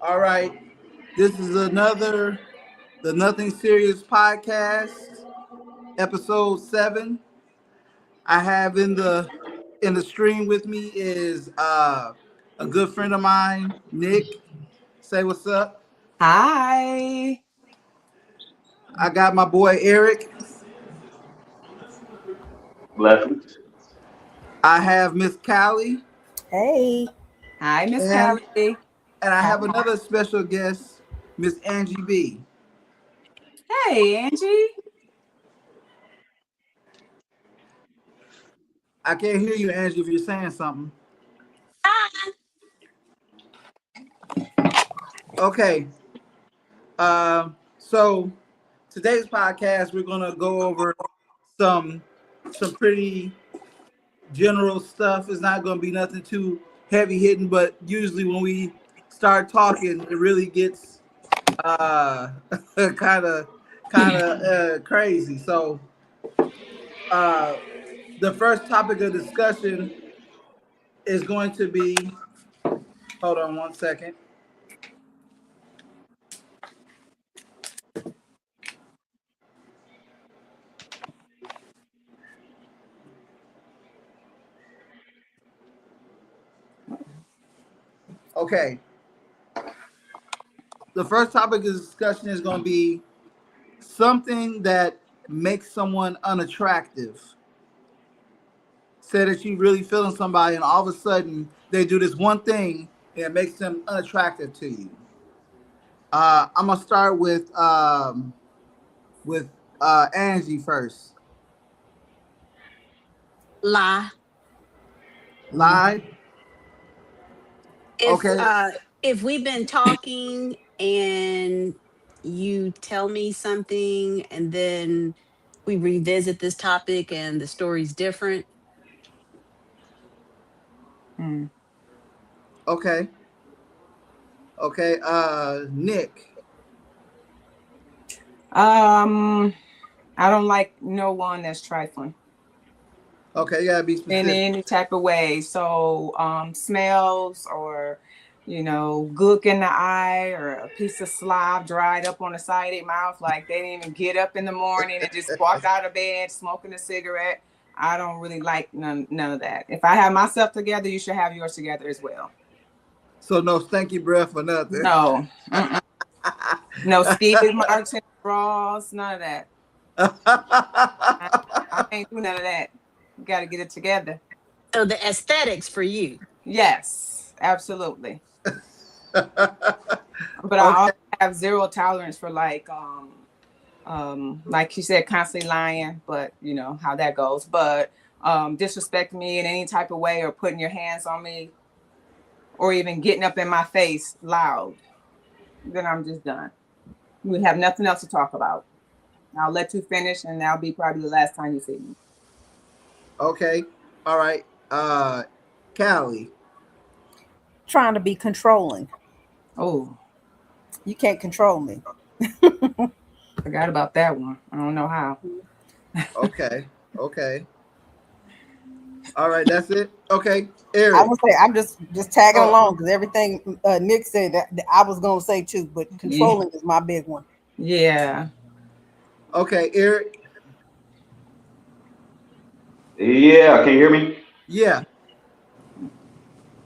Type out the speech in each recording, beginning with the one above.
All right. This is the Nothing Serious podcast, episode 7. I have in the stream with me is a good friend of mine, Nick. Say what's up. Hi. I got my boy Eric. Blessings. I have Miss Callie, Hey. Hi, Miss and Callie. and I Hi. have another special guest, Miss Angie B. Hey, Angie. I can't hear you, Angie, if you're saying something. Okay. So today's podcast, we're gonna go over some some pretty general stuff. It's not gonna be nothing too heavy hitting, but usually when we start talking, it really gets uh kind of crazy. So uh the first topic of discussion is going to be, hold on one second. Okay. The first topic of discussion is going to be something that makes someone unattractive. Say that you really feeling somebody, and all of a sudden they do this one thing and it makes them unattractive to you. I'm gonna start with Angie first. Lie. Lie. If Okay. uh if we've been talking and you tell me something and then we revisit this topic and the story's different. Hmm. Okay. Okay. Nick. Um, I don't like no one that's trifling Okay, you gotta be in specific. any type of way. So, smells or gook in the eye or a piece of slob dried up on the side of their mouth, like they didn't even get up in the morning and just walked out of bed smoking a cigarette. I don't really like none of that. If I have myself together, you should have yours together as well. So no stinky breath or nothing. No, no skid marks in the bras, none of that. I can't do none of that. You got to get it together. So the aesthetics for you. Yes, absolutely. But I Okay. also have zero tolerance for like you said, constantly lying, but you know how that goes. But disrespecting me in any type of way or putting your hands on me or even getting up in my face loud, then I'm just done. We have nothing else to talk about. I'll let you finish, and that'll be probably the last time you see me. Okay. All right. Callie. Trying to be controlling. Oh, You can't control me. forgot about that one. I don't know how. Okay. Okay. All right. That's it. Okay. I Eric. would say I'm just tagging Oh, along because everything Nick said that I was gonna say too, but Yeah. controlling is my big one. Yeah. okay. Eric. Yeah, can you hear me? Yeah.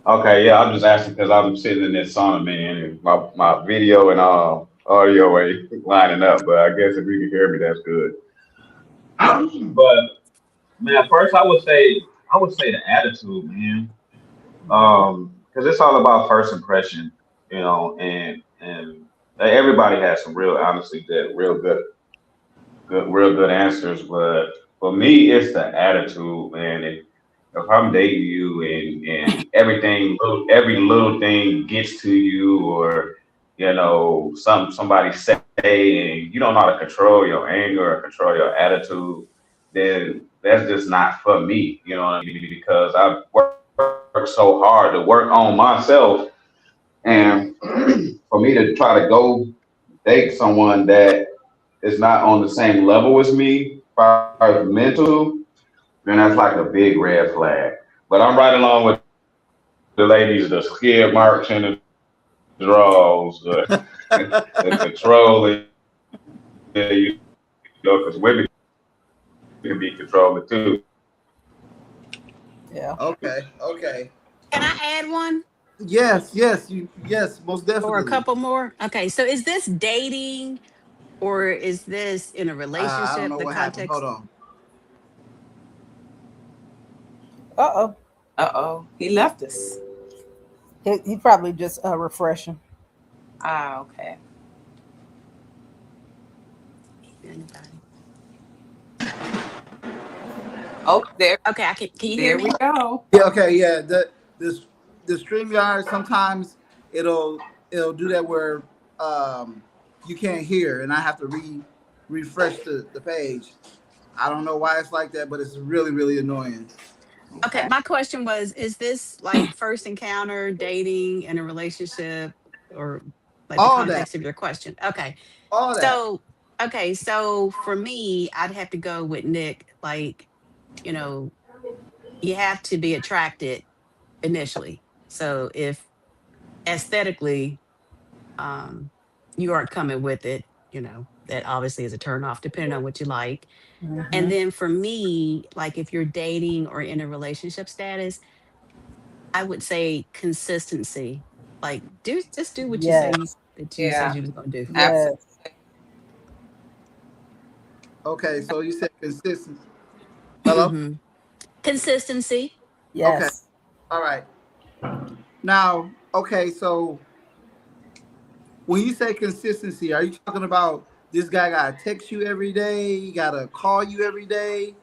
Okay, yeah, I'm just asking because I'm sitting in this sauna, man, and my video and audio ain't lining up. But I guess if you can hear me, that's good. But man, first I would say the attitude, man, because it's all about first impression, and everybody has some real, honestly, good, real good answers. But for me, it's the attitude, man. If I'm dating you and every little thing gets to you, or somebody say and you don't know how to control your anger or control your attitude, then that's just not for me. You know what I mean? Because I've worked so hard to work on myself, and for me to try to go date someone that is not on the same level as me, as far as mental, then that's like a big red flag. But I'm right along with the ladies, the skid marks in the boots, draws, the controlling, you know, because women can be controlling too. Yeah. Okay. Can I add one Yes, most or a definitely. couple more? Okay, so is this dating or is this in a I don't relationship? know The what happened. Hold context. on. Uh-oh. Uh-oh. He left us. He probably just refreshing. Ah, okay. Anybody? Oh, there Okay, I can you hear we me? go. Yeah, okay, yeah. This the StreamYard sometimes it'll do that where you can't hear and I have to refresh the page. I don't know why it's like that, but it's really, really annoying. Okay, Okay. my question was, is this like first encounter, dating, in a relationship, or like the All that. context of your question? Okay. All that. So, okay, so for me, I'd have to go with Nick. Like, you know, you have to be attracted initially. So if aesthetically, um, you aren't coming with it, that obviously is a turn off, depending on what you like. And Mm-hmm. then for me, like if you're dating or in a relationship status, I would say consistency. Like do what you say Yes. that you said Yeah, you was gonna do. absolutely. Yes. Okay, so you said consistency. Hello? Hmm. Consistency. Okay. Yes. All right. Now, okay, so when you say consistency, are you talking about this guy gotta text you every day, he gotta call you every day?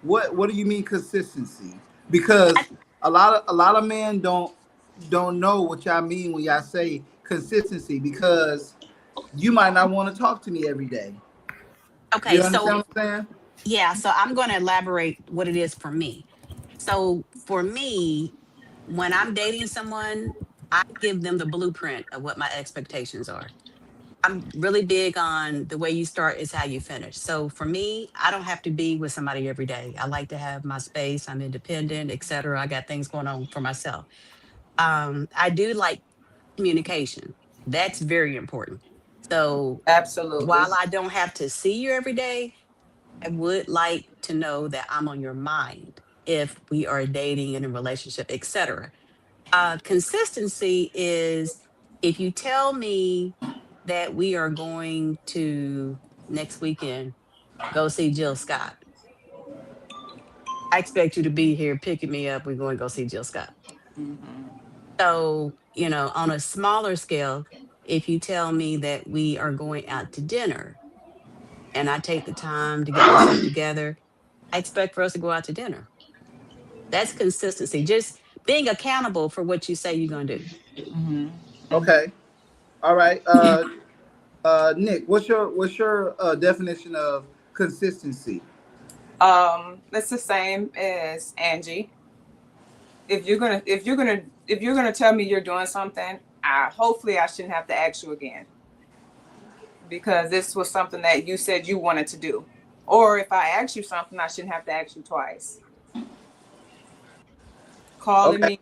What do you mean consistency? I, Because a lot of men don't know what y'all mean when y'all say consistency because you might not want to talk to me every day. okay, You so understand what I'm saying? yeah, so I'm going to elaborate what it is for me. So for me, when I'm dating someone, I give them the blueprint of what my expectations are. I'm really big on the way you start is how you finish. So for me, I don't have to be with somebody every day. I like to have my space. I'm independent, etc. I got things going on for myself. I do like communication. That's very important. So Absolutely. while I don't have to see you every day, I would like to know that I'm on your mind if we are dating in a relationship, etc. Consistency is if you tell me that we are going to next weekend go see Jill Scott, I expect you to be here picking me up. We're going to go see Jill Scott. Hmm. So, on a smaller scale, if you tell me that we are going out to dinner and I take the time to get myself together, I expect for us to go out to dinner. That's consistency. Just being accountable for what you say you're going to do. Hmm. Hmm. Okay. All right. Nick, what's your definition of consistency? It's the same as Angie. If you're gonna tell me you're doing something, hopefully I shouldn't have to ask you again because this was something that you said you wanted to do. Or if I ask you something, I shouldn't have to ask you twice. Calling Okay. me,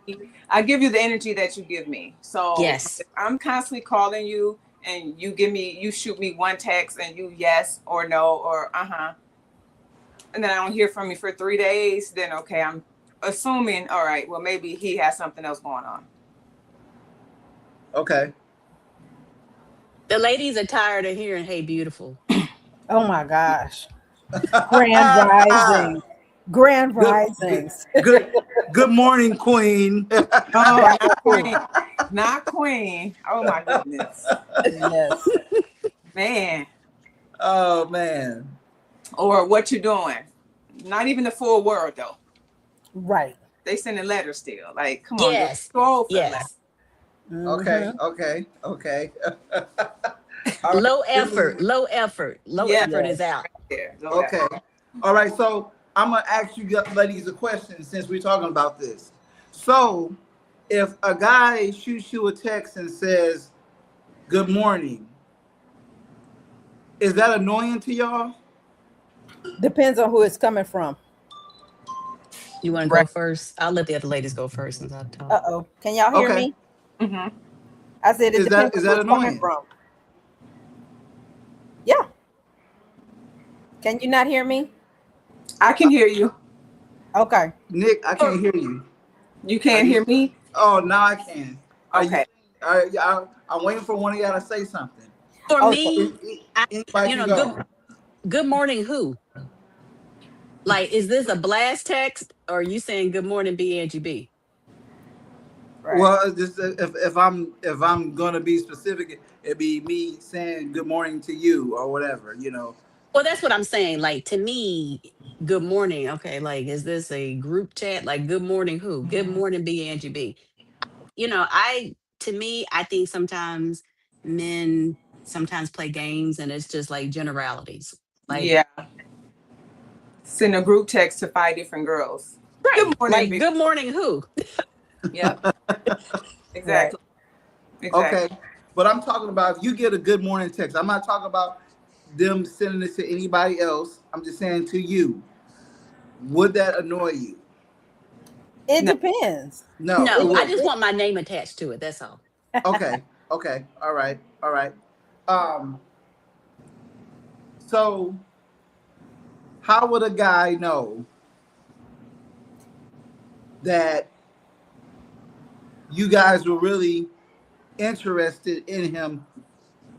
I give you the energy that you give me. So Yes. if I'm constantly calling you and you shoot me one text and you yes or no or and then I don't hear from you for 3 days, then okay, I'm assuming, all right, well, maybe he has something else going on. Okay. The ladies are tired of hearing, hey, beautiful. Oh my gosh. Grand rising. Grand good, good, risings. good, good morning, Queen. Oh, Right. not queen. Not queen. Oh my goodness. Yes. Man. Oh man. Or what you doing. Not even the full word though. Right. They sending letters still. Like, come on, you're Yes. too old for the letter. Yes. Okay. Mm-hmm. Okay. Okay. All right. Low This is effort, low effort, low Yeah, effort is Yes. out. there. Go okay. ahead. All right. So I'm gonna ask you ladies a question since we're talking about this. So if a guy shoots you a text and says good morning, is that annoying to y'all? Depends on who it's coming from. You want to Right. go first? I'll let the other ladies go first since I talk. Uh-oh. Can y'all hear Okay. me? Mm-hmm. I said it Is that- depends is on that where it's coming annoying? from. Yeah. Can you not hear me? I can hear you. Okay. Nick, I can't hear you. You can't hear me? Oh, now I can. Okay. I'm waiting for one of y'all to say something. For Oh, me, Anybody you can know, go. good morning, who? Like, is this a blast text or are you saying good morning, BNGB? right. Well, it's just if I'm gonna be specific, it'd be me saying good morning to you or whatever, you know. Well, that's what I'm saying. Like, to me, good morning. Okay, like, is this a group chat? Like, good morning, who? Good morning, BNGB. You know, to me, I think sometimes men sometimes play games and it's just like generalities. Like, Yeah. Send a group text to 5 different girls. right. Good morning, Like, big. good morning, who? Yep. Exactly. Exactly. Okay, but I'm talking about if you get a good morning text. I'm not talking about them sending it to anybody else. I'm just saying to you. Would that annoy you? It No. depends. No, it No, I wouldn't. just want my name attached to it. That's all. Okay, okay, all right, all right. Um, so how would a guy know that you guys were really interested in him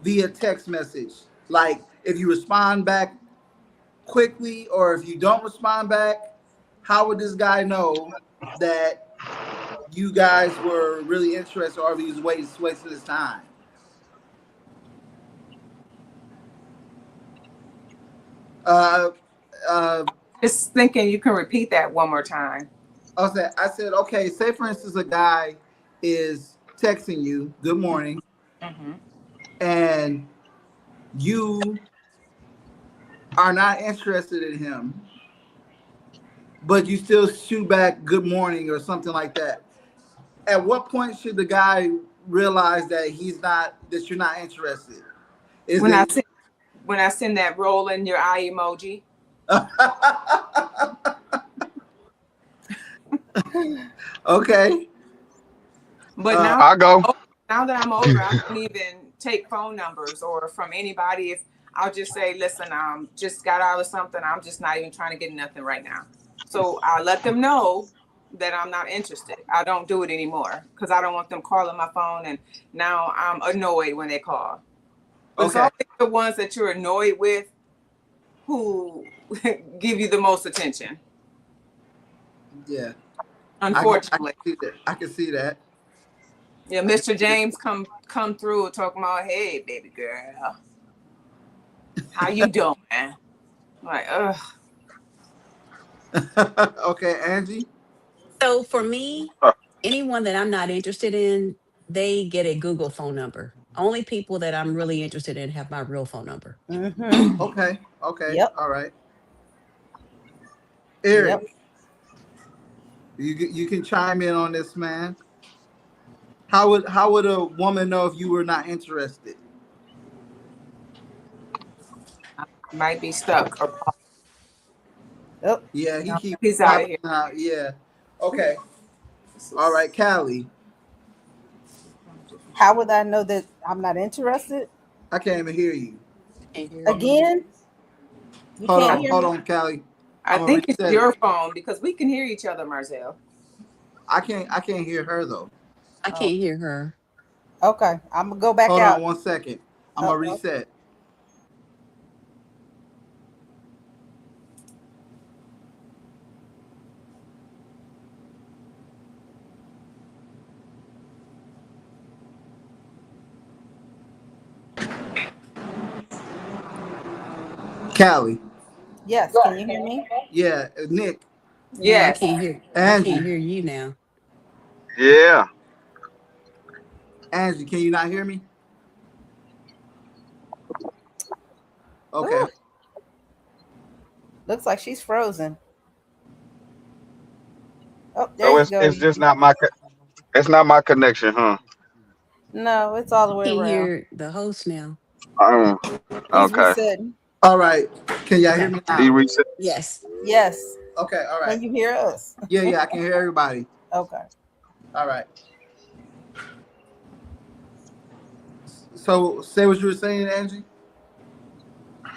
via text message? Like if you respond back quickly or if you don't respond back, how would this guy know that you guys were really interested or if he was wasting his time? Uh, Just thinking you can repeat that one more time. I said, okay, say for instance, a guy is texting you, good morning, Mm-hmm. and you are not interested in him, but you still shoot back good morning or something like that. At what point should the guy realize that that you're not interested? Is When it I send that roll in your eye emoji. okay? But now I go. now that I'm older, I don't even take phone numbers or from anybody. If I'll just say, listen, just got out of something. I'm just not even trying to get nothing right now. So I let them know that I'm not interested. I don't do it anymore because I don't want them calling my phone. And now I'm annoyed when they call. But it's Okay. always the ones that you're annoyed with who give you the most attention. Yeah. Unfortunately. I can see that. Yeah, Mr. James come through talking about, hey, baby girl, how you doing? I'm like, ugh. Okay, Angie. So for me, anyone that I'm not interested in, they get a Google phone number. Only people that I'm really interested in have my real phone number. Mm-hmm. Okay. Yep. All right. Eric, Yep. you can chime in on this, man. How would a woman know if you were not interested? Might be stuck. Or Yep. Yeah, he no, keeps he's out of here. popping out. Yeah. Okay. All right, Callie. How would I know that I'm not interested? I can't even hear you. Again? You can't hear Hold me? on, Callie. I I'm think it's reset your it. phone because we can hear each other, Marcel. I can't hear her though. I Oh, can't hear her. okay. I'm gonna go back Hold out. on 1 second. I'm Oh, gonna reset. Callie. Yes. Can you hear me? Yeah, Nick. No, I Yes. can't hear. I Angie. can't hear you now. Yeah. Angie, can you not hear me? Okay. Ooh, looks like she's frozen. Oh, there So you go. it's just not it's not my connection, huh? No, it's all the way Can't around. hear the host now. He's Okay. resetting. All right. Can y'all hear Okay. me He now? reset. Yes. Yes. Okay. All right. Can you hear us? Yeah, I can hear everybody. Okay. All right. So say what you were saying, Angie.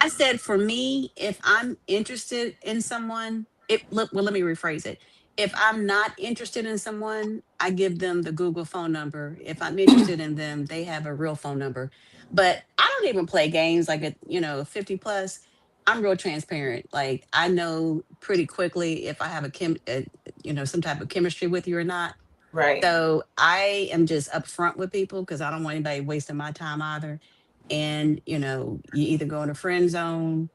I said for me, if I'm interested in someone, let me rephrase it. If I'm not interested in someone, I give them the Google phone number. If I'm interested in them, they have a real phone number. But I don't even play games like at, 50 plus. I'm real transparent. Like I know pretty quickly if I have some type of chemistry with you or not. Right. So I am just upfront with people because I don't want anybody wasting my time either. And you either go in a friend zone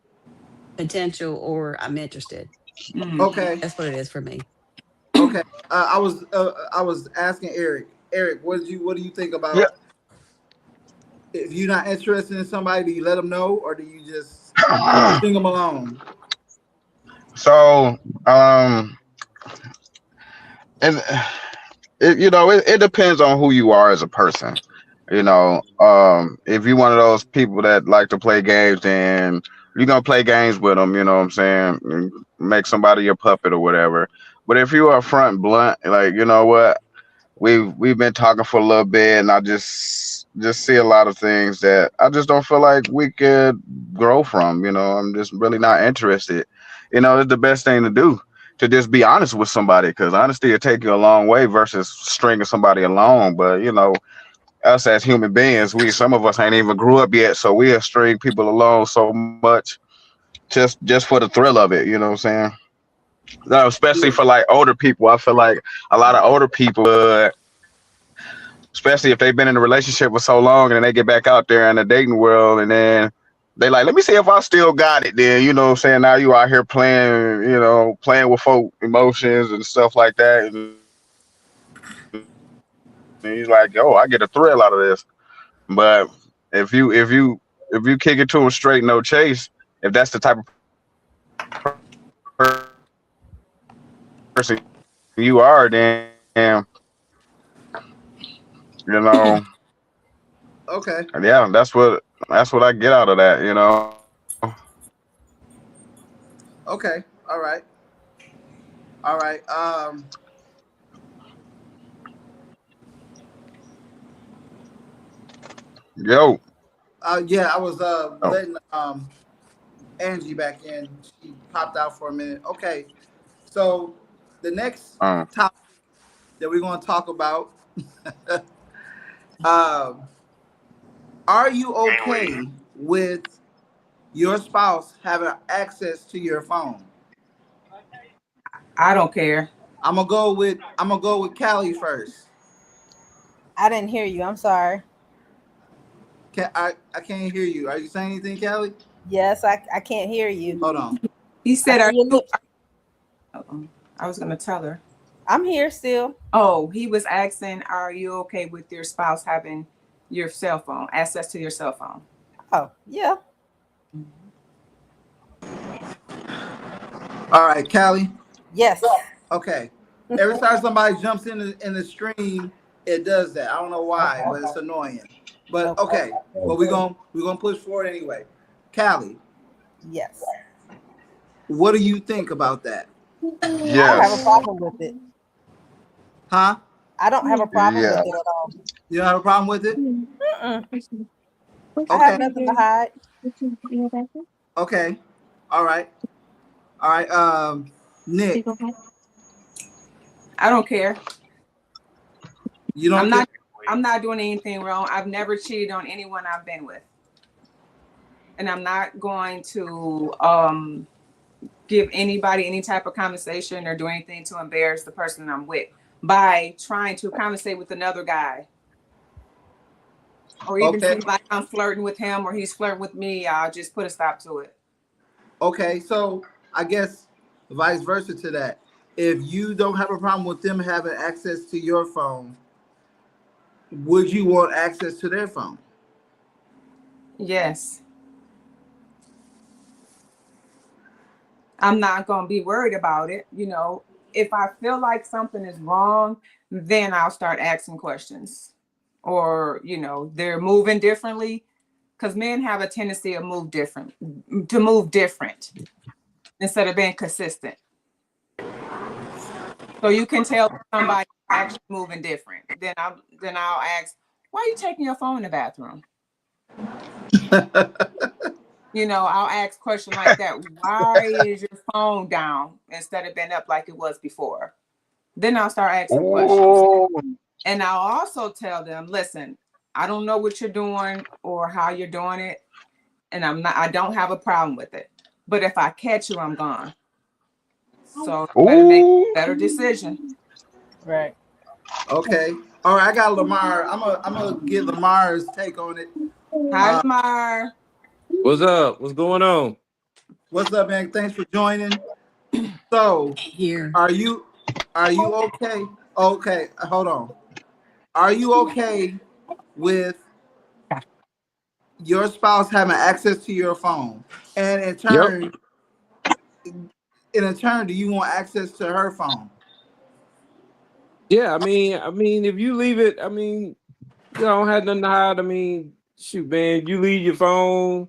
potential or I'm interested. Mm. Okay. That's what it is for me. Okay. I was asking Eric. Eric, what do you think Yeah. about if you're not interested in somebody? Do you let them know, or do you just string them along? So, and it depends on who you are as a person. If you're one of those people that like to play games, then you're gonna play games with them. You know what I'm saying? And make somebody your puppet or whatever. But if you are front and blunt, like you know what, we've been talking for a little bit, and I just see a lot of things that I just don't feel like we could grow from. I'm just really not interested. It's the best thing to do to just be honest with somebody because honesty will take you a long way versus stringing somebody along. But us as human beings, some of us ain't even grew up yet, so we have string people along so much just for the thrill of it. You know what I'm saying? No, especially Yeah. for like older people. I feel like a lot of older people, especially if they've been in a relationship for so long and then they get back out there in the dating world and then they like, let me see if I still got it. Then you know what I'm saying? Now you out here playing with folk emotions and stuff like that. And he's like, oh, I get a thrill out of this. But if you kick it to him straight, no chase, if that's the type of person you are, then you know, Okay. yeah, that's what I get out of that. Okay. All right. All right. Yo, Yeah, I was oh, letting Angie back in. She popped out for a minute. Okay. So the next um, topic that we're going to talk about, um, are you okay with your spouse having access to your phone? I don't care. I'm gonna go with Callie first. I didn't hear you. I'm sorry. I can't hear you. Are you saying anything, Callie? Yes, I can't hear you. Hold on. He I said, see "Are your you?" lips. Uh-oh. I was gonna tell her. I'm here still. Oh, he was asking, "Are you okay with your spouse having your cell phone access to your cell phone?" Oh, yeah. All right, Callie. Yes. Okay. Every time somebody jumps in the stream, it does that. I don't know why, but it's annoying. But Okay. okay. But we're gonna push forward anyway. Callie, Yes. what do you think about that? I don't have a yes, problem with it. Huh? I don't have a problem with yeah. it at all. You don't have a problem with it? Mm-mm. I have Okay. nothing to hide. Okay. All right. All right. Nick, I don't care. you I'm don't care? not. I'm not doing anything wrong. I've never cheated on anyone I've been with, and I'm not going to give anybody any type of conversation or do anything to embarrass the person I'm with by trying to conversate with another guy or even Okay. seem like I'm flirting with him or he's flirting with me. I'll just put a stop to it. Okay. So I guess vice versa to that. If you don't have a problem with them having access to your phone, would you want access to their phone? Yes. I'm not going to be worried about it. If I feel like something is wrong, then I'll start asking questions. Or, they're moving differently because men have a tendency to move different instead of being consistent. So you can tell somebody actually moving different. Then I'll ask, why are you taking your phone in the bathroom? You know, I'll ask questions like that. Why is your phone down instead of being up like it was before? Then I'll start asking questions. Oh, And I'll also tell them, listen, I don't know what you're doing or how you're doing it. And I don't have a problem with it. But if I catch you, I'm gone. So you better make ooh. a better decision. Right. Okay. All right. I got Lamar. I'm gonna get Lamar's take on it. Hi, Lamar. What's up? What's going on? What's up, man? Thanks for joining. So, Here. are you okay? Okay. Hold on. Are you okay with your spouse having access to your phone? And Yep. in turn, do you want access to her phone? Yeah, I mean, if you leave it, you don't have nothing to hide. I mean, shoot, man, you leave your phone,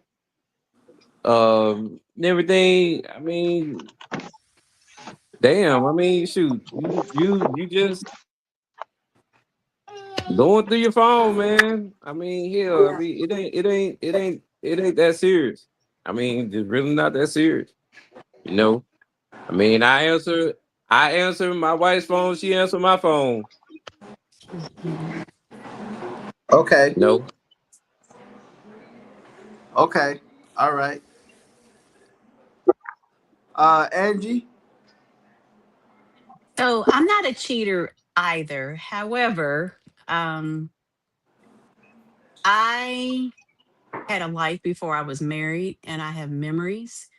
and everything. I mean, damn. I mean, shoot, you just going through your phone, man. I mean, hell, I mean, it ain't that serious. I mean, it's really not that serious, you know. I mean, I answer my wife's phone. She answer my phone. Okay. No. Okay. All right. Angie. So I'm not a cheater either. However, I had a life before I was married, and I have memories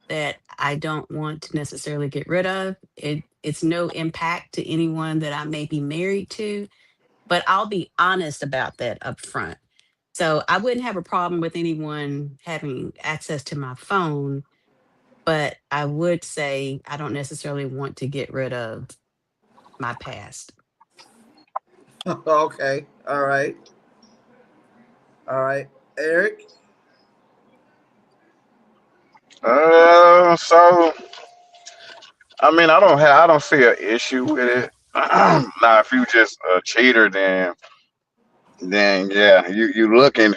that I don't want to necessarily get rid of. It's no impact to anyone that I may be married to, but I'll be honest about that up front. So I wouldn't have a problem with anyone having access to my phone, but I would say I don't necessarily want to get rid of my past. Okay. All right. All right. Eric. So I mean, I don't see an issue with it. Now, if you just a cheater, then yeah, you looking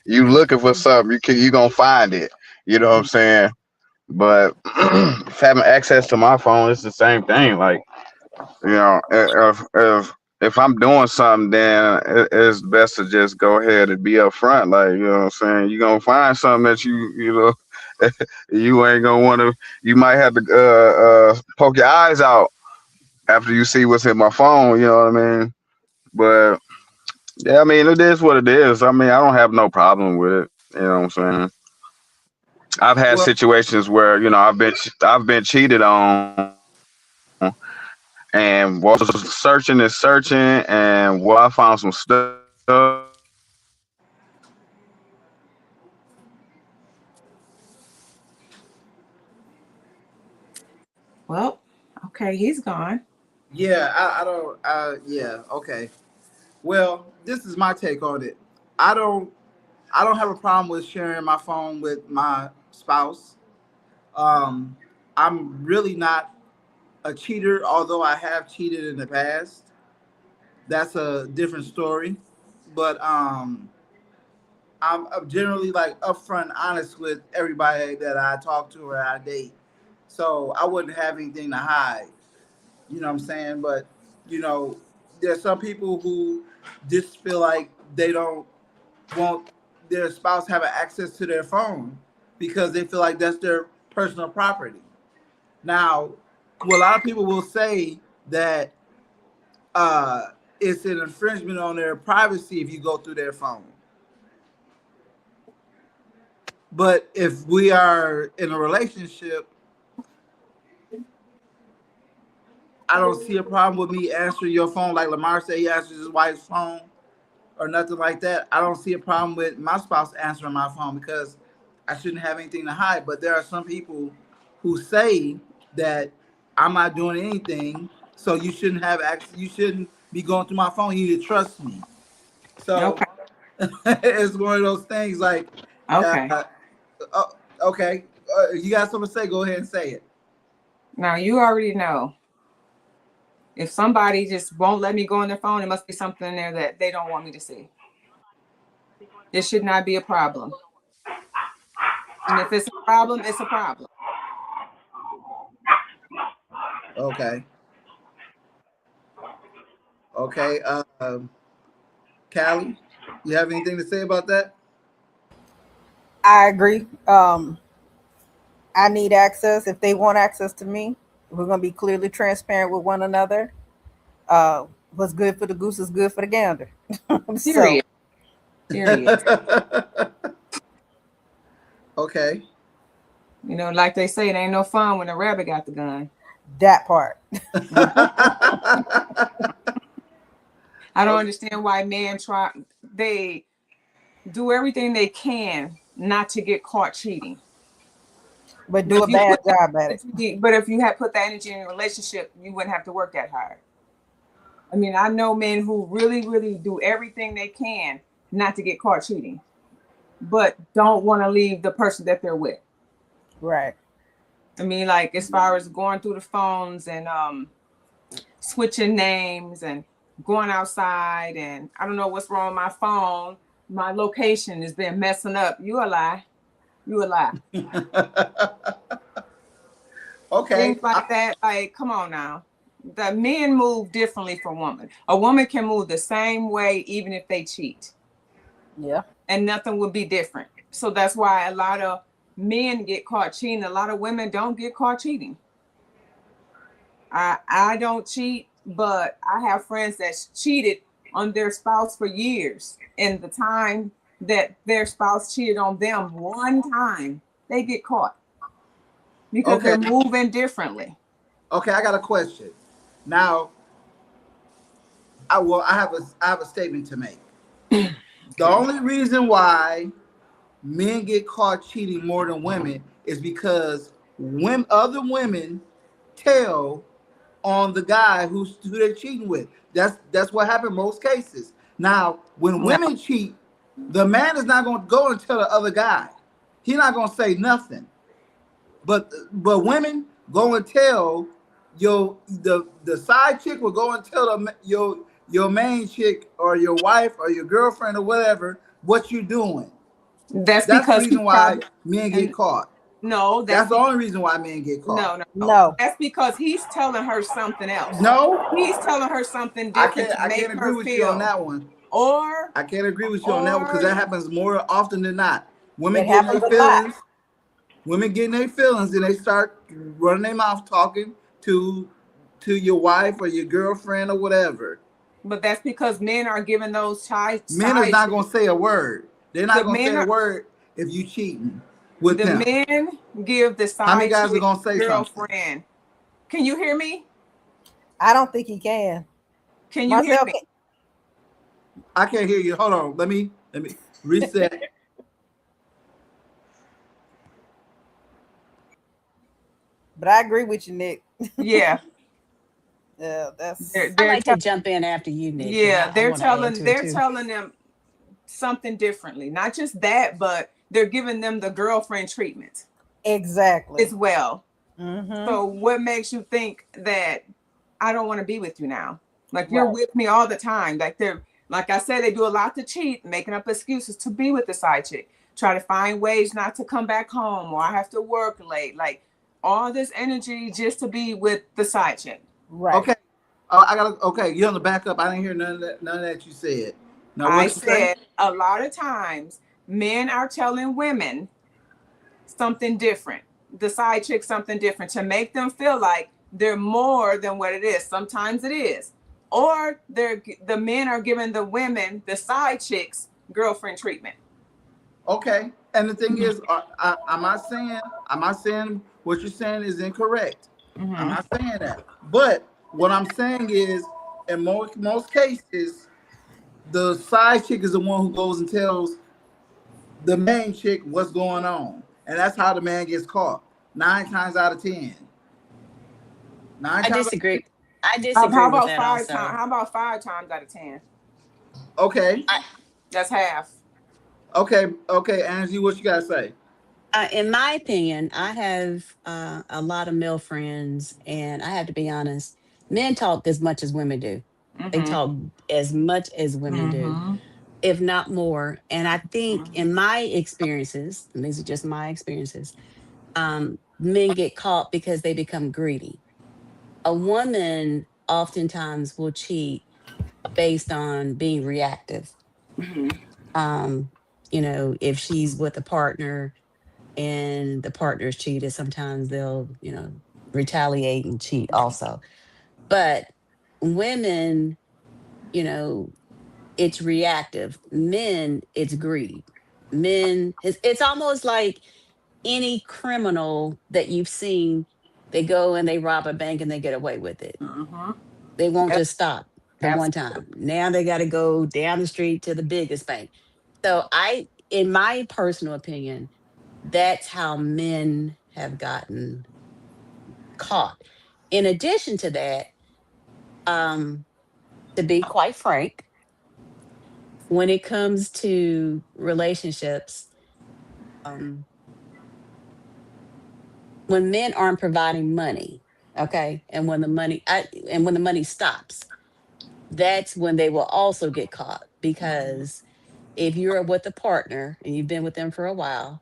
you looking for something. You gonna find it. You know what I'm saying? But if having access to my phone, it's the same thing. Like, you know, if I'm doing something, then it's best to just go ahead and be upfront. Like, you know what I'm saying? You're gonna find something that you know you ain't gonna want to. You might have to poke your eyes out after you see what's in my phone. You know what I mean? But yeah, I mean, it is what it is. I mean, I don't have no problem with it. You know what I'm saying? I've had Well, situations where I've been cheated on, and was searching and searching, and well, I found some stuff. Well, okay, he's gone. yeah, I don't. Yeah. Okay. Well, this is my take on it. I don't. I don't have a problem with sharing my phone with my spouse. Um, I'm really not a cheater, although I have cheated in the past. That's a different story. But I'm generally like upfront, honest with everybody that I talk to or I date. So I wouldn't have anything to hide. You know what I'm saying? But you know, there's some people who just feel like they don't want their spouse having access to their phone because they feel like that's their personal property. Now, well, a lot of people will say that uh, it's an infringement on their privacy if you go through their phone. But if we are in a relationship, I don't see a problem with me answering your phone like Lamar said he answers his wife's phone or nothing like that. I don't see a problem with my spouse answering my phone because I shouldn't have anything to hide. But there are some people who say that I'm not doing anything, so you shouldn't have access. You shouldn't be going through my phone. You need to trust me. So Okay. it's one of those things. Like, Okay. uh, okay, you got something to say? Go ahead and say it. Now you already know. If somebody just won't let me go on their phone, it must be something in there that they don't want me to see. It should not be a problem. And if it's a problem, it's a problem. Okay. Okay. Callie, you have anything to say about that? I agree. I need access. If they want access to me, we're gonna be clearly transparent with one another. What's good for the goose is good for the gander. So Period. Period. Okay. You know, like they say, it ain't no fun when a rabbit got the gun. that part. I don't understand why men they do everything they can not to get caught cheating. But do a bad job at it. But if you had put that energy in a relationship, you wouldn't have to work that hard. I mean, I know men who really, really do everything they can not to get caught cheating, but don't want to leave the person that they're with. Right. I mean, like as far as going through the phones and switching names and going outside, and I don't know what's wrong with my phone. My location has been messing up. You a lie. You a lie. Okay. Things like that. Like, come on now. The men move differently from women. A woman can move the same way even if they cheat. Yeah. And nothing would be different. So that's why a lot of men get caught cheating. A lot of women don't get caught cheating. I don't cheat, but I have friends that cheated on their spouse for years. And the time that their spouse cheated on them one time, they get caught. Because Okay. they're moving differently. Okay, I got a question. Now, I have a statement to make. The only reason why men get caught cheating more than women is because other women tell on the guy who they're cheating with. That's what happened in most cases. Now, when women cheat, the man is not going to go and tell the other guy. He's not going to say nothing. But women go and tell the side chick will go and tell your main chick or your wife or your girlfriend or whatever what you're doing. That's the because reason why men get caught. No, that's the only reason why men get caught. No. That's because he's telling her something else. No, He's telling her something I different to can't make agree her with feel. you on that one. Or I can't agree with you on that one because that happens more often than not. Women It get happens their a lot. feelings. Women getting their feelings and they start running their mouth talking to your wife or your girlfriend or whatever. But that's because men are giving those Men is not gonna say a word. They're not gonna say a word if you cheating with them. The men give the side How many guys are chick gonna say girlfriend. something? Can you hear me? I don't think he can. Can you hear me? I can't hear you. Hold on. Let me reset. But I agree with you, Nick. Yeah. Yeah, that's. They're I like to jump in after you, Nick. 'cause Yeah, I they're wanna add to it too. telling them something differently. Not just that, but they're giving them the girlfriend treatment Exactly. as well. Mhm. So what makes you think that I don't want to be with you now? Like you're Right. with me all the time. Like I said, they do a lot to cheat, making up excuses to be with the side chick. Try to find ways not to come back home, or I have to work late. Like all this energy just to be with the side chick. Right. Okay. Okay, you're on the backup. I didn't hear none of that you said. Now I what you say? said a lot of times men are telling women something different, the side chick something different to make them feel like they're more than what it is. Sometimes it is. Or the men are giving the women, the side chicks, girlfriend treatment. Okay. And the thing is, I'm not saying what you're saying is incorrect. I'm not saying that. But what I'm saying is, in most cases, the side chick is the one who goes and tells the main chick what's going on. And that's how the man gets caught. 9 times out of 10. I disagree. I How disagree with about that 5 also. times? How about 5 times out of 10? Okay. That's half. Okay, Angie, what you gotta say? In my opinion, I have a lot of male friends, and I have to be honest, men talk as much as women do. They talk as much as women do. if not more. And I think in my experiences, and these are just my experiences, men get caught because they become greedy. A woman oftentimes will cheat based on being reactive. Mhm. Um, if she's with a partner and the partner's cheated, sometimes they'll, retaliate and cheat also. But women, you know, it's reactive. Men, it's greed. Men, it's almost like any criminal that you've seen, they go and they rob a bank and they get away with it. Mhm. They won't Yep. just stop the one Absolutely. time. Now they got to go down the street to the biggest bank. So in my personal opinion, that's how men have gotten caught. In addition to that, um, to be quite frank, when it comes to relationships, um, when men aren't providing money, okay, and when the money stops, that's when they will also get caught. Because if you're with a partner and you've been with them for a while,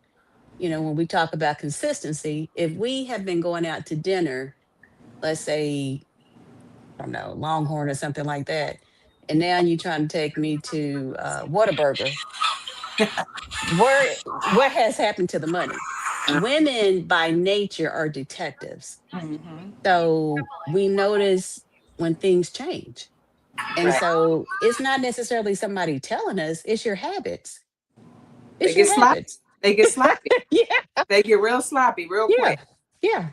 when we talk about consistency, if we have been going out to dinner, let's say, I don't know, Longhorn or something like that, and now you're trying to take me to Whataburger, what has happened to the money? Women by nature are detectives. Mhm. So we notice when things change. And Right. so it's not necessarily somebody telling us, it's your habits. They It's get your sloppy. habits. They get sloppy. Yeah, They get real sloppy real yeah, quick. yeah.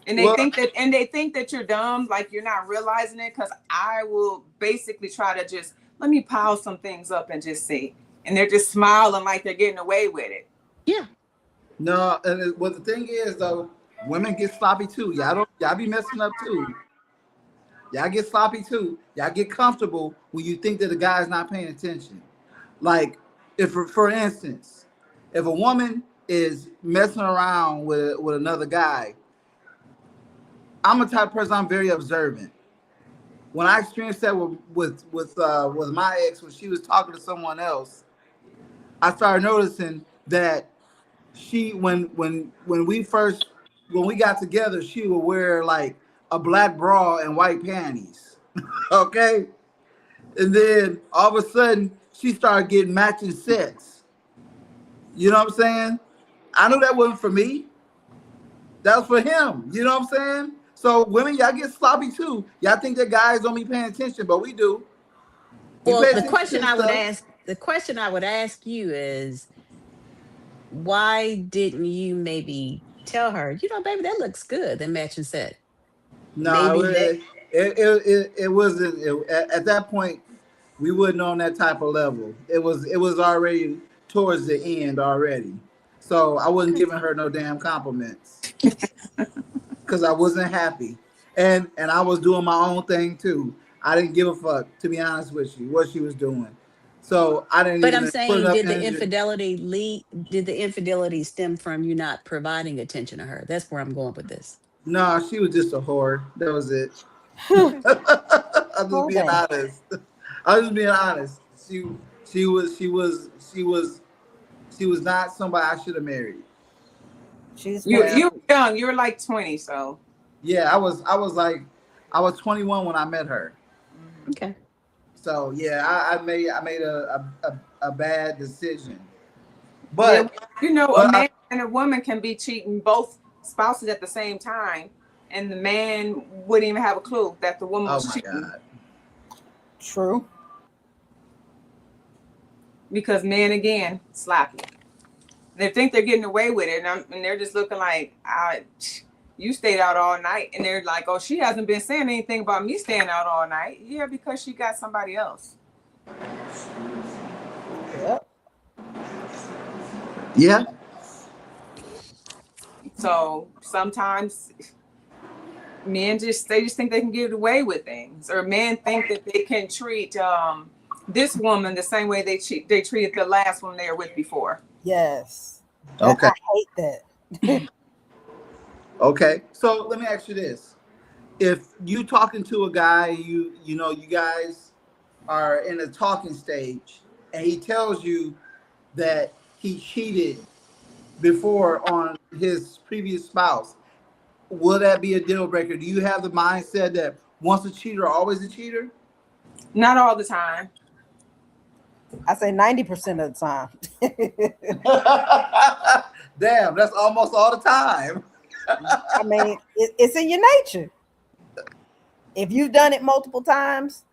And they Well, think that you're dumb, like you're not realizing it. Because I will basically try to just let me pile some things up and just see, and they're just smiling like they're getting away with it. Yeah. no, and well, the thing is though, women get sloppy too. Y'all be messing up too. Y'all get sloppy too. Y'all get comfortable when you think that the guy's not paying attention. Like, if for instance, if a woman is messing around with another guy, I'm a type of person. I'm very observant. When I experienced that with my ex when she was talking to someone else, I started noticing that she when we got together, she would wear like a black bra and white panties. Okay, and then all of a sudden she started getting matching sets. You know what I'm saying? I knew that wasn't for me. That was for him. You know what I'm saying? So women, y'all get sloppy too. Y'all think that guys don't be paying attention, but we do. We Well, pay attention to this stuff. the question I would ask you is, why didn't you maybe tell her, baby, that looks good, the matching set? No, Maybe that. it wasn't. At that point, we wasn't on that type of level. It was already towards the end already. So I wasn't giving her no damn compliments because I wasn't happy, and I was doing my own thing too. I didn't give a fuck, to be honest with you, what she was doing. So I didn't But I'm even put saying, enough energy. did the infidelity stem from you not providing attention to her? That's where I'm going with this. No, she was just a whore. That was it. I'm just Oh, being damn. honest. I'm just being honest. She was not somebody I should have married. She's You one. And you were young. You were like 20, so. yeah, I was 21 when I met her. Mhm. Okay. So yeah, I made a bad decision. Yeah, But a but I, man and a woman can be cheating both spouses at the same time, and the man wouldn't even have a clue that the woman oh was my cheating God. True. because men again sloppy. They think they're getting away with it, and they're just looking like, you stayed out all night, and they're like, oh, she hasn't been saying anything about me staying out all night. Yeah, because she got somebody else. Yep. Yeah. So sometimes men just think they can get away with things, or men think that they can treat this woman the same way they treated the last one they were with before. Yes. Okay. I hate that. Okay. So let me ask you this: if you talking to a guy, you guys are in a talking stage, and he tells you that he cheated before on his previous spouse, will that be a deal breaker? Do you have the mindset that once a cheater, always a cheater? Not all the time. I say 90% of the time. Damn, that's almost all the time. I mean, it's in your nature. If you've done it multiple times,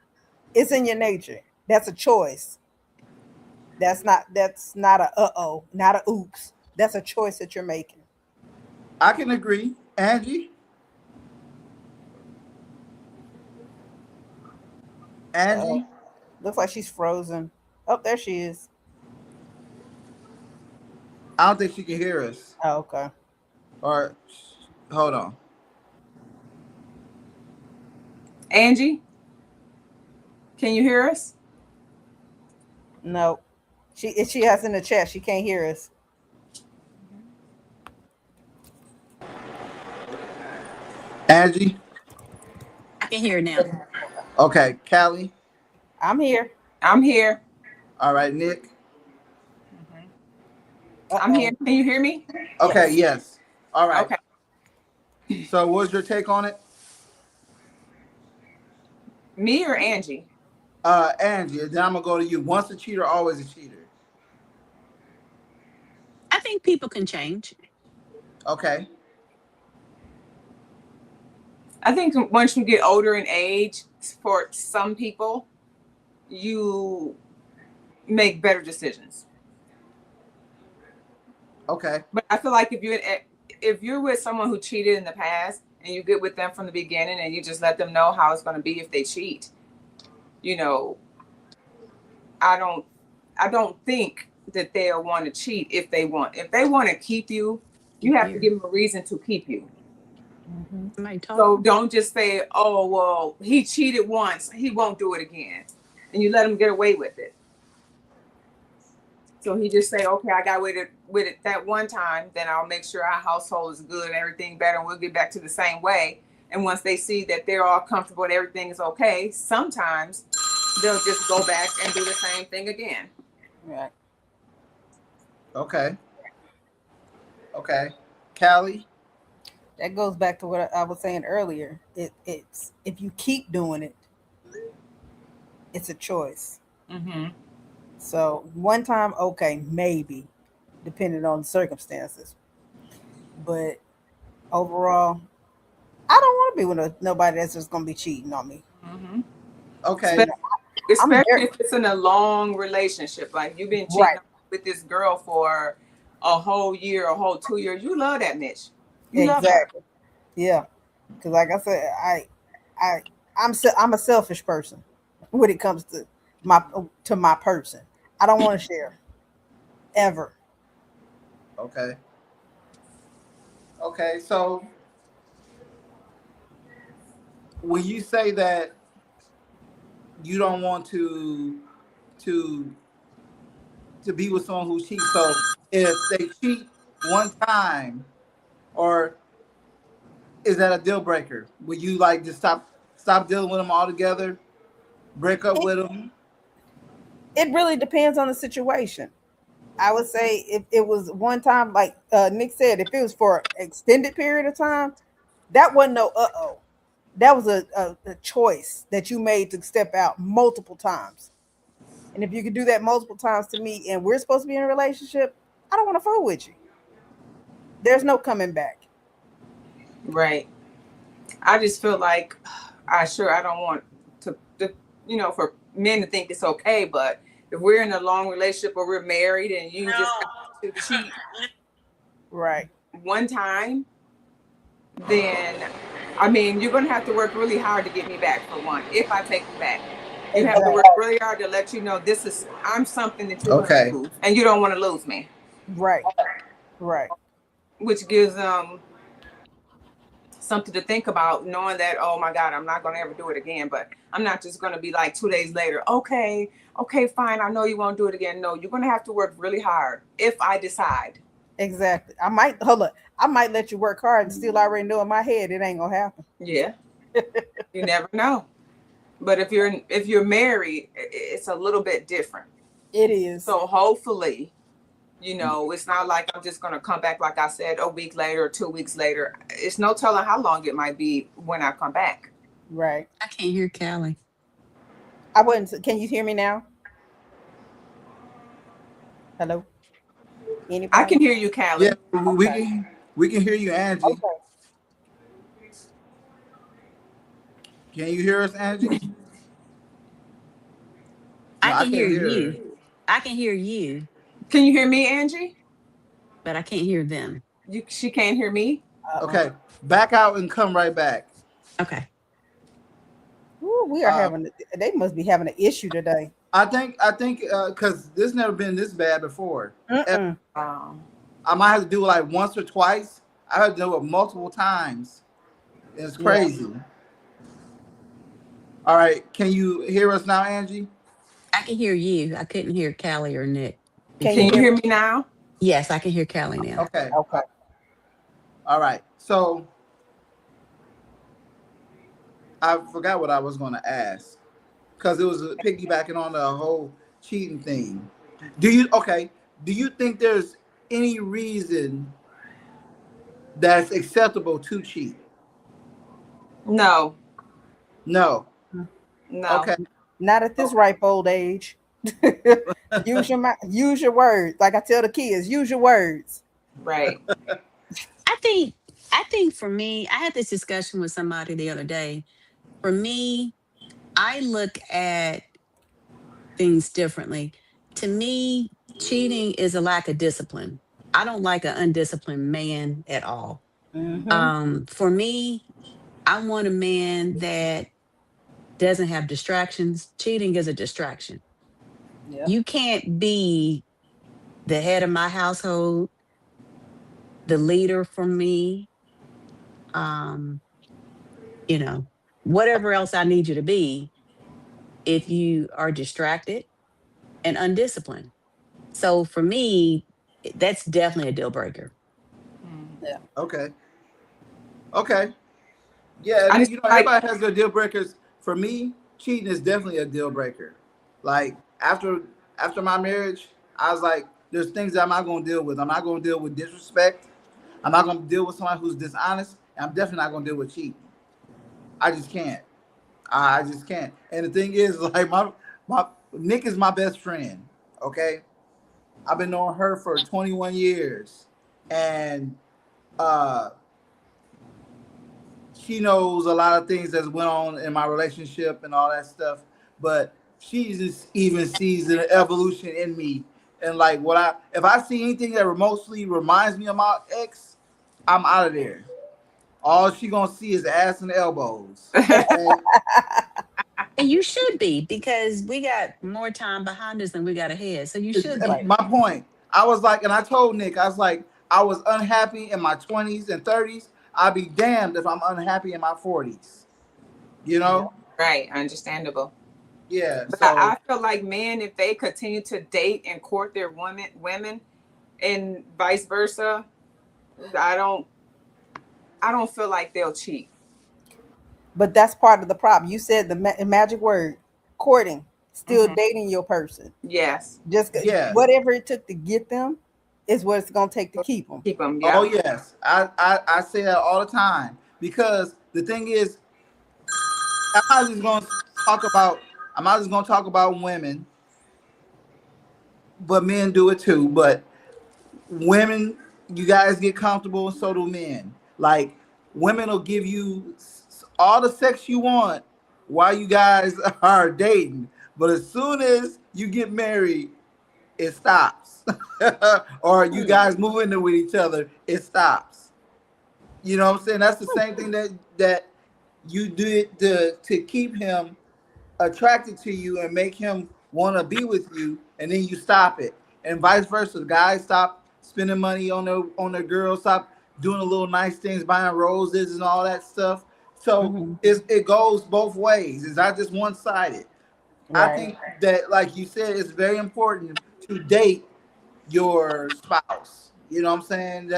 it's in your nature. That's a choice. That's not a uh-oh, not a oops. That's a choice that you're making. I can agree. Angie? Angie? Looks like she's frozen. Oh, there she is. I don't think she can hear us. Oh, okay. Or hold on. Angie, can you hear us? No. She has in the chat. She can't hear us. Angie? I can hear now. Okay. Callie? I'm here. I'm here. All right. Nick? I'm here. Can you hear me? Okay. Yes. All right. Okay. So what's your take on it? Me or Angie? Angie, then I'm gonna go to you. Once a cheater, always a cheater. I think people can change. Okay. I think once you get older in age, for some people, you make better decisions. Okay. But I feel like if you're with someone who cheated in the past and you get with them from the beginning and you just let them know how it's going to be if they cheat, you know, I don't think that they'll want to cheat if they want to keep you. You have to give them a reason to keep you. Somebody talk. So don't just say, oh, well, he cheated once, he won't do it again. And you let him get away with it. So he just say, okay, I got with it that one time, then I'll make sure our household is good and everything better, and we'll get back to the same way. And once they see that they're all comfortable and everything is okay, sometimes they'll just go back and do the same thing again. Right. Okay. Okay. Callie? That goes back to what I was saying earlier. It's if you keep doing it, it's a choice. Mm-hmm. So one time, okay, maybe, depending on the circumstances. But overall, I don't want to be with nobody that's just gonna be cheating on me. Mm-hmm. Okay. Especially if it's in a long relationship, like you've been cheating Right. with this girl for a whole year, a whole 2 years. You love that Mitch. You love her. Exactly. Yeah. Because like I said, I'm a selfish person when it comes to my person. I don't want to share ever. Okay. Okay. So when you say that you don't want to be with someone who cheats, so if they cheat one time, or is that a deal breaker? Would you like just stop dealing with them altogether, break up with them? It really depends on the situation. I would say if it was one time, like Nick said, if it was for an extended period of time, that wasn't no uh-oh. That was a choice that you made to step out multiple times. And if you could do that multiple times to me and we're supposed to be in a relationship, I don't want to fool with you. There's no coming back. Right. I just feel like I don't want to for men to think it's okay, but if we're in a long relationship or we're married and you just got to cheat Right. one time, then I mean you're gonna have to work really hard to get me back for one. If I take you back, you have to work really hard to let you know I'm something that you're Okay. gonna lose, and you don't want to lose me. Right. Right. Which gives something to think about, knowing that, oh my God, I'm not going to ever do it again. But I'm not just going to be like 2 days later, okay, fine, I know you won't do it again. No, you're going to have to work really hard if I decide. Exactly. I might let you work hard and still already know in my head it ain't gonna happen. Yeah. You never know. But if you're married, it's a little bit different. It is. So hopefully, you know, it's not like I'm just gonna come back, like I said, a week later or 2 weeks later. It's no telling how long it might be when I come back. Right. I can't hear Callie. I wouldn't. Can you hear me now? Hello. Anybody? I can hear you, Callie. Yeah, we can hear you, Angie. Okay. Can you hear us, Angie? No, I I can can't hear hear her. you. I can hear you, Can you hear me, Angie? but I can't hear them. She can't hear me. Okay, back out and come right back. Okay. Ooh, we are having. They must be having an issue today. I think because this never been this bad before. Mm-mm. I might have to do it like once or twice. I have to do it multiple times. It's crazy. All right, can you hear us now, Angie? I can hear you. I couldn't hear Callie or Nick. Can Can you hear me now? Yes, I can hear Callie now. Okay. Okay. All right. So I forgot what I was going to ask because it was piggybacking on the whole cheating thing. Do you think there's any reason that's acceptable to cheat? No. No. No. Okay. Not at this ripe old age. Use your words. Like I tell the kids, use your words. Right. I think for me, I had this discussion with somebody the other day. For me, I look at things differently. To me, cheating is a lack of discipline. I don't like an undisciplined man at all. For me, I want a man that doesn't have distractions. Cheating is a distraction. Yeah. You can't be the head of my household, the leader for me, you know, whatever else I need you to be if you are distracted and undisciplined. So for me, that's definitely a deal breaker. Okay. Okay. Yeah, I just everybody has their deal breakers. For me, cheating is definitely a deal breaker. Like after my marriage, I was like, there's things that I'm not going to deal with. I'm not going to deal with disrespect. I'm not going to deal with somebody who's dishonest. And I'm definitely not going to deal with cheating. I just can't. I just can't. And the thing is, like my Nick is my best friend. Okay, I've been knowing her for 21 years, and she knows a lot of things that's went on in my relationship and all that stuff. But she just even sees an evolution in me, and like if I see anything that remotely reminds me of my ex, I'm out of there. All she gonna see is ass and elbows. And you should be, because we got more time behind us than we got ahead. So you should be. My point. I was like, and I told Nick, I was like, I was unhappy in my 20s and 30s. I'd be damned if I'm unhappy in my 40s. You know? Right. Understandable. Yeah. But So I feel like men, if they continue to date and court their women and vice versa, I don't feel like they'll cheat. But that's part of the problem. You said the magic word, courting, still dating your person. Yes. Just whatever it took to get them is what it's going to take to keep them. Keep them. Yeah. Oh yes, I say that all the time, because the thing is, I'm not just going to talk about women, but men do it too. But women, you guys get comfortable, and so do men. Like women will give you all the sex you want while you guys are dating, but as soon as you get married, it stops. Or you guys move into with each other, it stops. You know what I'm saying? That's the same thing that you do to keep him attracted to you and make him want to be with you, and then you stop it. And vice versa. The guys stop spending money on their girls, stop doing the little nice things, buying roses and all that stuff. So it goes both ways. It's not just one-sided. Right. I think that, like you said, it's very important to date your spouse. You know what I'm saying?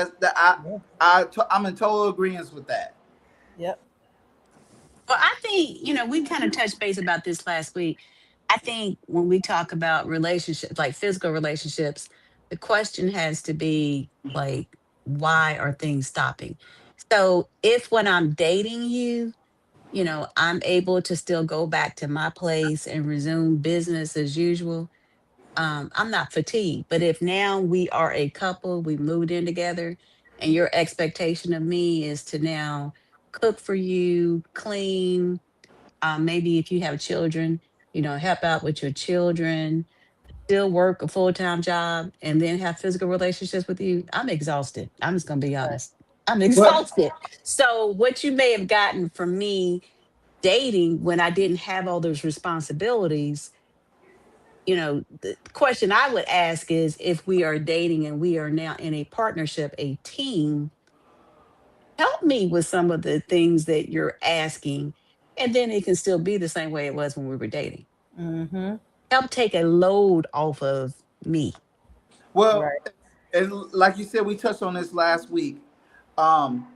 I'm in total agreement with that. Yep. Well, I think, we kind of touched base about this last week. I think when we talk about relationships, like physical relationships, the question has to be like, why are things stopping? So if when I'm dating you, I'm able to still go back to my place and resume business as usual, I'm not fatigued. But if now we are a couple, we moved in together, and your expectation of me is to now cook for you, clean, maybe if you have children, help out with your children, still work a full time job, and then have physical relationships with you, I'm exhausted. I'm just going to be Right. honest. I'm But exhausted. So, what you may have gotten from me dating when I didn't have all those responsibilities, the question I would ask is if we are dating and we are now in a partnership, a team, help me with some of the things that you're asking. And then it can still be the same way it was when we were dating. Mm-hmm. Help take a load off of me. well, Right. and like you said, we touched on this last week. Um,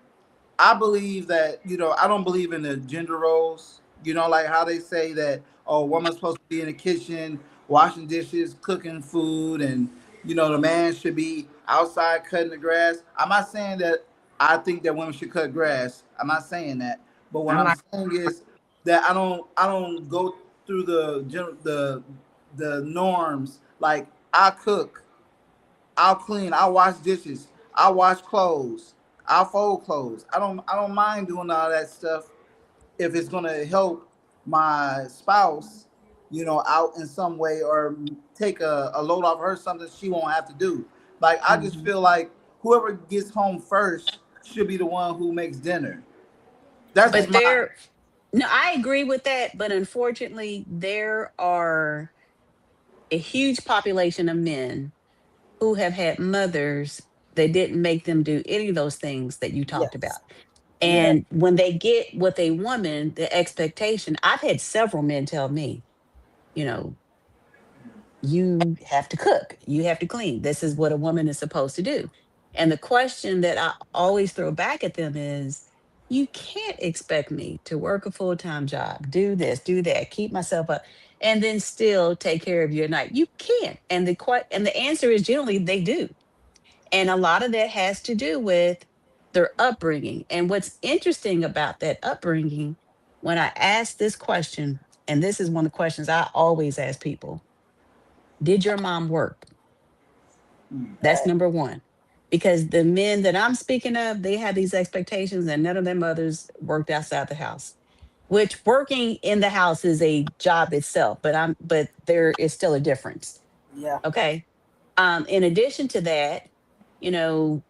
I believe that, I don't believe in the gender roles. Like how they say that, oh, woman's supposed to be in the kitchen, washing dishes, cooking food, and the man should be outside cutting the grass. I'm not saying that I think that women should cut grass. I'm not saying that. But what I'm I'm not. saying is that I don't go through the norms. Like I cook, I'll clean, I'll wash dishes, I'll wash clothes, I'll fold clothes. I don't mind doing all that stuff if it's gonna help my spouse, out in some way or take a load off her, something she won't have to do. Like I just Mm-hmm. feel like whoever gets home first should be the one who makes dinner. That's just But my no, I agree with that. But unfortunately, there are a huge population of men who have had mothers that didn't make them do any of those things that you talked about. Yes. Yeah. And when they get with a woman, the expectation, I've had several men tell me, you know, you have to cook, you have to clean. This is what a woman is supposed to do. And the question that I always throw back at them is, you can't expect me to work a full time job, do this, do that, keep myself up, and then still take care of you at night. You can't. And the answer is generally they do. And a lot of that has to do with their upbringing. And what's interesting about that upbringing, when I ask this question, and this is one of the questions I always ask people, did your mom work? That's number one. Because the men that I'm speaking of, they have these expectations, and none of their mothers worked outside the house. Which working in the house is a job itself, but there is still a difference. Yeah. Okay. In addition to that, you know,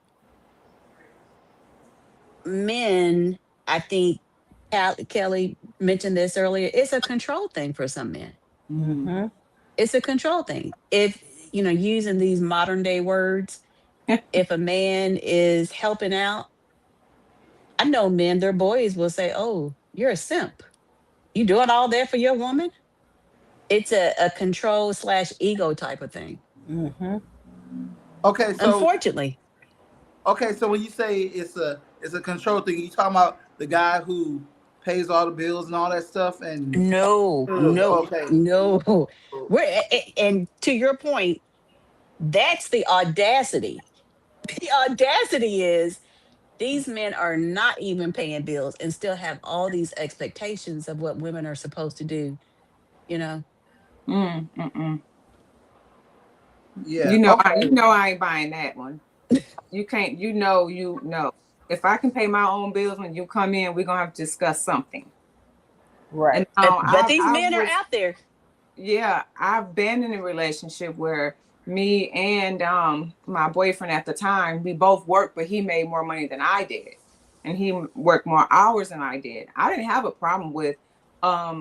men, I think Kelly mentioned this earlier, it's a control thing for some men. Mm-hmm. It's a control thing. If, using these modern day words, if a man is helping out, I know men, their boys will say, oh, you're a simp. You doing all that for your woman? It's a control slash ego type of thing. Mm-hmm. okay. So Unfortunately. when you say it's a control thing, you talking about the guy who pays all the bills and all that stuff, and No, no, okay. no. And to your point, that's the audacity. The audacity is these men are not even paying bills and still have all these expectations of what women are supposed to do, you know? Mm-mm. Yeah. Okay. I ain't buying that one. You can't. You know. If I can pay my own bills when you come in, we're gonna have to discuss something. And Right. But these I men are was, out there. yeah, I've been in a relationship where me and my boyfriend at the time, we both worked, but he made more money than I did, and he worked more hours than I did. I didn't have a problem with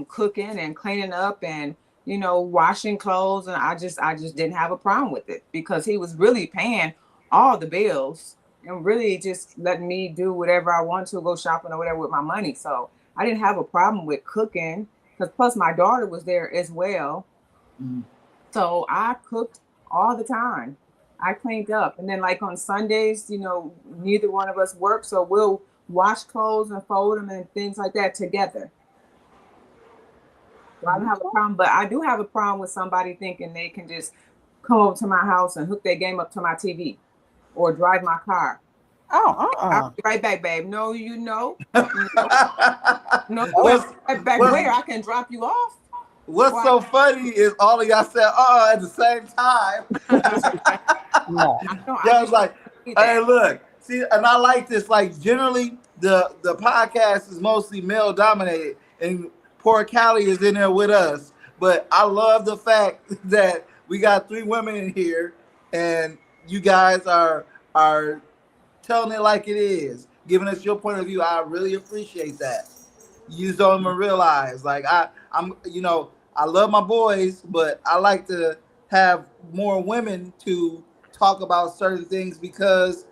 cooking and cleaning up and washing clothes, and I just didn't have a problem with it because he was really paying all the bills and really just letting me do whatever I want to, go shopping or whatever with my money. So I didn't have a problem with cooking because plus my daughter was there as well. Mm. So I cooked all the time. I cleaned up. And then like on Sundays, neither one of us work. So we'll wash clothes and fold them and things like that together. So I don't have a problem, but I do have a problem with somebody thinking they can just come over to my house and hook their game up to my TV or drive my car. Oh, I'll be right back, babe. No, you know. No, What's, right back what's- where I can drop you off. what's so funny is all of y'all said at the same time. no. Yeah, was like, hey, look, see, and I like this. Like, generally, the podcast is mostly male dominated, and poor Callie is in there with us. But I love the fact that we got 3 women in here, and you guys are telling it like it is, giving us your point of view. I really appreciate that. You don't even realize, like, I'm, I love my boys, but I like to have more women to talk about certain things because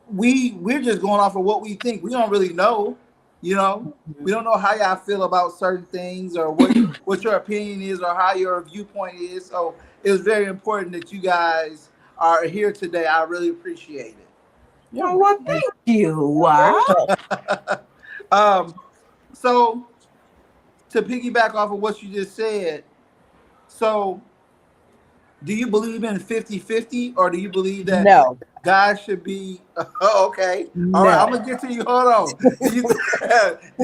we're just going off of what we think. We don't really know, we don't know how y'all feel about certain things or what your opinion is or how your viewpoint is. So it was very important that you guys are here today. I really appreciate it. Oh, well, thank you. Wow. So to piggyback off of what you just said, so do you believe in 50-50 or do you believe that No. guys should be okay? No. All right, I'm gonna get to you. Hold on. Do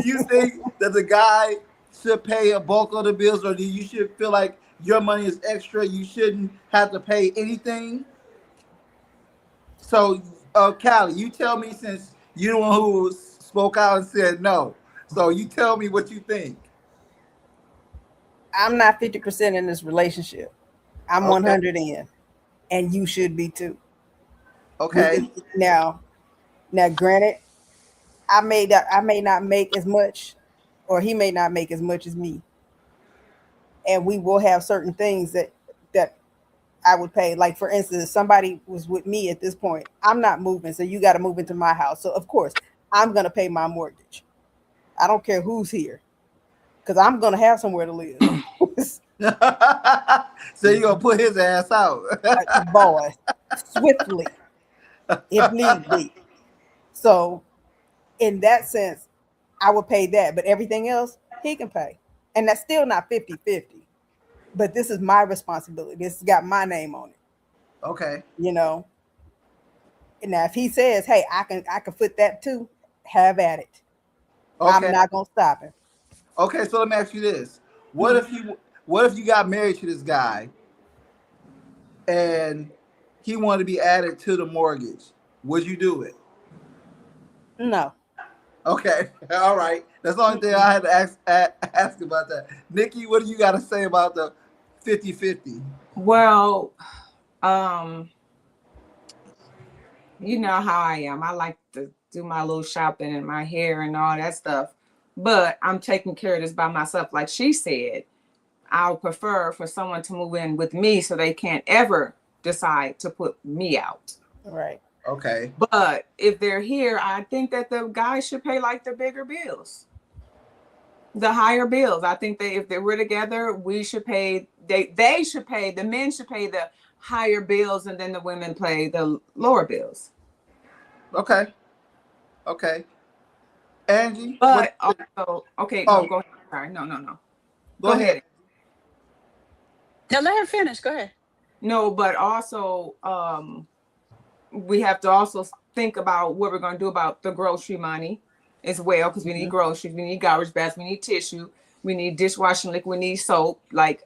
you think that the guy should pay a bulk of the bills, or do you should feel like your money is extra? You shouldn't have to pay anything. So, Callie, you tell me, since you're the one who spoke out and said no. So you tell me what you think. I'm not 50% in this relationship. I'm 100 in, and you should be too. Okay. Now, granted, I may not make as much, or he may not make as much as me, and we will have certain things that I would pay. Like, for instance, if somebody was with me at this point, I'm not moving, so you got to move into my house. So of course, I'm gonna pay my mortgage. I don't care who's here, because I'm gonna have somewhere to live. So you're gonna put his ass out. Boy, swiftly, if need be. So in that sense, I would pay that, but everything else he can pay. And that's still not 50-50. But this is my responsibility. This has got my name on it. Okay. And now if he says, hey, I can foot that too, have at it. Okay. I'm not gonna stop him. Okay, so let me ask you this. What if you got married to this guy and he wanted to be added to the mortgage? Would you do it? No. Okay. All right. That's the only thing I had to ask about that. Nikki, what do you got to say about the 50-50? Well, you know how I am. I like to do my little shopping and my hair and all that stuff. But I'm taking care of this by myself. Like she said, I would prefer for someone to move in with me so they can't ever decide to put me out. Right. Okay. But if they're here, I think that the guys should pay like the bigger bills, the higher bills. I think if they were together, we should pay. They should pay. The men should pay the higher bills, and then the women pay the lower bills. Okay. Angie. But also, okay. Oh. No, go ahead. Sorry. No. Go ahead. No, let her finish. Go ahead. No, but also, we have to also think about what we're going to do about the grocery money as well, because we need groceries, we need garbage bags, we need tissue, we need dishwashing liquid, we need soap. Like,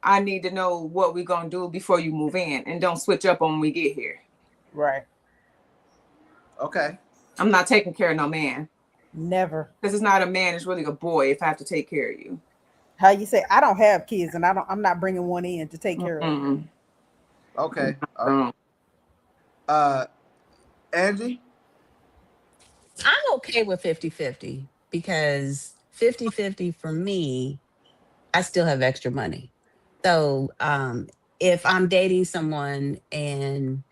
I need to know what we're going to do before you move in, and don't switch up on when we get here. Right. Okay. I'm not taking care of no man. Never. Because it's not a man, it's really a boy if I have to take care of you. How you say, I don't have kids, and I'm not bringing one in to take care of them. Okay. Angie? I'm okay with 50-50 because 50-50 for me, I still have extra money. So if I'm dating someone and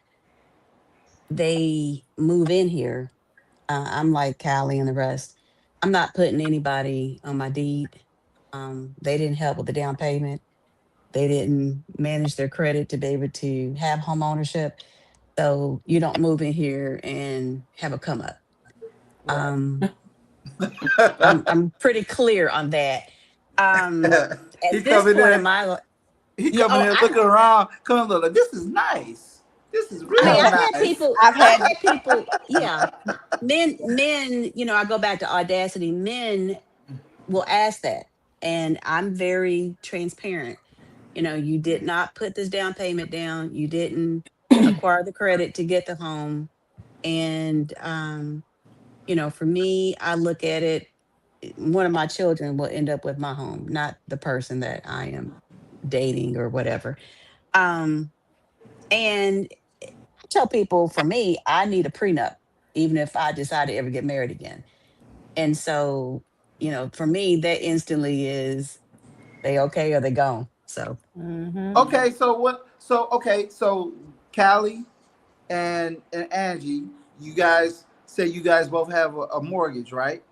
they move in here, I'm like Callie and the rest. I'm not putting anybody on my deed. They didn't help with the down payment. They didn't manage their credit to be able to have home ownership. So you don't move in here and have a come up. I'm pretty clear on that. At he this coming point in in. my life, He yeah, coming oh, in looking around, coming look like this is nice. This is I mean, real I've had nice. people, I've I've had had people, yeah, men, I go back to audacity. Men will ask that. And I'm very transparent. You did not put this down payment down. You didn't acquire the credit to get the home. And, for me, I look at it, one of my children will end up with my home, not the person that I am dating or whatever. Um, and I tell people, for me, I need a prenup, even if I decide to ever get married again. And so, for me, that instantly is they okay or they gone. So, Okay, so what? So okay, so Callie and Angie, you guys say you guys both have a mortgage, right?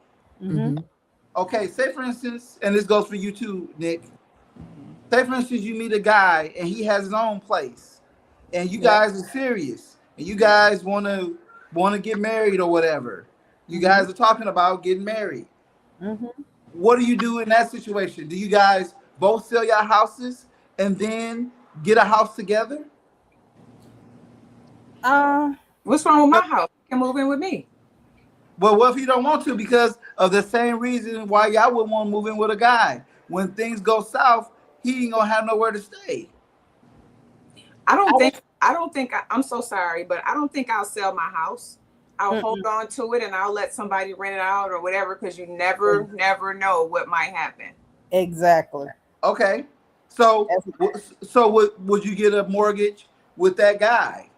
mhm. Okay, say for instance, and this goes for you too, Nick. Say for instance, you meet a guy and he has his own place, and you Yep. guys are serious, and you guys want to get married or whatever. You Mhm. guys are talking about getting married. Mm-hmm. What do you do in that situation? Do you guys both sell your houses and then get a house together? What's wrong with my house? You can move in with me. Well, what if you don't want to because of the same reason why y'all would want to move in with a guy? When things go south, he ain't gonna have nowhere to stay. I don't I think I'm so sorry, but I don't think I'll sell my house. I'll Mm-mm. hold on to it and I'll let somebody rent it out or whatever, because you never know what might happen. Exactly. Okay, so would you get a mortgage with that guy?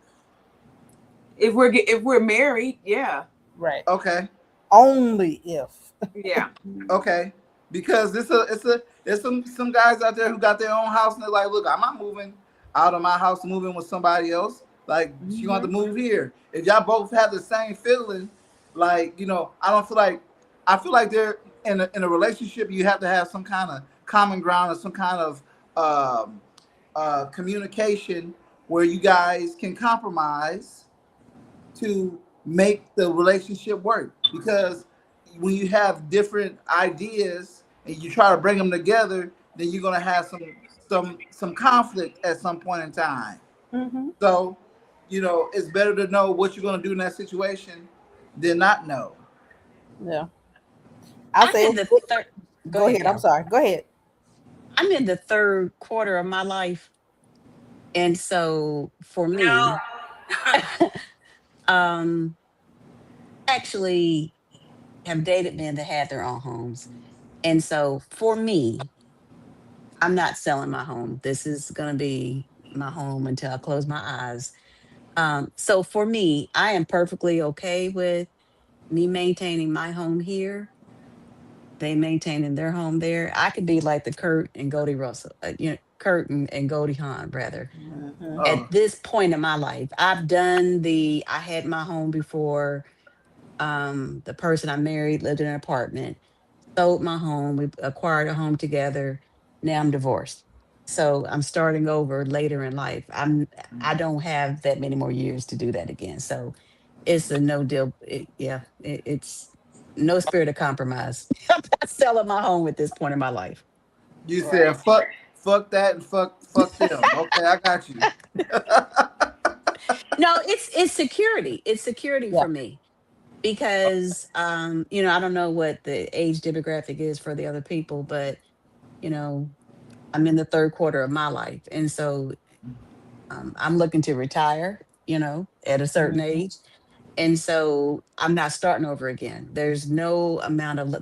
If we're married, yeah. Right. Okay, Only if. Yeah. okay, because there's some guys out there who got their own house and they're like, look, I'm not moving out of my house, moving with somebody else. Like she want to move here. If y'all both have the same feeling, like I don't feel like I feel like they're in a relationship. You have to have some kind of common ground or some kind of um, communication where you guys can compromise to make the relationship work. Because when you have different ideas and you try to bring them together, then you're gonna have some conflict at some point in time. Mm-hmm. So, it's better to know what you're gonna do in that situation than not know. Yeah. I'll I'm say in the third. go ahead. I'm Cal. sorry. Go ahead. I'm in the third quarter of my life. And so for me, um, actually have dated men that had their own homes. And so for me, I'm not selling my home. This is going to be my home until I close my eyes. So for me, I am perfectly okay with me maintaining my home here, they maintaining their home there. I could be like the Kurt and Goldie Russell, Kurt and Goldie Hawn, rather. Mm-hmm. At Oh, this point in my life, I had my home before. The person I married lived in an apartment, sold my home, we acquired a home together. Now I'm divorced. So I'm starting over later in life. I don't have that many more years to do that again. So it's a no deal. It's no spirit of compromise. I'm not selling my home at this point in my life. you Right. said fuck that and fuck them. Okay, I got you. No, it's security. It's security Yeah. for me because I don't know what the age demographic is for the other people, but you know, I'm in the third quarter of my life. And so I'm looking to retire, at a certain Mm-hmm. age. And so I'm not starting over again. There's no amount of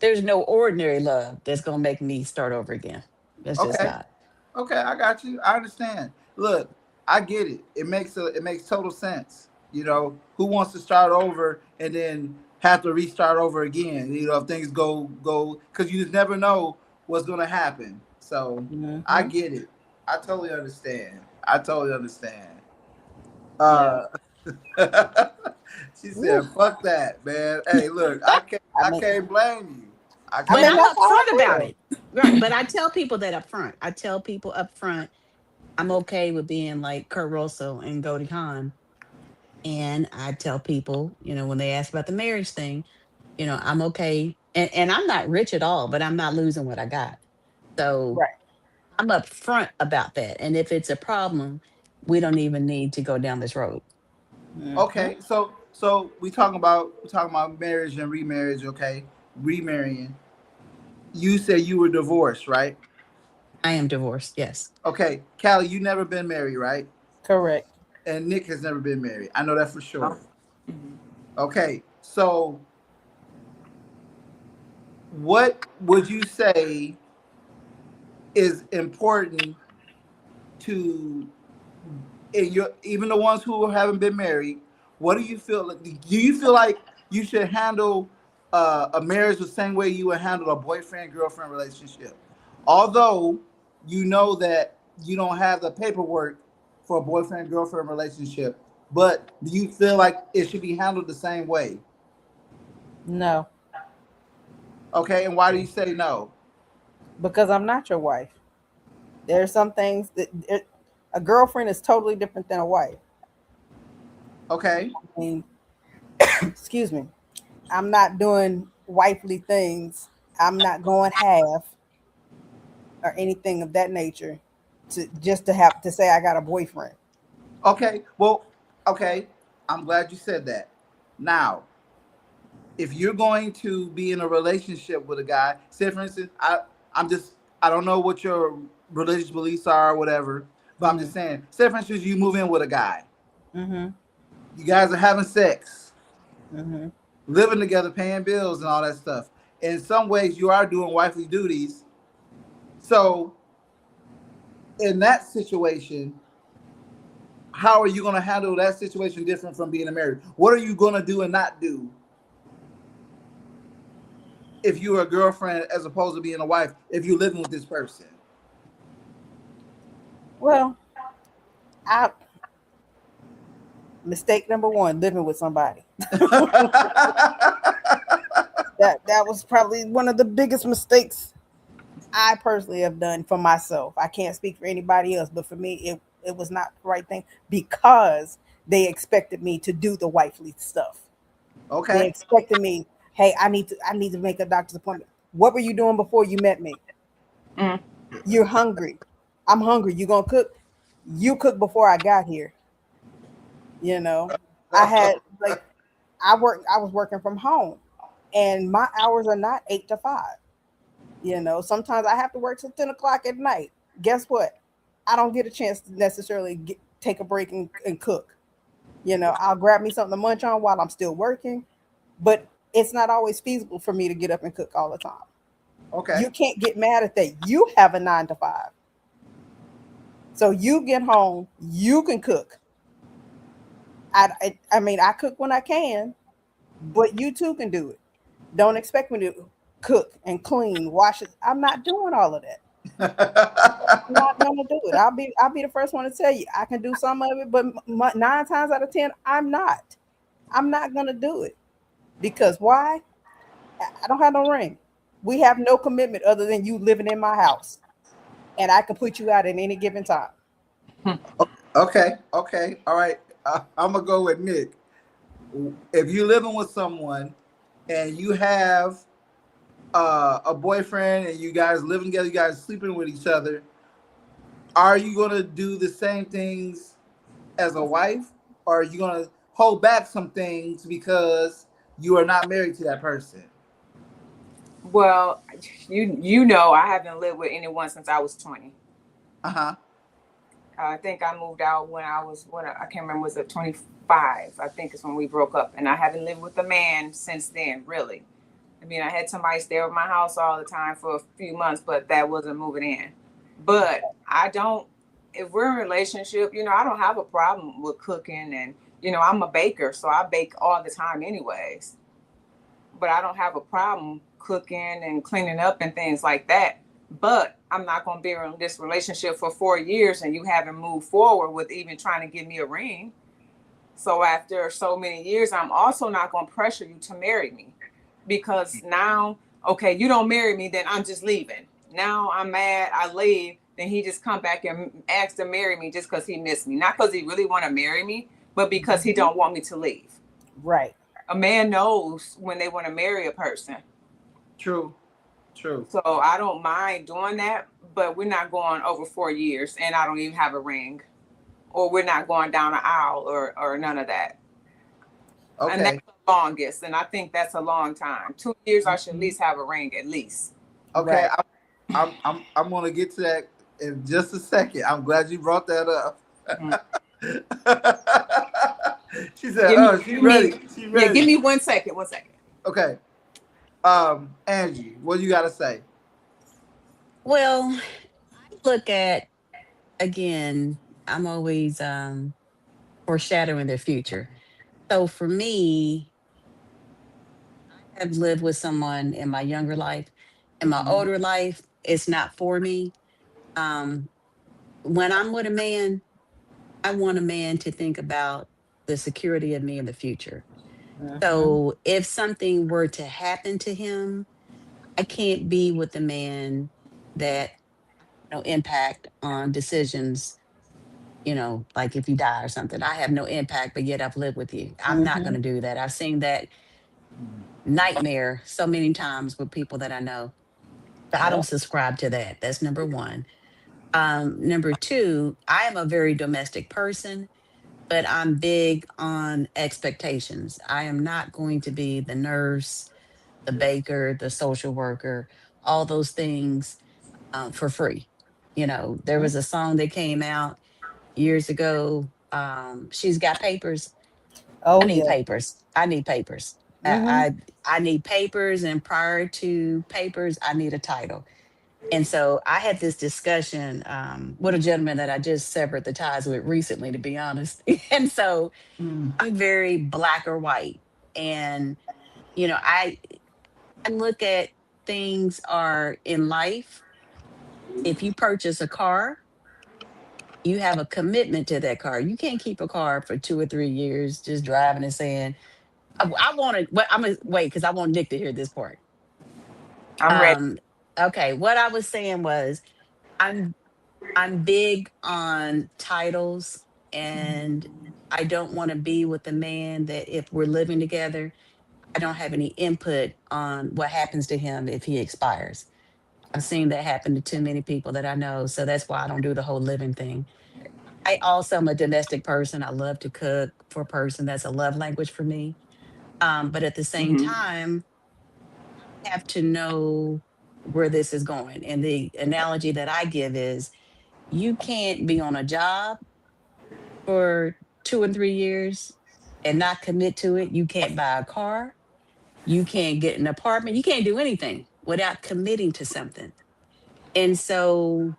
there's no ordinary love that's gonna make me start over again. That's just Okay. not. Okay, I got you. I understand. Look, I get it. It makes total sense. Who wants to start over and then have to restart over again? If things go because you just never know what's gonna happen. So I Mm-hmm. get it. I totally understand. I totally understand. Yeah. Uh she Whew. said, fuck that, man. Hey, look, I can't I I mean, can't blame you. I I But mean can't. I'm that's how upfront I about feel. it. Right. But I tell people that up front. I tell people up front, I'm okay with being like Kurt Russell and Goldie Hawn. And I tell people, when they ask about the marriage thing, I'm okay And I'm not rich at all, but I'm not losing what I got. So Right. I'm upfront about that. And if it's a problem, we don't even need to go down this road. Okay, so we talking about marriage and remarriage. Okay, remarrying. You said you were divorced, right? I am divorced. Yes. Okay, Callie, you never been married, right? Correct. And Nick has never been married. I know that for sure. Mhm. Okay, so what would you say is important to in your even the ones who haven't been married? What do you feel like? Do you feel like you should handle a marriage the same way you would handle a boyfriend girlfriend relationship? Although you know that you don't have the paperwork for a boyfriend girlfriend relationship, but do you feel like it should be handled the same way? No, Okay, and why do you say no? because I'm not your wife. There are some things a girlfriend is totally different than a wife. Okay, I mean, excuse me. I'm not doing wifely things. I'm not going half or anything of that nature to just to have to say I got a boyfriend. okay, well, okay. I'm glad you said that. Now, if you're going to be in a relationship with a guy, say for instance, I don't know what your religious beliefs are or whatever, but I'm just saying, say for instance, you move in with a guy, Mm-hmm. you guys are having sex, Mm-hmm. living together, paying bills and all that stuff. In some ways, you are doing wifely duties. So, in that situation, how are you going to handle that situation different from being married? What are you going to do and not do if you're a girlfriend as opposed to being a wife if you're living with this person? Well, I mistake number one, living with somebody. That was probably one of the biggest mistakes I personally have done for myself. I can't speak for anybody else, but for me, it was not the right thing because they expected me to do the wifely stuff. They Okay. expected me, hey, I need to make a doctor's appointment. What were you doing before you met me? Mm. You're hungry. I'm hungry. You gonna cook? You cooked before I got here. You know, I had like I was working from home, and my hours are not 8 to 5. You know, sometimes I have to work till 10 o'clock at night. Guess what? I don't get a chance to necessarily take a break and cook. You know, I'll grab me something to munch on while I'm still working, but it's not always feasible for me to get up and cook all the time. Okay. You can't get mad at that. You have a 9 to 5. So you get home, you can cook. I mean, I cook when I can, but you too can do it. Don't expect me to cook and clean, wash it. I'm not doing all of that. I'm not gonna do it. I'll be the first one to tell you I can do some of it, but 9 times out of 10, I'm not. I'm not gonna do it because why? I don't have no ring. We have no commitment other than you living in my house, and I can put you out at any given time. Okay. Okay. All right. I'm gonna go with Nick. If you're living with someone and you have a boyfriend and you guys living together, you guys sleeping with each other, are you gonna do the same things as a wife, or are you gonna hold back some things because you are not married to that person? Well, you know, I haven't lived with anyone since I was 20. Uh-huh. I think I moved out when I can't remember, was it 25? I think it's when we broke up, and I haven't lived with a man since then, really. I mean, I had somebody stay over my house all the time for a few months, but that wasn't moving in. But I don't, if we're in a relationship, you know, I don't have a problem with cooking, and, you know, I'm a baker, so I bake all the time anyways. But I don't have a problem cooking and cleaning up and things like that. But I'm not going to be in this relationship for 4 years and you haven't moved forward with even trying to give me a ring. So after so many years, I'm also not going to pressure you to marry me because now, okay, you don't marry me, then I'm just leaving. Now I'm mad, I leave, then he just come back and asks to marry me just because he missed me. Not because he really want to marry me, but because he don't want me to leave. Right. A man knows when they want to marry a person. True. So I don't mind doing that, but we're not going over 4 years, and I don't even have a ring, or we're not going down an aisle, or none of that. And that's Okay. the longest, and I think that's a long time. 2 years, I should at least have a ring, at least. Okay. Right. I'm gonna get to that in just a second. I'm glad you brought that up. She said, she's ready. She's ready. Yeah, give me 1 second. 1 second. Okay. Angie, what do you gotta say? Well, look at, again, I'm always foreshadowing the future. So for me, I've lived with someone in my younger life. In my Mhm. older life, it's not for me. Um, when I'm with a man, I want a man to think about the security of me in the future. So if something were to happen to him, I can't be with a man that no impact on decisions, like if you die or something. I have no impact, but yet I've lived with you. I'm not going to do that. I've seen that nightmare so many times with people that I know. But I don't subscribe to that. That's number one. Number two, I am a very domestic person, but I'm big on expectations. I am not going to be the nurse, the baker, the social worker, all those things for free. There was a song that came out years ago. She's got papers. I Oh need yeah. papers. I need papers. Mm-hmm. I need papers, and prior to papers, I need a title. And so I had this discussion with a gentleman that I just severed the ties with recently, to be honest. And so I'm very black or white. And, I look at things are in life. If you purchase a car, you have a commitment to that car. You can't keep a car for 2 or 3 years just driving and saying, I want to, but I'm going to wait because I want Nick to hear this part. I'm ready. Okay. What I was saying was, I'm I'm big on titles, and I don't want to be with a man that if we're living together, I don't have any input on what happens to him if he expires. I've seen that happen to too many people that I know. So that's why I don't do the whole living thing. I also am a domestic person. I love to cook for a person. That's a love language for me. But at the same time, I have to know where this is going. And the analogy that I give is, you can't be on a job for 2 and 3 years and not commit to it. You can't buy a car. You can't get an apartment. You can't do anything without committing to something. And so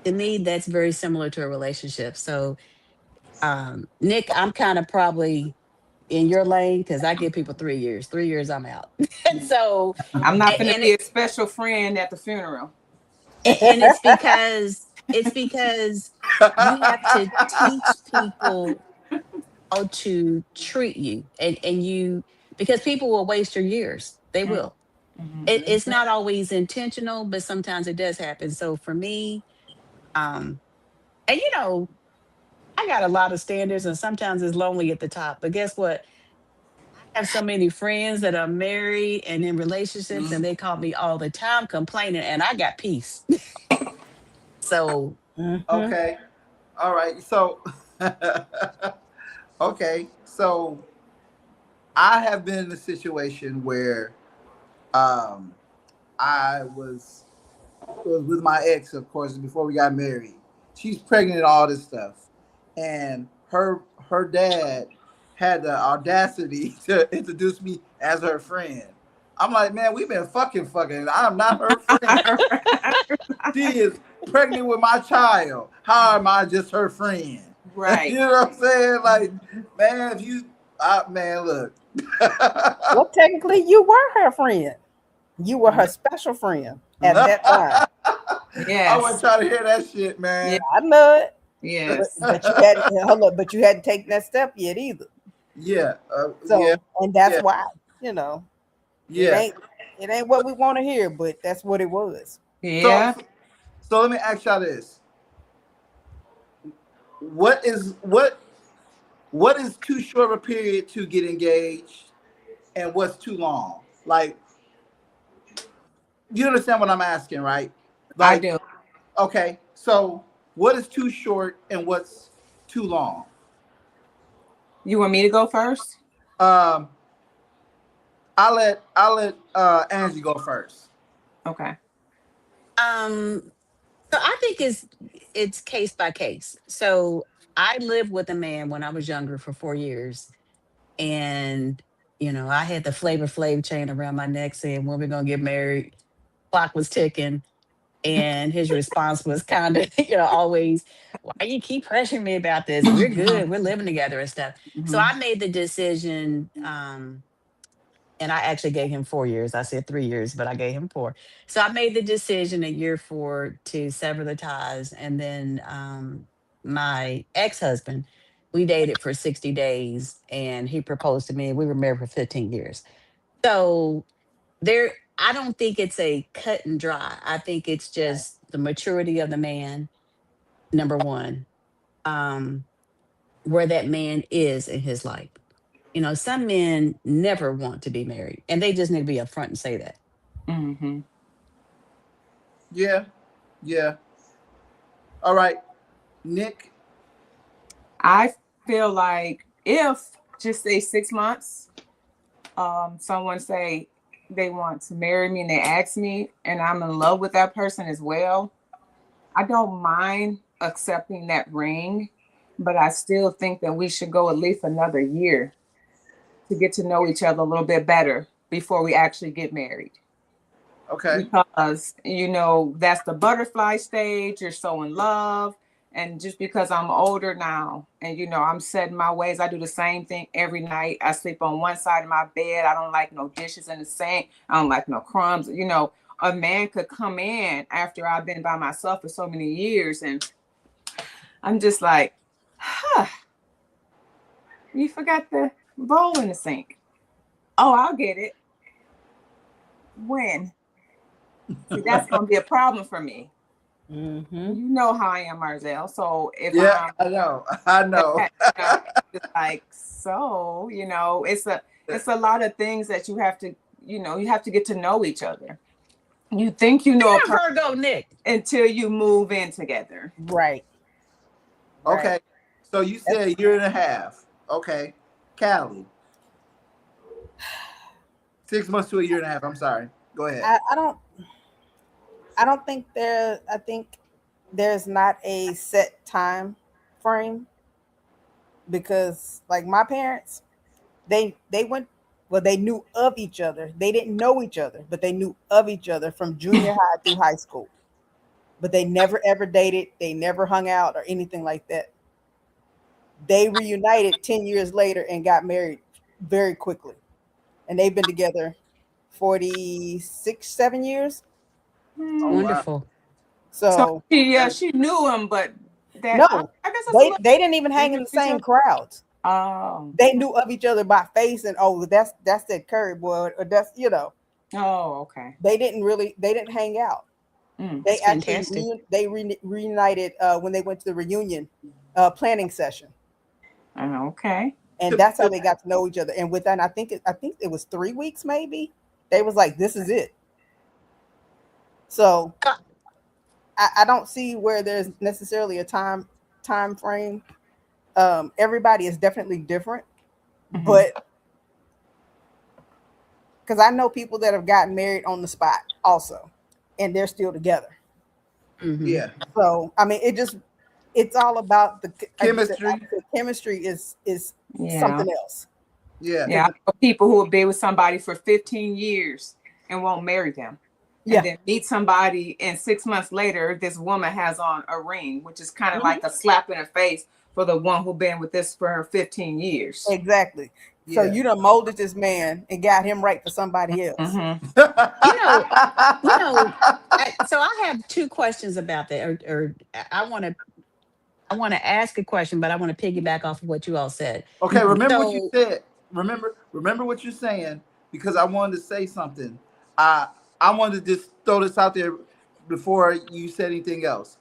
to me, that's very similar to a relationship. So, Nick, I'm kind of probably in your lane because I give people 3 years. 3 years, I'm out. And so, I'm not going to and be a special friend at the funeral. and it's because you have to teach people how to treat you, and because people will waste your years. They will. It's not always intentional, but sometimes it does happen. So for me, um and I got a lot of standards, and sometimes it's lonely at the top, but guess what? I have so many friends that are married and in relationships, and they call me all the time complaining, and I got peace. So Okay. All right. So, okay. So, I have been in a situation where um, I was with my ex, of course, before we got married. She's pregnant and all this stuff. And her dad had the audacity to introduce me as her friend. I'm like, man, we've been fucking. I'm not her friend. She is pregnant with my child. How am I just her friend? Right. You know what I'm saying? Like, man, man, look. Well, technically, you were her friend. You were her special friend at that time. I wasn't Yes. trying to hear that shit, man. Yeah. I know it, Yes. but you hadn't. Hold up, but you hadn't taken that step yet either. Yeah. So, Yeah. and that's Yeah. why Yeah. it ain't what we want to hear, but that's what it was. Yeah. So let me ask y'all this. What is too short of a period to get engaged, and what's too long? Like, You understand what I'm asking, right? I do. Okay, so what is too short and what's too long? You want me to go first? Um, I'll let Angie go first. Okay. So I think it's case by case. So I lived with a man when I was younger for 4 years, and I had the Flavor Flav chain around my neck saying, "When we gonna get married?" Clock was ticking, and his response was kind of, always, "Why you keep pressuring me about this? We're good. We're living together and stuff." So Mhm. I made the decision. And I actually gave him 4 years. I said 3 years, but I gave him four. So I made the decision at year four to sever the ties. And then my ex-husband, we dated for 60 days and he proposed to me. We were married for 15 years. So I don't think it's a cut and dry. I think it's just the maturity of the man, number one, um, where that man is in his life. Some men never want to be married, and they just need to be upfront and say that. Mhm. Yeah, yeah. All right, Nick. I feel like if just say 6 months, someone say they want to marry me and they ask me and I'm in love with that person as well, I don't mind accepting that ring, but I still think that we should go at least another year to get to know each other a little bit better before we actually get married. Okay. Because that's the butterfly stage. You're so in love, and just because I'm older now and I'm set in my ways, I do the same thing every night. I sleep on one side of my bed. I don't like no dishes in the sink. I don't like no crumbs. A man could come in after I've been by myself for so many years, and I'm just like, you forgot the bowl in the sink. Oh, I'll get it. When? See, that's gonna be a problem for me. Mm-hmm. You know how I am, Marzel. So if Yeah, I know. I know. it's like, it's a lot of things that you have to, you have to get to know each other. You think you know a You're a person Virgo, Nick. until you move in together. Right. Okay. So you said a year and a half. Okay. Callie. 6 months to a year and a half. I'm sorry. Go ahead. I don't think I think there's not a set time frame, because like my parents, they went, well, they knew of each other. They didn't know each other, but they knew of each other from junior high through high school. But they never ever dated, they never hung out or anything like that. They reunited 10 years later and got married very quickly. And they've been together 46, 7 years. Oh Hmm. wow. Wonderful. So So she knew him, but no, I guess that's a little they didn't even hang in the same crowds. Oh. They knew of each other by face, and oh, that's that Curry boy, or that's Oh, okay. they didn't hang out. Mm. They That's actually fantastic. reunited when they went to the reunion planning session, Okay. and that's how they got to know each other. And with that, I think it was 3 weeks maybe. They was like, this is it. So Uh, I don't see where there's necessarily a time frame. Everybody is definitely different, Mhm. but because I know people that have gotten married on the spot also, and they're still together. mhm. Yeah. So I mean, it's all about the Chemistry. chemistry is Yeah. something else. Yeah. Yeah. I know people who will be with somebody for 15 years and won't marry them. Yeah. And then meet somebody, and 6 months later, this woman has on a ring, which is kind of Mhm. like a slap in the face for the one who been with this for her 15 years. Exactly. So Yeah. you done molded this man and got him right for somebody else. Mhm. You know, you know. So I have two questions about that, or I want to ask a question, but I want to piggyback off of what you all said. Okay, remember what you So, said. Remember what you're saying, because I wanted to say something. I wanted to just throw this out there before you said anything else.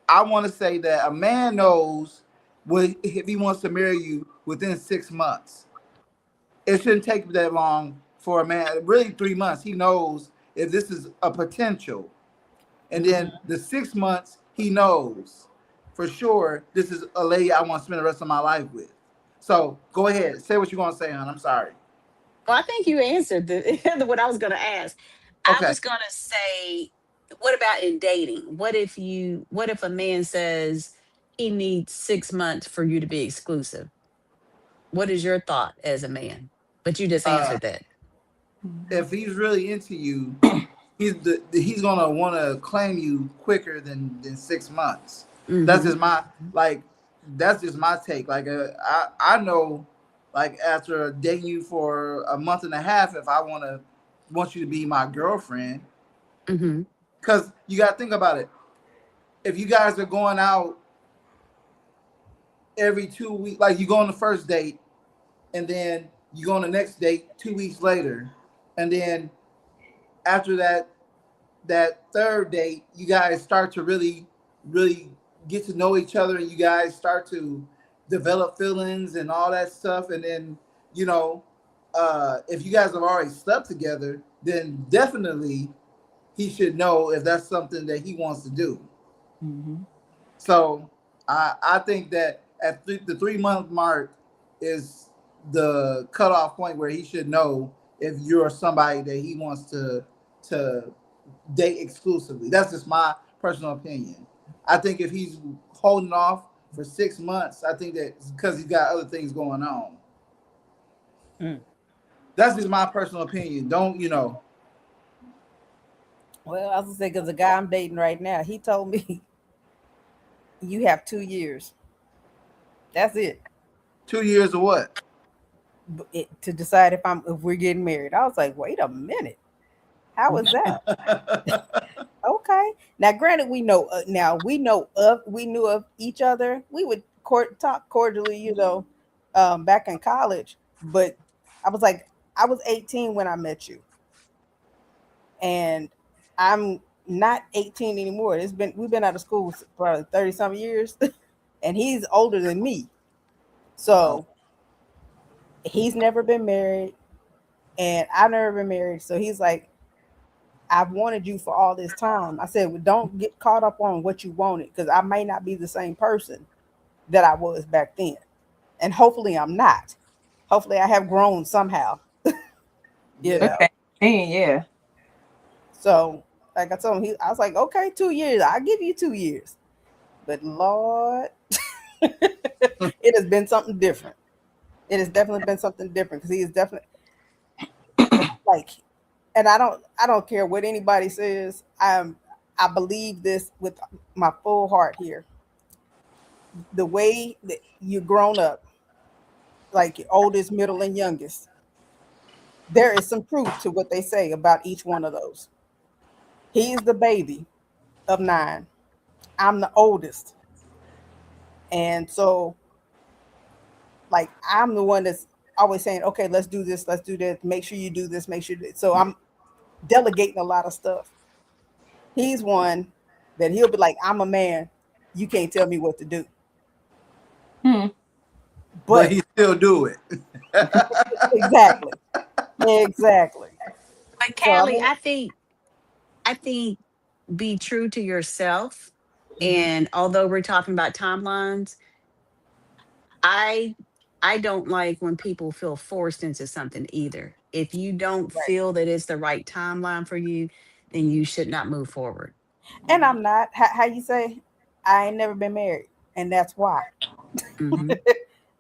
I want to say that a man knows if he wants to marry you within 6 months. It shouldn't take that long for a man. Really, 3 months. He knows if this is a potential. And then the 6 months, he knows for sure this is a lady I want to spend the rest of my life with. So go ahead, say what you're gonna say, hon. I'm sorry. Well, I think you answered what I was going to ask. I Okay. was going to say, what about in dating? What if a man says he needs 6 months for you to be exclusive? What is your thought as a man? But you just Uh, answered that. if he's really into you, he's gonna want to claim you quicker than 6 months. That's Hmm. just my like. That's just my take. Like I know, like after dating you for a month and a half, if I want you to be my girlfriend, Hmm. because you got to think about it. If you guys are going out every 2 weeks, like you go on the first date, and then you go on the next date 2 weeks later, and then after that third date, you guys start to really get to know each other, and you guys start to develop feelings and all that stuff. And then, you know, if you guys have already slept together, then definitely he should know if that's something that he wants to do. Mm-hmm. So I think that at the 3 month mark is the cutoff point where he should know if you're somebody that he wants to date exclusively. That's just my personal opinion. I think if he's holding off for 6 months, I think that it's because he's got other things going on. Mm. That's just my personal opinion. Don't Well, I was gonna say because the guy I'm dating right now, he told me you have 2 years. That's it. 2 years or what? To decide if we're getting married. I was like, wait a minute, how was that? Okay. Now, granted, we knew of each other. We would talk cordially, back in college. But I was 18 when I met you, and I'm not 18 anymore. We've been out of school for 30 some years, and he's older than me. So he's never been married, and I've never been married. So he's like, I've wanted you for all this time. I said, well, don't get caught up on what you wanted, because I may not be the same person that I was back then. And hopefully I'm not. Hopefully I have grown somehow. Yeah. Yeah. So like I told him, I was like, okay, 2 years. I'll give you 2 years. But Lord, it has been something different. It has definitely been something different, because he is definitely like, and I don't care what anybody says. I believe this with my full heart here. The way that you're grown up, like your oldest, middle, and youngest, there is some truth to what they say about each one of those. He's the baby of 9. I'm the oldest. And so, like, I'm the one that's always saying, okay, let's do this, let's do that. Make sure you do this, make sure. So I'm delegating a lot of stuff. He's one that he'll be like, I'm a man. You can't tell me what to do. But he still do it. Exactly. Exactly. But So, Callie, I think be true to yourself. And although we're talking about timelines, I don't like when people feel forced into something either. If you don't right. feel that it's the right timeline for you, then you should not move forward. And I'm not, how you say, I ain't never been married. And that's why. Hmm.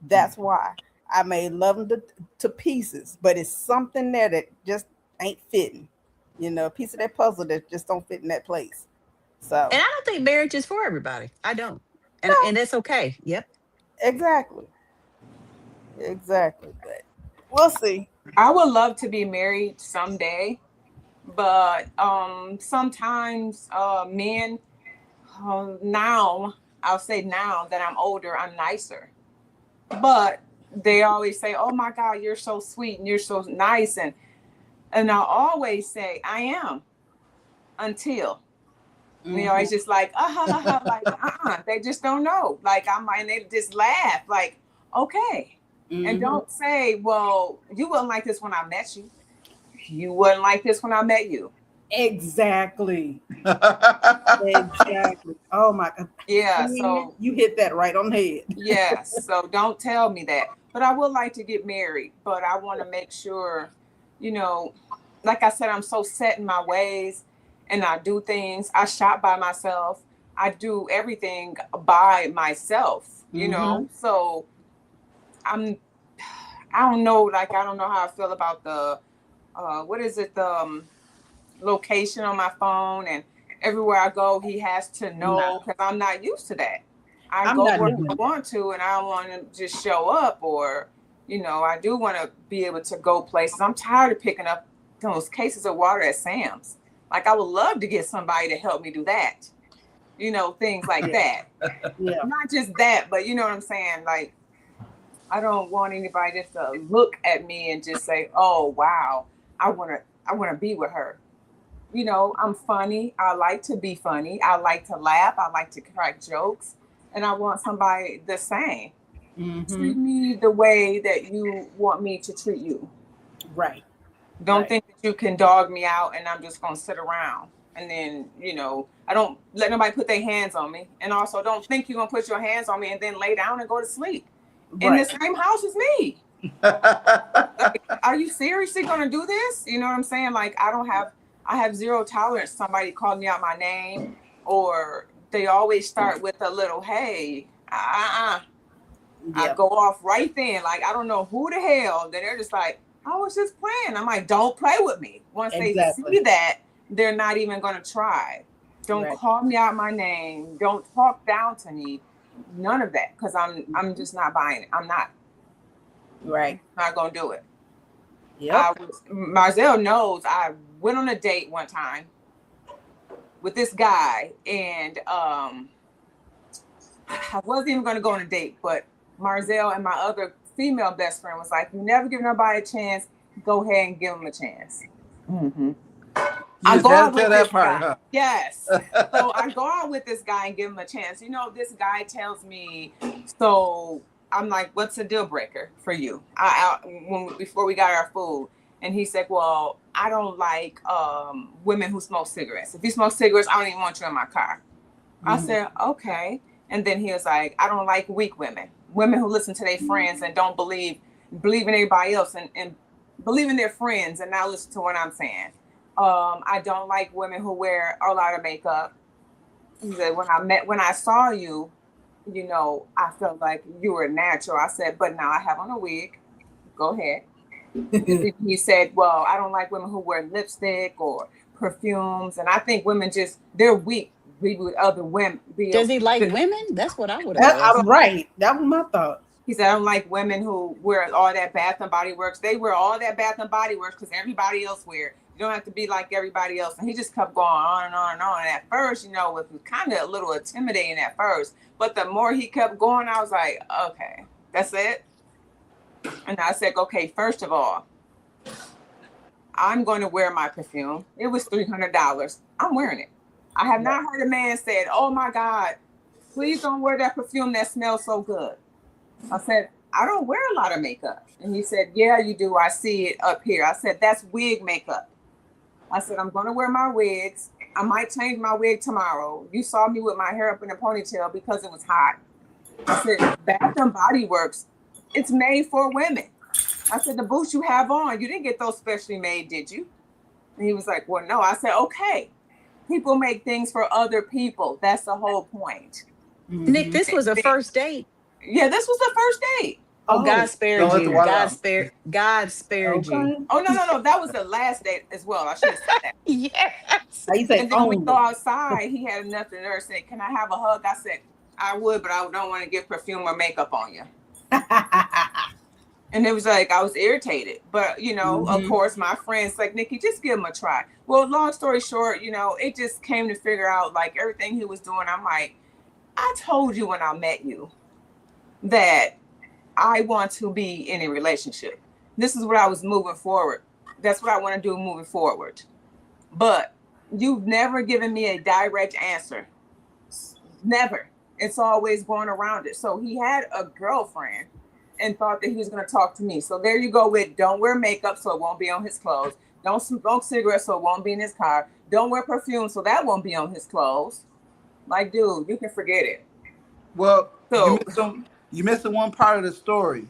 That's why. I may love him to pieces, but it's something there that just ain't fitting. A piece of that puzzle that just don't fit in that place. So, And I don't think marriage is for everybody. I don't. And no, and that's okay. Yep. exactly. Exactly. But we'll see. I would love to be married someday, but sometimes men, now I'll say now that I'm older, I'm nicer. But they always say, "Oh my God, you're so sweet and you're so nice," and I always say I am, until it's just like like they just don't know. Like and they just laugh like, okay. And don't say, well, you wasn't like this when I met you. You wasn't like this when I met you. Exactly. Exactly. Oh my God. Yeah, See, so you hit that right on the head. yes, so don't tell me that. But I would like to get married, but I want to make sure, you know, like I said, I'm so set in my ways and I do things. I shop by myself. I do everything by myself, you know. So I'm I don't know, like I don't know how I feel about the what is it, the location on my phone, and everywhere I go, he has to know, because I'm not used to that. I I'm go not where doing I that. want to, and I don't want to just show up, or you know, I do want to be able to go places. I'm tired of picking up those cases of water at Sam's. Like I would love to get somebody to help me do that. You know, things like that. Yeah. Not just that, but you know what I'm saying? Like I don't want anybody just to look at me and just say, "Oh, wow, I want to be with her." You know, I'm funny. I like to be funny. I like to laugh. I like to crack jokes. And I want somebody the same. Treat me the way that you want me to treat you. Right. Don't Right. think that you can dog me out and I'm just going to sit around. And then, you know, I don't let nobody put their hands on me. And also, don't think you're going to put your hands on me and then lay down and go to sleep in the Right. same house as me. Like, are you seriously going to do this? You know what I'm saying? Like, I have zero tolerance. Somebody called me out my name, or they always start with a little, hey, I Yeah. go off right then. Like, I don't know who the hell. Then they're just like, I was just playing. I'm like, don't play with me. Once Exactly. they see that, they're not even going to try. Don't Right. call me out my name. Don't talk down to me. None of that. Because I'm just not buying it. I'm not Right. going to do it. Yep. Marzell knows I went on a date one time with this guy, and I wasn't even going to go on a date, but Marzell and my other female best friend was like, "You never give nobody a chance. Go ahead and give them a chance." I go out with this guy. Huh? Yes. So I go out with this guy and give him a chance. You know, this guy tells me, so I'm like, "What's a deal breaker for you?" Before we got our food, and he said, "Well, I don't like women who smoke cigarettes. If you smoke cigarettes, I don't even want you in my car." I said, "Okay." And then he was like, "I don't like weak women who listen to their friends and don't believe in everybody else, and believe in their friends and not listen to what I'm saying. I don't like women who wear a lot of makeup." He said, when I saw you, you know, I felt like you were natural." I said, "But now I have on a wig." Go ahead. He said, "Well, I don't like women who wear lipstick or perfumes, and I think women they're weak. Be with other women." Does he like women? That's what I would have asked. I'm right. That was my thought. He said, "I don't like women who wear all that Bath and Body Works. They wear all that Bath and Body Works because everybody else wear it. You don't have to be like everybody else." And he just kept going on and on and on. And at first, you know, it was kind of a little intimidating at first. But the more he kept going, I was like, okay, that's it. And I said, okay, first of all, I'm going to wear my perfume. It was $300. I'm wearing it. I have not heard a man said, "Oh my God, please don't wear that perfume that smells so good." I said, "I don't wear a lot of makeup." And he said, "Yeah, you do. I see it up here." I said, "That's wig makeup." I said, "I'm going to wear my wigs. I might change my wig tomorrow. You saw me with my hair up in a ponytail because it was hot." I said, "Bath and Body Works, it's made for women." I said, "The boots you have on, you didn't get those specially made, did you?" And he was like, "Well, no." I said, "Okay. People make things for other people. That's the whole point." Nick, this was a first date. Yeah, this was the first date. Oh, God spared don't let the you. water God out. spared you. Oh, no. That was the last date as well. I should have said that. Yes. You say And then we only. go outside. He had enough to nurse said, "Can I have a hug?" I said, "I would, but I don't want to get perfume or makeup on you." And it was like, I was irritated. But, you know, of course, my friends like, "Nikki, just give him a try." Well, long story short, you know, it just came to figure out like everything he was doing. I'm like, I told you when I met you that I want to be in a relationship. This is what I was moving forward. That's what I want to do moving forward. But you've never given me a direct answer. Never. It's always going around it. So he had a girlfriend and thought that he was going to talk to me. So there you go with, don't wear makeup so it won't be on his clothes. Don't smoke cigarettes, so it won't be in his car. Don't wear perfume, so that won't be on his clothes. Like, dude, you can forget it. Well, So you missing one part of the story.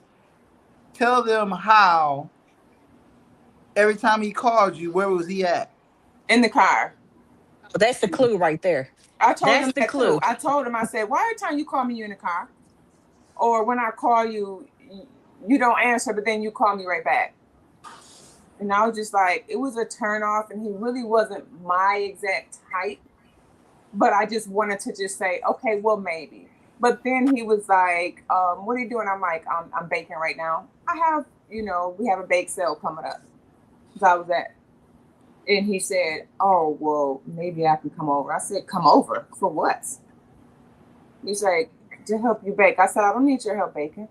Tell them how every time he called you, where was he at? in the car. That's the clue right there. I told That's him the that clue. too. I told him, I said, why every time you call me, you in the car? Or when I call you, you don't answer, but then you call me right back. And I was just like, it was a turn off, and he really wasn't my exact type. But I just wanted to just say, okay, well, maybe. But then he was like, what are you doing? I'm like, I'm baking right now. I have, we have a bake sale coming up. So I was at. And he said, oh, well, maybe I can come over. I said, come over? For what? He's like, to help you bake. I said, I don't need your help baking.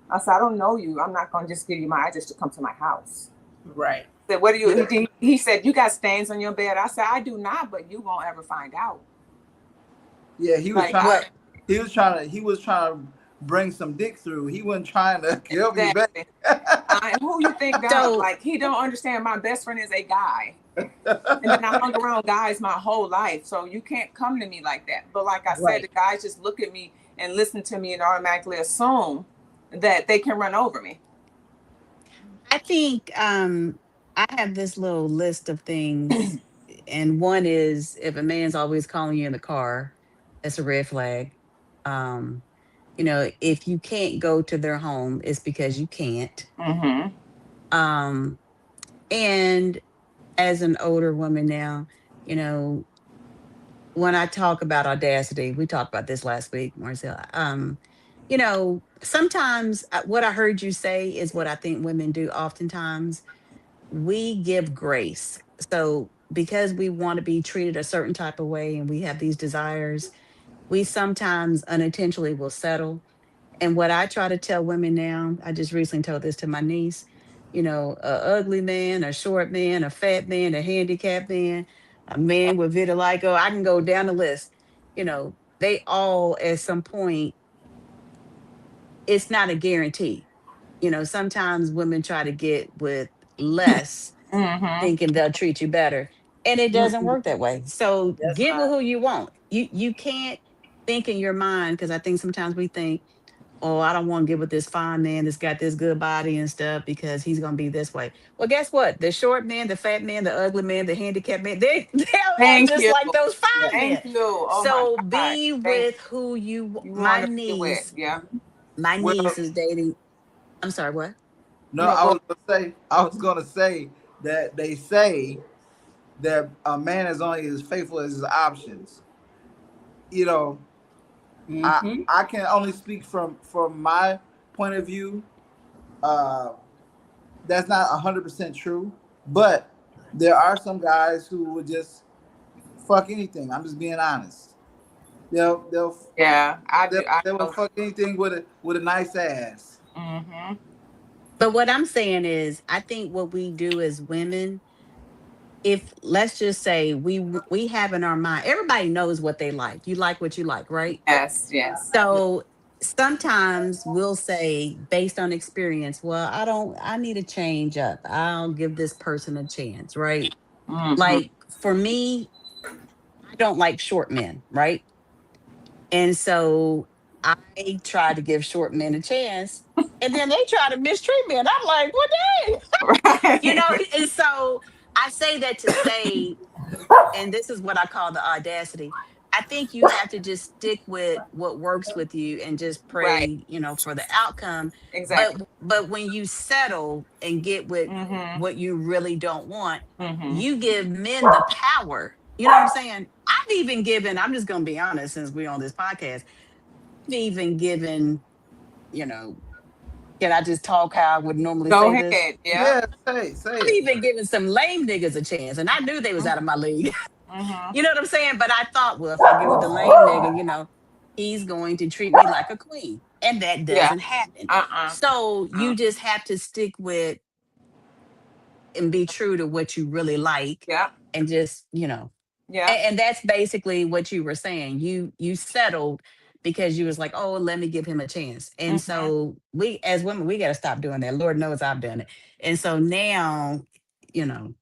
I said, I don't know you. I'm not going to just give you my address to come to my house. Right. I said, what do you, he said, you got stains on your bed. I said, I do not, but you won't ever find out. Yeah, he was Like, trying. He was trying to bring some dick through. He wasn't trying to help you back. Who you think God? So- Like, he don't understand. My best friend is a guy, and then I hung around guys my whole life, so you can't come to me like that. But like I said, Right. the guys just look at me and listen to me and automatically assume that they can run over me. I think I have this little list of things, and one is if a man's always calling you in the car, that's a red flag. Um, if you can't go to their home, it's because you can't. Mm-hmm. And as an older woman now, you know, when I talk about audacity, we talked about this last week, Marcel. Sometimes what I heard you say is what I think women do oftentimes. We give grace. So because we want to be treated a certain type of way and we have these desires, we sometimes unintentionally will settle. And what I try to tell women now, I just recently told this to my niece, a ugly man, a short man, a fat man, a handicapped man, a man with vitiligo, I can go down the list. They all at some point, it's not a guarantee. Sometimes women try to get with less Mm-hmm. thinking they'll treat you better. And it doesn't work that way. So That's get with not. who you want. You can't think in your mind, because I think sometimes we think, oh, I don't want to get with this fine man that's got this good body and stuff because he's gonna be this way. Well, guess what? The short man, the fat man, the ugly man, the handicapped man, they'll act Thank just you. like those fine men. Thank you. Oh So my God. be Thank with who you you. my Want to be with? niece, Yeah. my Well, niece is dating. I'm sorry, what? No, No, I was gonna say that they say that a man is only as faithful as his options. Mhm. I can only speak from my point of view. That's not 100% true, but there are some guys who would just fuck anything. I'm just being honest. They'll yeah, I do. I they will know. fuck anything with a nice ass. Mm-hmm. But what I'm saying is, I think what we do as women, if let's just say we have in our mind, everybody knows what they like. You like what you like, right? Yes. Yes. So sometimes we'll say, based on experience, well, I need to change up. I'll give this person a chance, right? Mm-hmm. Like for me, I don't like short men, right? And so I try to give short men a chance. And then they try to mistreat me. And I'm like, well, dang. Right. And so I say that to say, and this is what I call the audacity. I think you have to just stick with what works with you and just Right. pray, for the outcome. Exactly. But when you settle and get with Mm-hmm. what you really don't want, Mm-hmm. you give men the power. You know what I'm saying? I've even given, I'm just gonna be honest, since we're on this podcast, I've even given, can I just talk how I would normally Go say this? ahead. Yeah. Yeah, say I've it. even given some lame niggas a chance, and I knew they was out of my league. Mm-hmm. You know what I'm saying? But I thought, well, if I get with the lame nigga, he's going to treat me like a queen. And that Yeah. doesn't happen. So you just have to stick with and be true to what you really like Yeah. and just, Yeah. and that's basically what you were saying. You settled because you was like, oh, let me give him a chance. And Mhm. so we as women, we gotta stop doing that. Lord knows I've done it. And so now, you know,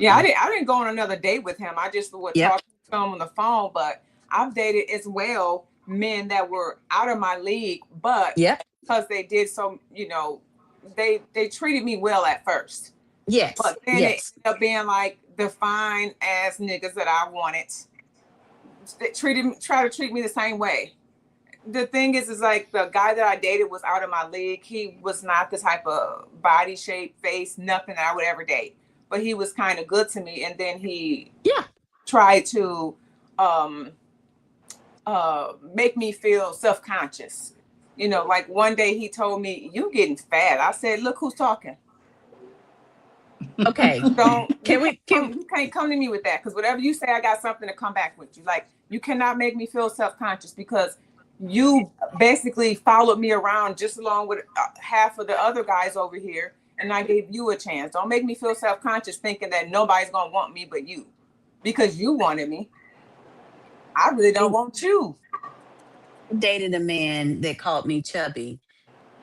Yeah, Mm-mm. I didn't go on another date with him. I just would Yep. talk to him on the phone. But I've dated as well men that were out of my league, but Yep. because they did so, they treated me well at first. Yes. But then Yes. it ended up being like the fine ass niggas that I wanted. They try to treat me the same way. The thing is like the guy that I dated was out of my league. He was not the type of body shape, face, nothing that I would ever date. But he was kind of good to me. And then he Yeah. tried to make me feel self-conscious. Like one day he told me, "You getting fat." I said, "Look who's talking." Okay. You can't come to me with that, because whatever you say, I got something to come back with you. Like, you cannot make me feel self-conscious because you basically followed me around just along with half of the other guys over here, and I gave you a chance. Don't make me feel self-conscious thinking that nobody's gonna want me but you, because you wanted me. I really don't want you. Dated a man that called me chubby,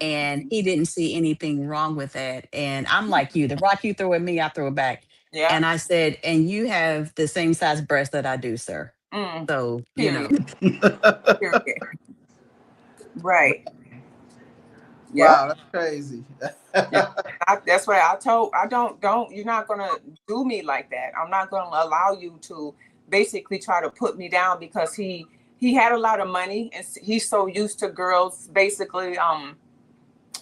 and he didn't see anything wrong with that. And I'm like you, the rock you throw at me, I throw it back. Yeah. And I said, and you have the same size breast that I do, sir. So, Period. Period. Right. Yeah. Wow, that's crazy. That's why I told, you're not gonna do me like that. I'm not gonna allow you to basically try to put me down, because he had a lot of money and he's so used to girls basically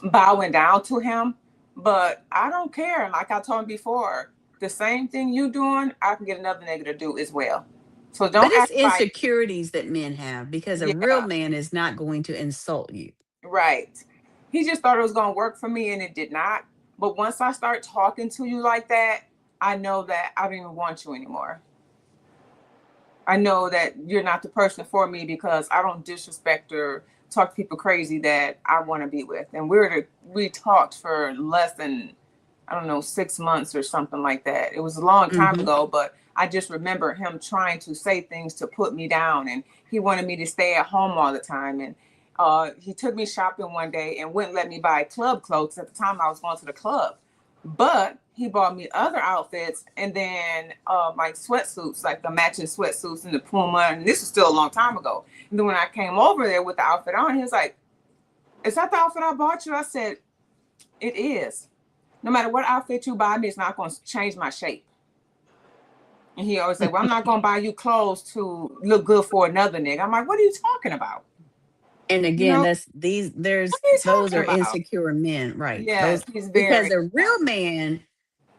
bowing down to him. But I don't care. Like I told him before, the same thing you doing, I can get another nigga to do as well. So don't but it's act like, insecurities that men have, because a real man is not going to insult you. right. He just thought it was going to work for me, and it did not. But once I start talking to you like that, I know that I don't even want you anymore. I know that you're not the person for me, because I don't disrespect or talk to people crazy that I want to be with. And we talked for less than, I don't know, 6 months or something like that. It was a long time ago, but I just remember him trying to say things to put me down, and he wanted me to stay at home all the time. And he took me shopping one day and wouldn't let me buy club clothes. At the time I was going to the club, but he bought me other outfits, and then like sweatsuits, like the matching sweatsuits and the Puma. And this was still a long time ago. And then when I came over there with the outfit on, he was like, "Is that the outfit I bought you?" I said, "It is. No matter what outfit you buy me, it's not going to change my shape." And he always said, "Well, I'm not going to buy you clothes to look good for another nigga." I'm like, "What are you talking about?" And again, what those talking are about? insecure men, right? Yes, he's Because very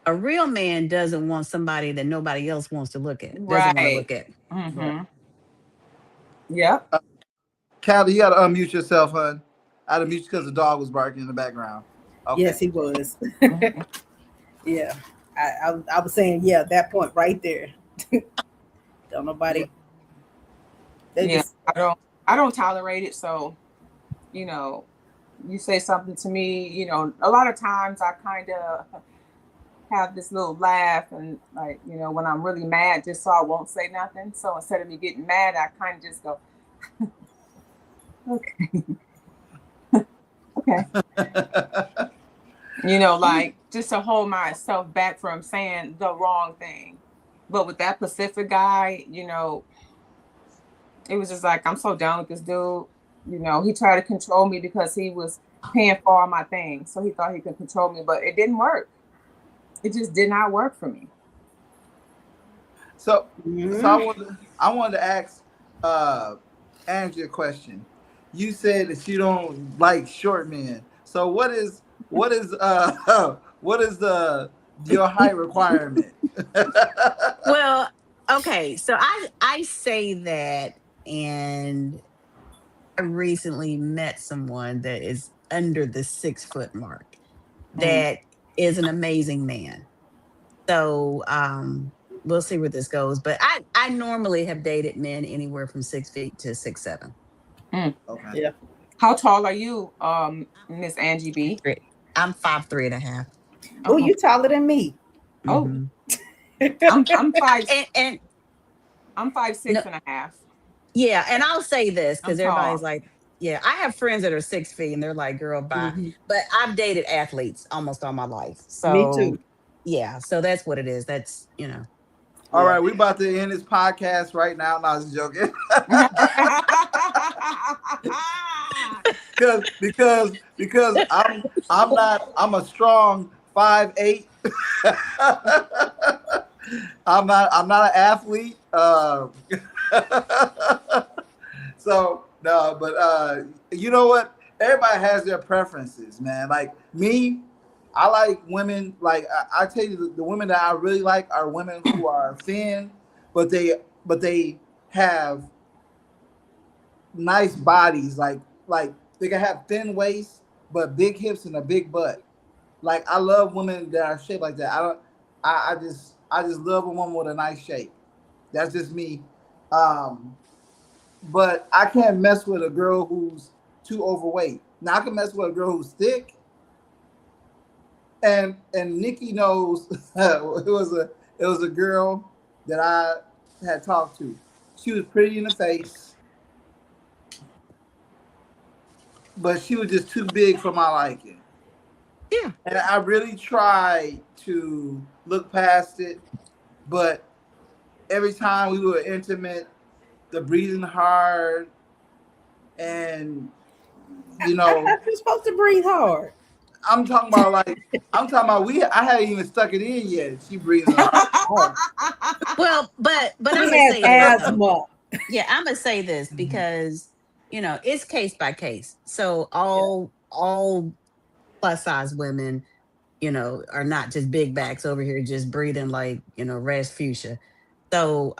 a real man doesn't want somebody that nobody else wants to look at, doesn't want to right. look at. Yep. Callie, you gotta unmute yourself, hun. I had to mute you because the dog was barking in the background. Okay. Yes, he was. Yeah. I was saying, yeah, that point right there. Don't nobody. Yeah, I don't tolerate it. So, you say something to me, a lot of times I kind of have this little laugh, and like, when I'm really mad, just so I won't say nothing. So instead of me getting mad, I kind of just go, okay. Okay. Like just to hold myself back from saying the wrong thing. But with that Pacific guy, it was just like, I'm so done with this dude. He tried to control me because he was paying for all my things. So he thought he could control me, but it didn't work. It just did not work for me. So I wanted to ask Angie a question. You said that you don't like short men. So what is your height requirement? Well, okay, so I say that, and I recently met someone that is under the 6 foot mark that is an amazing man. So we'll see where this goes. But I normally have dated men anywhere from 6 feet to 6'7". Okay. Yeah. How tall are you, Miss Angie B? I'm 5'3.5". Oh, you taller than me. Oh, Mhm. I'm 5. And I'm 5'6.5". yeah, and I'll say this because I'm everybody's tall. like, yeah, I have friends that are 6 feet and they're like, girl, bye. But I've dated athletes almost all my life. So Me too. yeah, so that's what it is. That's All Yeah. right, we about to end this podcast right now. No, I was joking. because I'm a strong 5'8". I'm not an athlete. So no, but you know what? Everybody has their preferences, man. Like me, I like women. Like I tell you, the women that I really like are women who are thin, but they have nice bodies. Like they can have thin waist but big hips and a big butt. Like I love women that are shaped like that. I just love a woman with a nice shape. That's just me. But I can't mess with a girl who's too overweight. Now I can mess with a girl who's thick. And Nikki knows it was a girl that I had talked to. She was pretty in the face, but she was just too big for my liking. Yeah. And I really tried to look past it, but every time we were intimate, the breathing hard, and I thought you're supposed to breathe hard. I'm talking about I hadn't even stuck it in yet. She breathing hard. Well, but I'm He gonna say has this. asthma. Yeah, I'm gonna say this because it's case by case. So all plus size women, are not just big backs over here just breathing like Rasputia. So,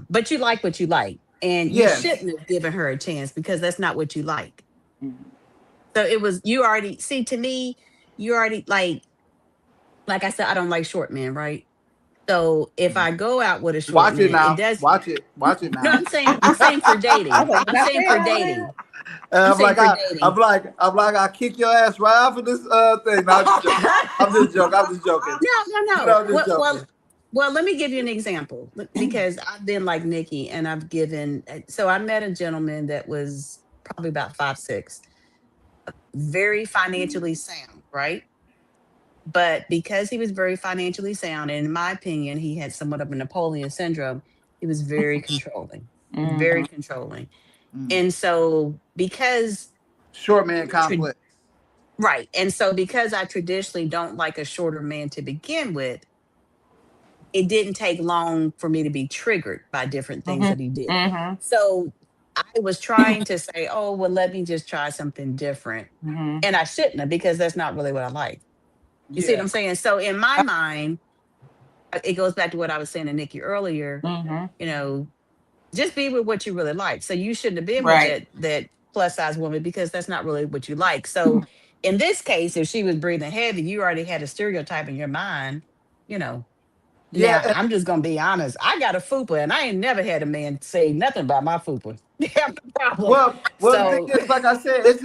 but you like what you like, and you Yes. shouldn't have given her a chance because that's not what you like. So it was you already see to me, you already like I said, I don't like short men, right? So if I go out with a short Watch man, it now. it does. Watch it now. No, I'm saying for dating. I was like, I'm saying for dating. I'm saying for dating. I'll kick your ass right off of this thing. No, I'm just joking. No. Well, let me give you an example because I've been like Nikki and I've given. So I met a gentleman that was probably about 5'6", very financially sound, right? But because he was very financially sound, and in my opinion, he had somewhat of a Napoleon syndrome, he was very controlling, very controlling. And so because Short man complex. right. And so because I traditionally don't like a shorter man to begin with, it didn't take long for me to be triggered by different things that he did. So I was trying to say, oh, well, let me just try something different. And I shouldn't have because that's not really what I like. You see what I'm saying? So in my mind, it goes back to what I was saying to Nikki earlier, just be with what you really like. So you shouldn't have been with that plus size woman because that's not really what you like. So in this case, if she was breathing heavy, you already had a stereotype in your mind, Now I'm just gonna be honest. I got a fupa, and I ain't never had a man say nothing about my fupa. Yeah, no problem. Well, So- the thing is, like I said, it's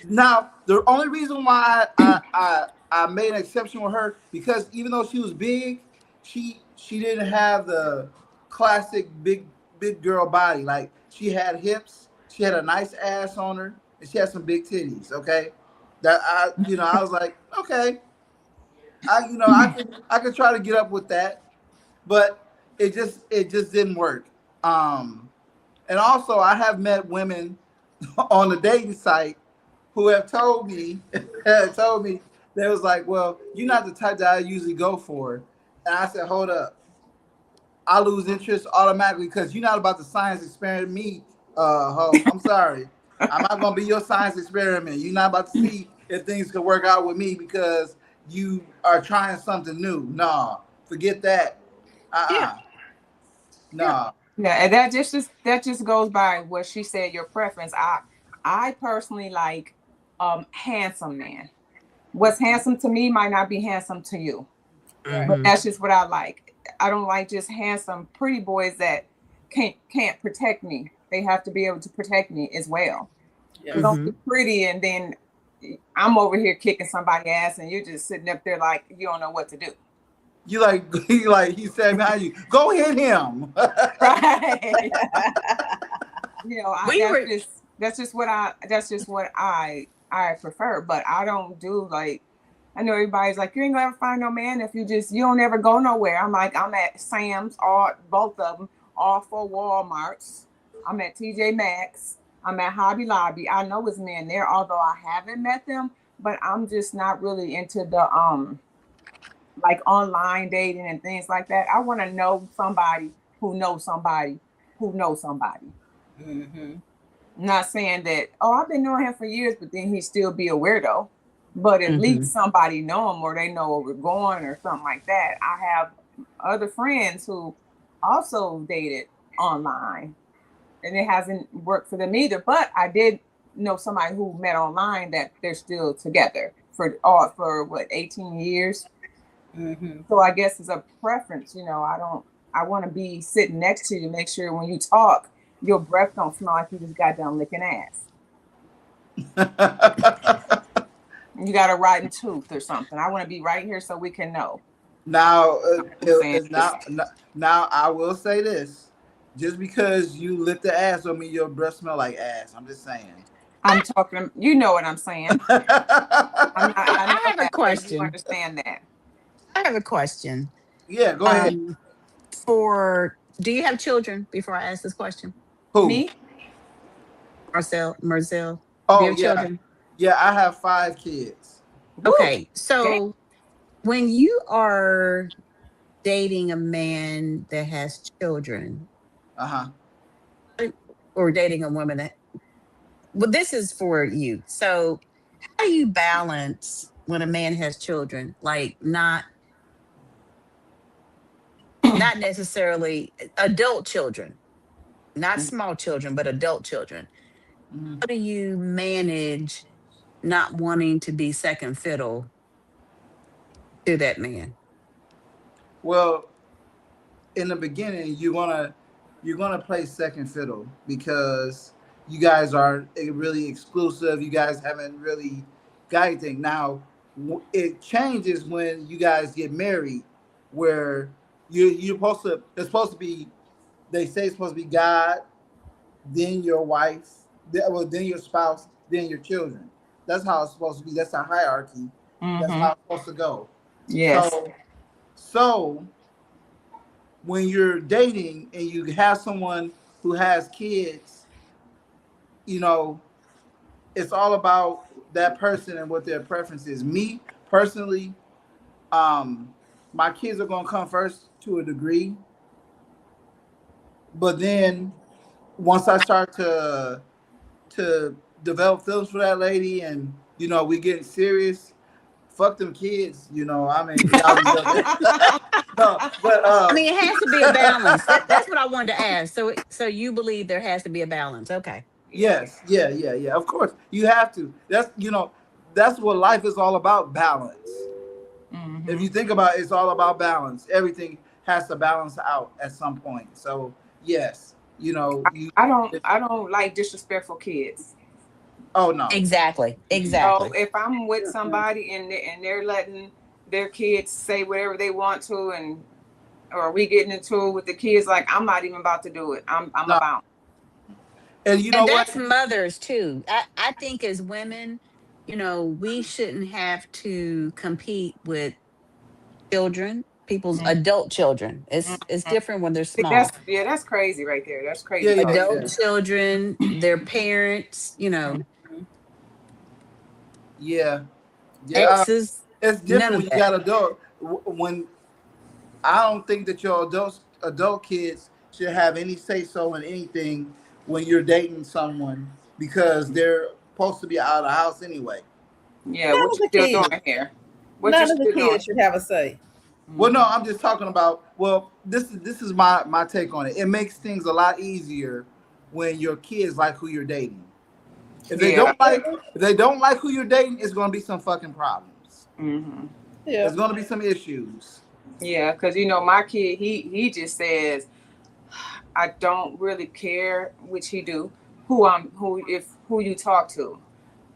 now the only reason why I made an exception with her because even though she was big, she didn't have the classic big girl body. Like she had hips, she had a nice ass on her, and she had some big titties. Okay, that I was like, okay, I could try to get up with that, but it just didn't work. And also, I have met women on the dating site who have told me, they was like, well, you're not the type that I usually go for. And I said, hold up. I lose interest automatically because you're not about to science experiment me, ho. I'm sorry. I'm not going to be your science experiment. You're not about to see if things can work out with me because you are trying something new. No, forget that. No. Yeah, and that just goes by what she said. Your preference. I personally like handsome man. What's handsome to me might not be handsome to you, but that's just what I like. I don't like just handsome, pretty boys that can't protect me. They have to be able to protect me as well. Don't be pretty and then I'm over here kicking somebody's ass and you're just sitting up there like you don't know what to do. You like he said behind you, go hit him. Right. That's just what I prefer. But I don't do like I know everybody's like, you ain't gonna ever find no man if you don't ever go nowhere. I'm like, I'm at Sam's, both of them, all 4 Walmarts. I'm at TJ Maxx. I'm at Hobby Lobby. I know it's men there, although I haven't met them, but I'm just not really into the like online dating and things like that. I want to know somebody who knows somebody who knows somebody. Mm-hmm. Not saying that, oh, I've been knowing him for years, but then he still be a weirdo. But at Mhm. least somebody know him or they know where we're going or something like that. I have other friends who also dated online and it hasn't worked for them either. But I did know somebody who met online that they're still together for what, 18 years. Mm-hmm. So I guess it's a preference, I want to be sitting next to you to make sure when you talk, your breath don't smell like you just got done licking ass. You got a rotten tooth or something. I want to be right here so we can know. Now, saying now I will say this: just because you lick the ass don't mean your breath smell like ass. I'm just saying. I'm talking. You know what I'm saying. I have a that, but question. you understand that. I have a question. Yeah, go ahead. Do you have children? Before I ask this question, Who? Me? Marcel, do you Oh have yeah, children? yeah. I have 5 kids. Woo! Okay, so when you are dating a man that has children, Uh huh. or dating a woman that, well, this is for you. So, how do you balance when a man has children, like not necessarily adult children, not small children, but adult children? Mm-hmm. How do you manage not wanting to be second fiddle to that man? Well, in the beginning, you're gonna play second fiddle because you guys are really exclusive. You guys haven't really got anything. Now, it changes when you guys get married, where you're supposed to. It's supposed to be. They say it's supposed to be God, then your wife, then your spouse, then your children. That's how it's supposed to be. That's a hierarchy. That's how it's supposed to go. Yes. So when you're dating and you have someone who has kids, you know, it's all about that person and what their preference is. Me personally, my kids are gonna come first to a degree, but then once I start to develop feelings for that lady and we getting serious, fuck them kids, I mean y'all be joking. No, but I mean, it has to be a balance. That's what I wanted to ask. So you believe there has to be a balance? Okay. yes, yeah. Of course, you have to. That's what life is all about, balance. If you think about it, it's all about balance. Everything has to balance out at some point. So yes, I don't like disrespectful kids. Oh no. Exactly. So if I'm with somebody and they're letting their kids say whatever they want to, or we getting into it with the kids, like I'm not even about to do it. I'm No. about. And you know what? That's mothers too. I think as women, we shouldn't have to compete with children, people's adult children. It's different when they're small. That's crazy right there. That's crazy. Yeah. Adult children, their parents, Yeah. exes. It's None different of when you that. got adult. When I don't think that your adult kids should have any say so in anything when you're dating someone because they're supposed to be out of the house anyway. Yeah, None what of you the still kids. doing here? What None you of the still doing? kids should have a say. Well, no, I'm just talking about. Well, this is my take on it. It makes things a lot easier when your kids like who you're dating. If they don't like who you're dating, it's gonna be some fucking problems. Mm-hmm. Yeah. There's gonna be some issues. Yeah, because my kid, he just says, I don't really care, which he do, who you talk to,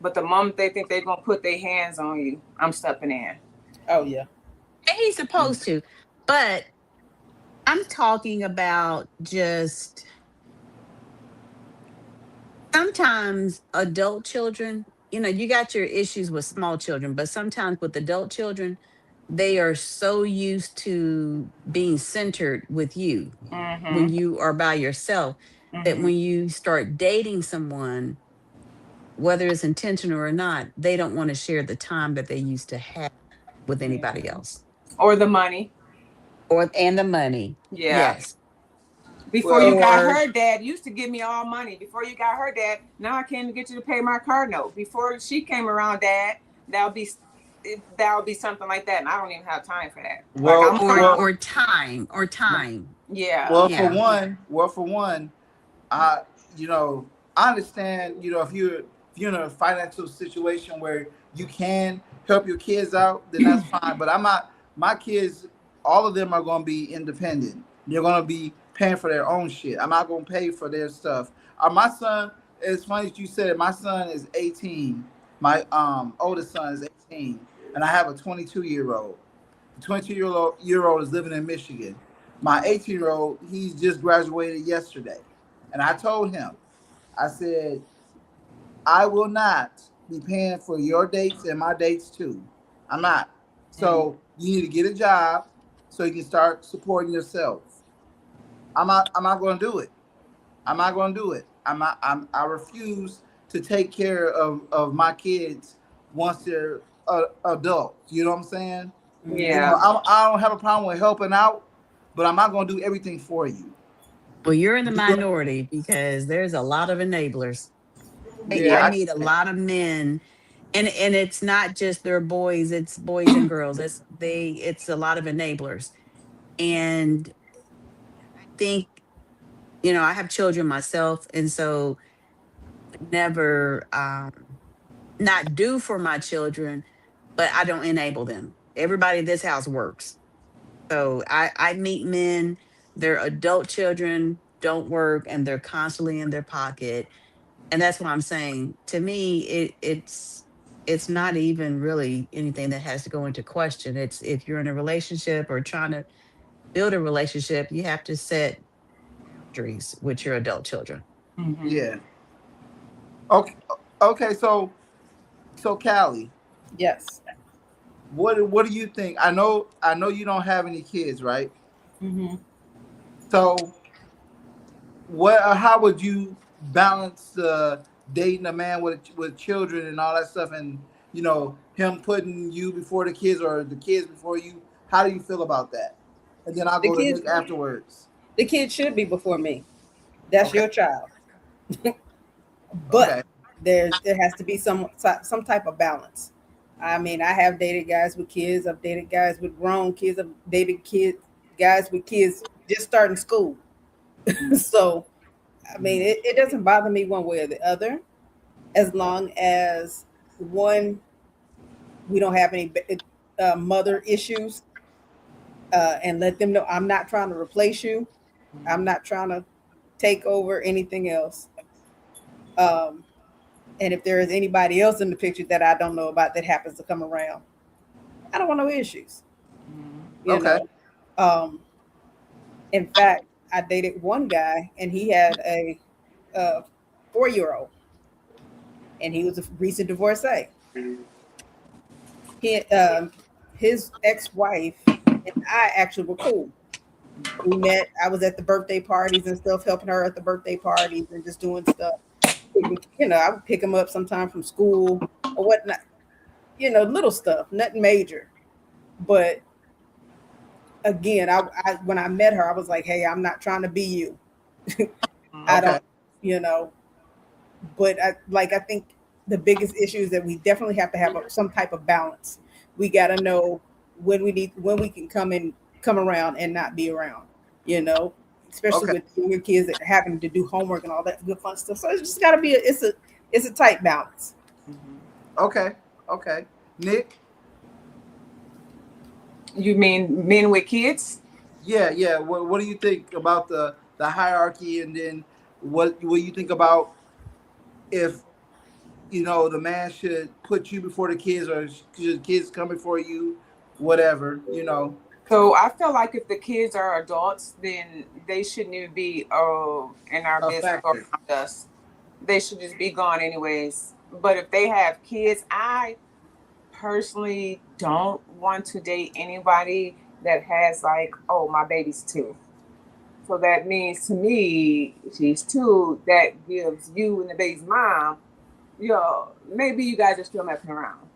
but the moment they think they're gonna put their hands on you, I'm stepping in. Oh yeah. And he's supposed to. But I'm talking about just sometimes adult children, you know, you got your issues with small children, but sometimes with adult children, they are so used to being centered with you when Mm-hmm. you are by yourself that Mm-hmm. when you start dating someone, whether it's intentional or not, they don't want to share the time that they used to have with Yeah. anybody else. Or the money. Or and the money. Yeah. Yes. Before you Well, got Or her dad used to give me all money. Before you got her dad, now I can't even get you to pay my car note. Before she came around, dad, that'll be something like that, and I don't even have time for that. Like well, I'm trying. well, or time. Yeah. Yeah. for one, I, you know, I understand, you know, if you're in a financial situation where you can help your kids out, then that's fine. But I'm not. My kids, all of them are going to be independent. They're going to be paying for their own shit. I'm not going to pay for their stuff. My son, it's funny that you said it. My son is 18. My oldest son is 18, and I have a 22-year-old. The 22-year-old is living in Michigan. My 18-year-old, he's just graduated yesterday. And I told him, I said, I will not be paying for your dates and my dates too. I'm not. So you need to get a job so you can start supporting yourself. I'm not going to do it. I'm not going to do it. I refuse to take care of my kids once they're adults. You know what I'm saying? You know, Yeah. I don't have a problem with helping out, but I'm not going to do everything for you. Well, you're in the minority because there's a lot of enablers. I Yeah, meet a lot of men, and it's not just their boys, it's boys and girls. It's a lot of enablers. And I think, you know, I have children myself, and so never not do for my children, but I don't enable them. Everybody in this house works. So I meet men, their adult children don't work and they're constantly in their pocket. And that's what I'm saying. To me, it's not even really anything that has to go into question. It's if you're in a relationship or trying to build a relationship, you have to set boundaries with your adult children. Mm-hmm. yeah. Okay, okay. So Callie, Yes. what do you think? I know you don't have any kids, right? Mm-hmm. So how would you balance dating a man with children and all that stuff, and you know him putting you before the kids or the kids before you? How do you feel about that? And then I'll The go to kids, Nick afterwards. the kids should be before me. That's Okay. your child. But Okay. there has to be some type of balance. I mean, I have dated guys with kids. I've dated guys with grown kids. I've dated guys with kids just starting school. So, I mean, it doesn't bother me one way or the other, as long as one, we don't have any mother issues, and let them know I'm not trying to replace you. I'm not trying to take over anything else. Um, and if there is anybody else in the picture that I don't know about that happens to come around, I don't want no issues. You Okay. know. In fact, I dated one guy, and he had a 4-year-old, and he was a recent divorcee. He, his ex-wife and I actually were cool. We met. I was at the birthday parties and stuff, helping her at the birthday parties and just doing stuff. You know, I would pick him up sometime from school or whatnot. You know, little stuff, nothing major. But again, I when I met her, I was like, "Hey, I'm not trying to be you. I Okay. don't, you know." But I think the biggest issue is that we definitely have to have some type of balance. We got to know when we can come around and not be around. You know, especially Okay. with younger kids that are having to do homework and all that good fun stuff. So it's just got to be it's a tight balance. Okay. Okay. Nick. You mean men with kids? Yeah. Yeah. What do you think about the hierarchy, and then what you think about if you know the man should put you before the kids or should kids come before you, whatever, you know? So I feel like if the kids are adults, then they shouldn't even be in our A business or factor. around us. They should just be gone anyways. But if they have kids, I personally don't want to date anybody that has like, oh, my baby's 2. So that means to me, she's 2. That gives you and the baby's mom, maybe you guys are still messing around,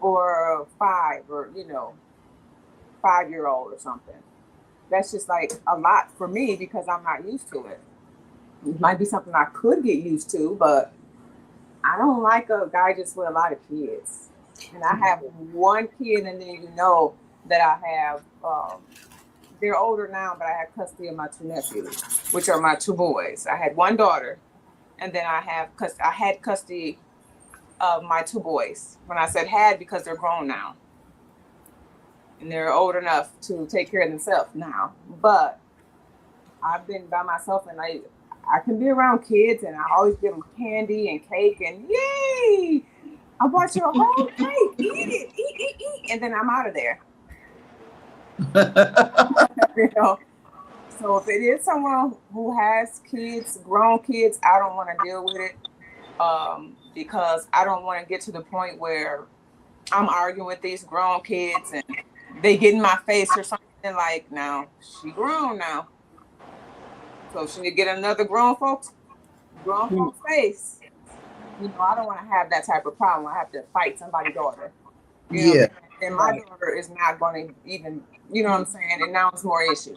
or 5, or 5-year-old or something. That's just like a lot for me because I'm not used to it. It might be something I could get used to, but I don't like a guy just with a lot of kids. And I have one kid, and then that I have. They're older now, but I had custody of my 2 nephews, which are my 2 boys. I had 1 daughter, and then I had custody of my 2 boys. When I said had, because they're grown now, and they're old enough to take care of themselves now. But I've been by myself, and I can be around kids, and I always give them candy and cake, and yay! I bought you a whole cake. Eat it, eat, and then I'm out of there. So if it is someone who has kids, grown kids, I don't want to deal with it, because I don't want to get to the point where I'm arguing with these grown kids and they get in my face or something like, now she grown now, so she need to get another grown folks face. I don't want to have that type of problem. I have to fight somebody's daughter. Yeah. And my daughter is not going to even, you know what I'm saying? And now it's more issues.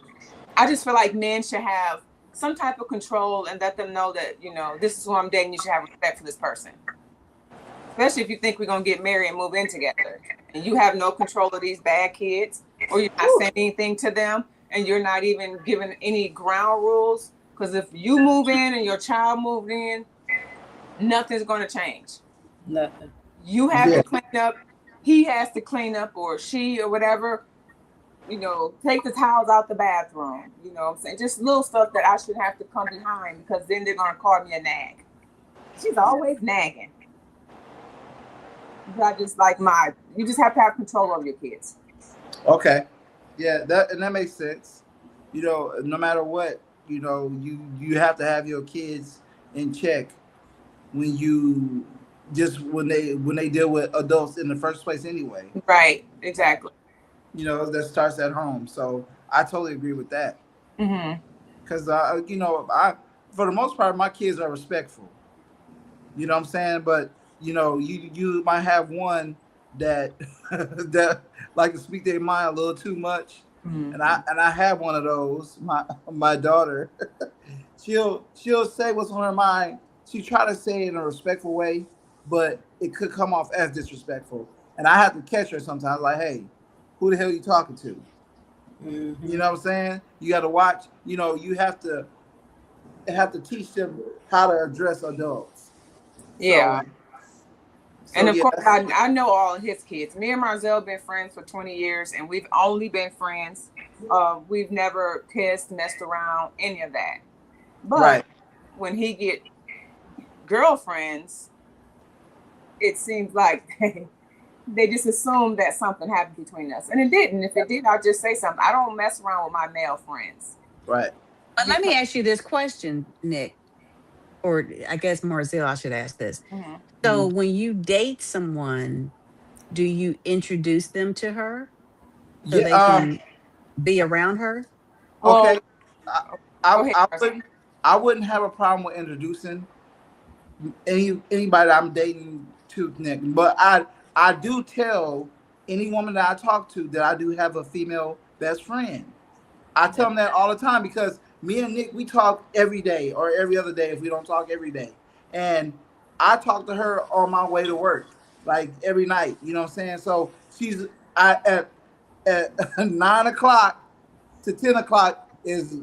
I just feel like men should have some type of control and let them know that, this is who I'm dating. You should have respect for this person. Especially if you think we're going to get married and move in together. And you have no control of these bad kids, or you're not saying anything to them, and you're not even giving any ground rules. Because if you move in and your child moved in, nothing's going to change. Nothing. You have to clean up. He has to clean up, or she, or whatever. Take the towels out the bathroom. You know what I'm saying? Just little stuff that I should have to come behind, because then they're going to call me a nag. She's always nagging. I just you just have to have control over your kids. Okay. Yeah, that makes sense. No matter what, you have to have your kids in check when they deal with adults in the first place anyway. Right, exactly. That starts at home. So I totally agree with that. Mm-hmm. Because I for the most part, my kids are respectful. You know what I'm saying? But you might have one that that like to speak their mind a little too much. Mm-hmm. And I have one of those. My daughter, she'll say what's on her mind. She try to say it in a respectful way, but it could come off as disrespectful. And I have to catch her sometimes, like, hey, who the hell are you talking to? Mm-hmm. You know what I'm saying? You got to watch. You have to teach them how to address adults. Yeah. So, and of course, I know all of his kids. Me and Marzell have been friends for 20 years, and we've only been friends. We've never kissed, messed around, any of that. But when he get girlfriends, it seems like they just assume that something happened between us. And it didn't. If it did, I'll just say something. I don't mess around with my male friends. Right. But let me ask you this question, Nick. Or I guess Marzell, I should ask this. Mm-hmm. So when you date someone, do you introduce them to her so they can be around her? Okay. I wouldn't have a problem with introducing anybody I'm dating to Nick, but I do tell any woman that I talk to that I do have a female best friend. I tell them that all the time, because me and Nick, we talk every day or every other day if we don't talk every day. And I talk to her on my way to work, like every night. You know what I'm saying? So she's at 9 o'clock to 10 o'clock is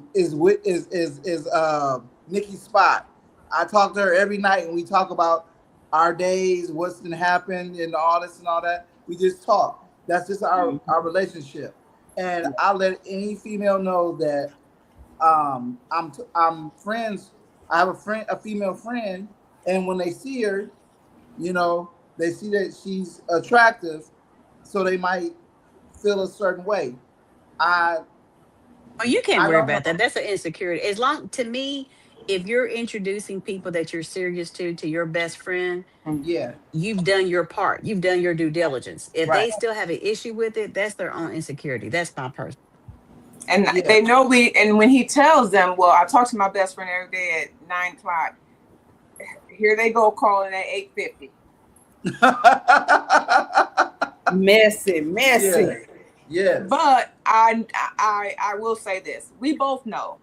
Nikki's spot. I talk to her every night, and we talk about our days, what's been happened, and all this and all that. We just talk. That's just our relationship. And I let any female know that I'm friends. I have a female friend, and when they see her, they see that she's attractive, so they might feel a certain way. Oh, you can't worry about that. That's an insecurity. To me, if you're introducing people that you're serious to your best friend, Yeah, you've done your part. You've done your due diligence. If right. they still have an issue with it, that's their own insecurity. That's my person. And Yeah. they know and when he tells them, well, I talk to my best friend every day at 9 o'clock. Here they go calling at 8:50. Messy. Yeah. Yes. But I will say this. We both know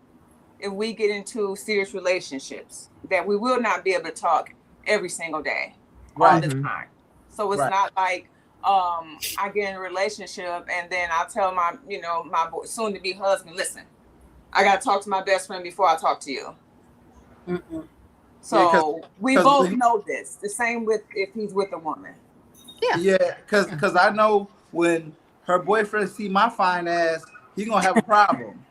if we get into serious relationships that we will not be able to talk every single day all Right. the Mhm. time. So it's Right. not like I get in a relationship and then I tell my soon to be husband, listen, I gotta talk to my best friend before I talk to you. Mm-mm. So we 'cause both we- know this. The same with if he's with a woman. Yeah, because I know when her boyfriend see my fine ass, he gonna have a problem.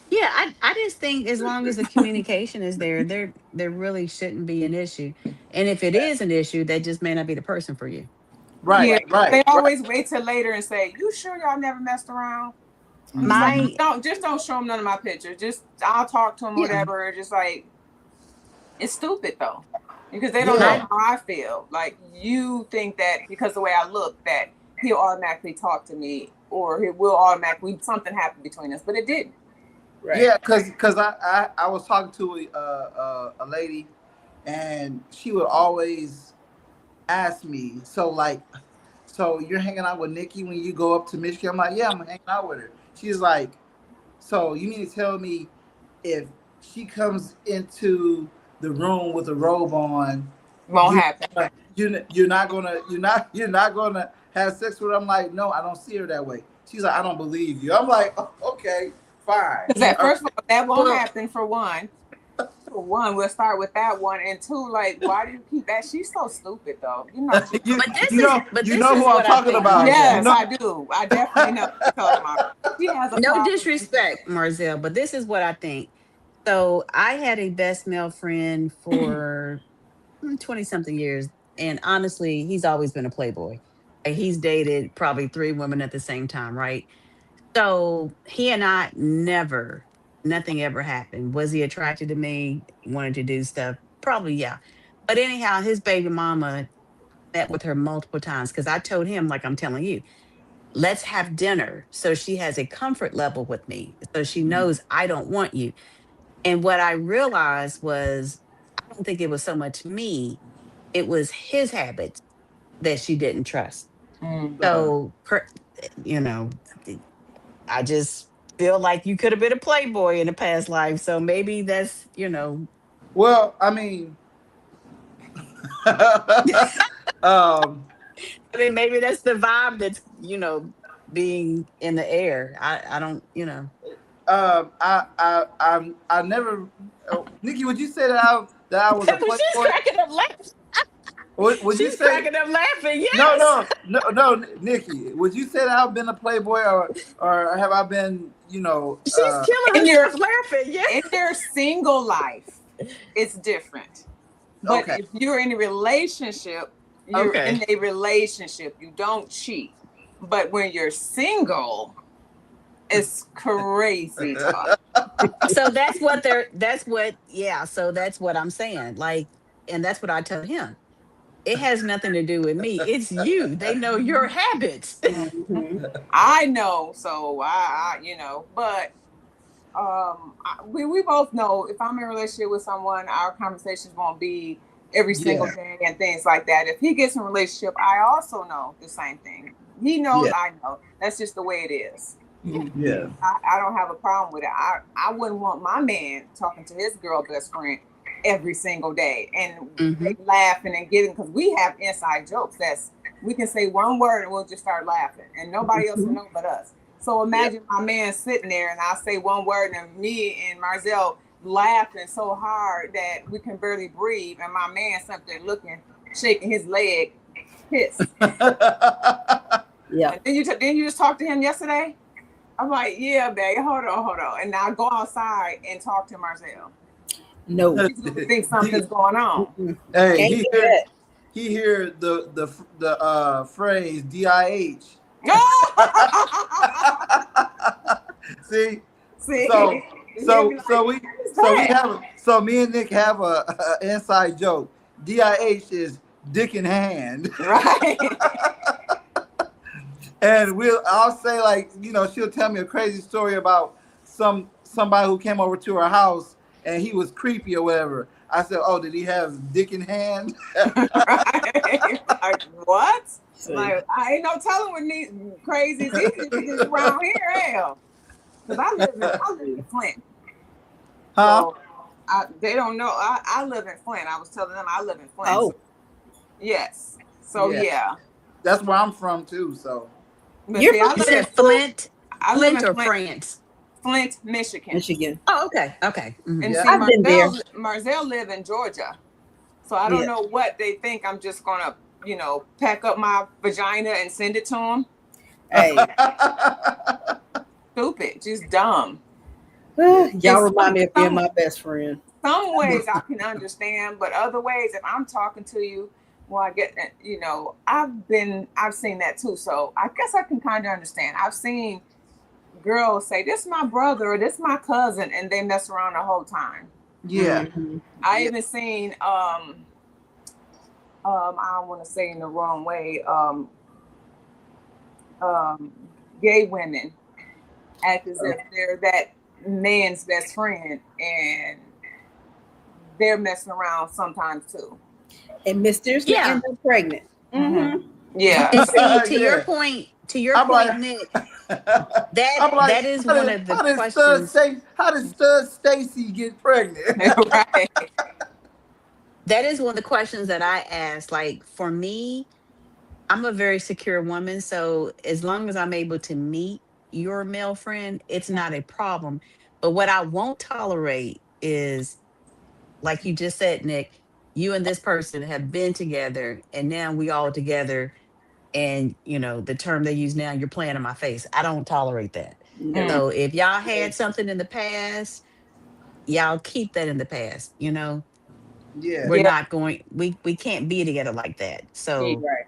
Yeah, I just think as long as the communication is there really shouldn't be an issue. And if it is an issue, that just may not be the person for you. Right, Yeah, right. they always wait till later and say, "You sure y'all never messed around?" Mhm. My Don't show them none of my pictures. Just I'll talk to them, Yeah. whatever. Just like it's stupid though, because they don't Yeah. know how I feel. Like you think that because the way I look, that he'll automatically talk to me, or he will automatically something happened between us, but it didn't. Right. Yeah, because I was talking to a lady, and she would always ask me, so you're hanging out with Nikki when you go up to Michigan? I'm like, yeah, I'm hanging out with her. She's like, so you mean to tell me if she comes into the room with a robe on, Won't You- happen. you're not gonna have sex with her? I'm like, no, I don't see her that way. She's like, I don't believe you. I'm like, oh, okay, fine. Because at first of all, that won't Well- happen for one. For one, we'll start with that one, and two, like, why do you keep that? She's so stupid, though. You know. you, But this you is- know, but you this know is who I'm what I talking think. about. Yes, You know- I do. I definitely know what you're talking about. She has a no problem. disrespect, Marzel, but this is what I think. So I had a best male friend for 20 something years. And honestly, he's always been a playboy. Like, he's dated probably 3 women at the same time, right? So he and I nothing ever happened. Was he attracted to me? Wanted to do stuff? Probably, yeah. But anyhow, his baby mama met with her multiple times because I told him, like I'm telling you, let's have dinner. So she has a comfort level with me. So she knows I don't want you. And what I realized was, I don't think it was so much me, it was his habits that she didn't trust. Mm. So, you know, I just feel like you could have been a playboy in a past life. So maybe that's, Well, I mean, maybe that's the vibe that's, being in the air. I don't, I never. Nikki, would you say that I was a She's playboy? cracking up laughing. Would you She's say? cracking up laughing. Yes. No, Nikki. Would you say that I've been a playboy, or have I been, She's killing in your- herself laughing. Yes. In their single life, it's different. But Okay. if you're in a relationship, you're Okay. in a relationship. You don't cheat. But when you're single, it's crazy talk. So so that's what I'm saying. Like, and that's what I told him. It has nothing to do with me. It's you. They know your habits. Mhm. I know, so I but we both know if I'm in a relationship with someone, our conversations won't be every single day and things like that. If he gets in a relationship, I also know the same thing. He knows, Yeah. I know. That's just the way it is. Yeah. I don't have a problem with it. I wouldn't want my man talking to his girl best friend every single day and they laughing and getting, because we have inside jokes we can say one word and we'll just start laughing and nobody else will know but us. So imagine my man sitting there and I say one word and me and Marzel laughing so hard that we can barely breathe, and my man sitting there looking, shaking his leg, pissed. Yeah. And then you just talked to him yesterday? I'm like, yeah, babe, hold on. And now go outside and talk to Marzel. No. He's gonna think something's going on. Hey, Can't he do hear, that. he hear the phrase DIH. See, See? So They'll be like, so me and Nick have a inside joke. DIH is dick in hand. right. And I'll say, like, you know, she'll tell me a crazy story about somebody who came over to her house and he was creepy or whatever. I said, "Oh, did he have dick in hand?" Right. Like, what? See. Like, I ain't no telling when these crazies these around here. Hell, because I live in Flint. Huh? So they don't know. I live in Flint. I was telling them I live in Flint. Oh. So, yes. So Yeah. yeah. That's where I'm from too. So But You're see, from I You live, said Flint, I live Flint in or Flint, France? Flint, Michigan. Michigan. Oh, okay, okay. Mhm. And Yeah. see, I've been there. Marzell live in Georgia. So I don't Yeah. know what they think. I'm just gonna, pack up my vagina and send it to them. Hey, Stupid, just dumb. y'all remind me of being my best friend. Some ways I can understand, but other ways, if I'm talking to you, well, I get, I've seen that too. So I guess I can kind of understand. I've seen girls say, "This is my brother" or "This is my cousin," and they mess around the whole time. yeah. Mhm. I Yeah. even seen, I don't want to say in the wrong way, gay women act as if they're that man's best friend, and they're messing around sometimes too. And mysteriously Yeah. end up pregnant. Mm-hmm. Yeah. And see, to Yeah. your point, I'm like- Nick, I'm that is one of the questions. How did Stud Stacy get pregnant? Right. That is one of the questions that I ask. Like for me, I'm a very secure woman, so as long as I'm able to meet your male friend, it's not a problem. But what I won't tolerate is, like you just said, Nick, you and this person have been together, and now we all together, and the term they use now, you're playing in my face. I don't tolerate that. No. So if y'all had something in the past, y'all keep that in the past. Yeah. We're Yeah. not going. We can't be together like that. So, Right.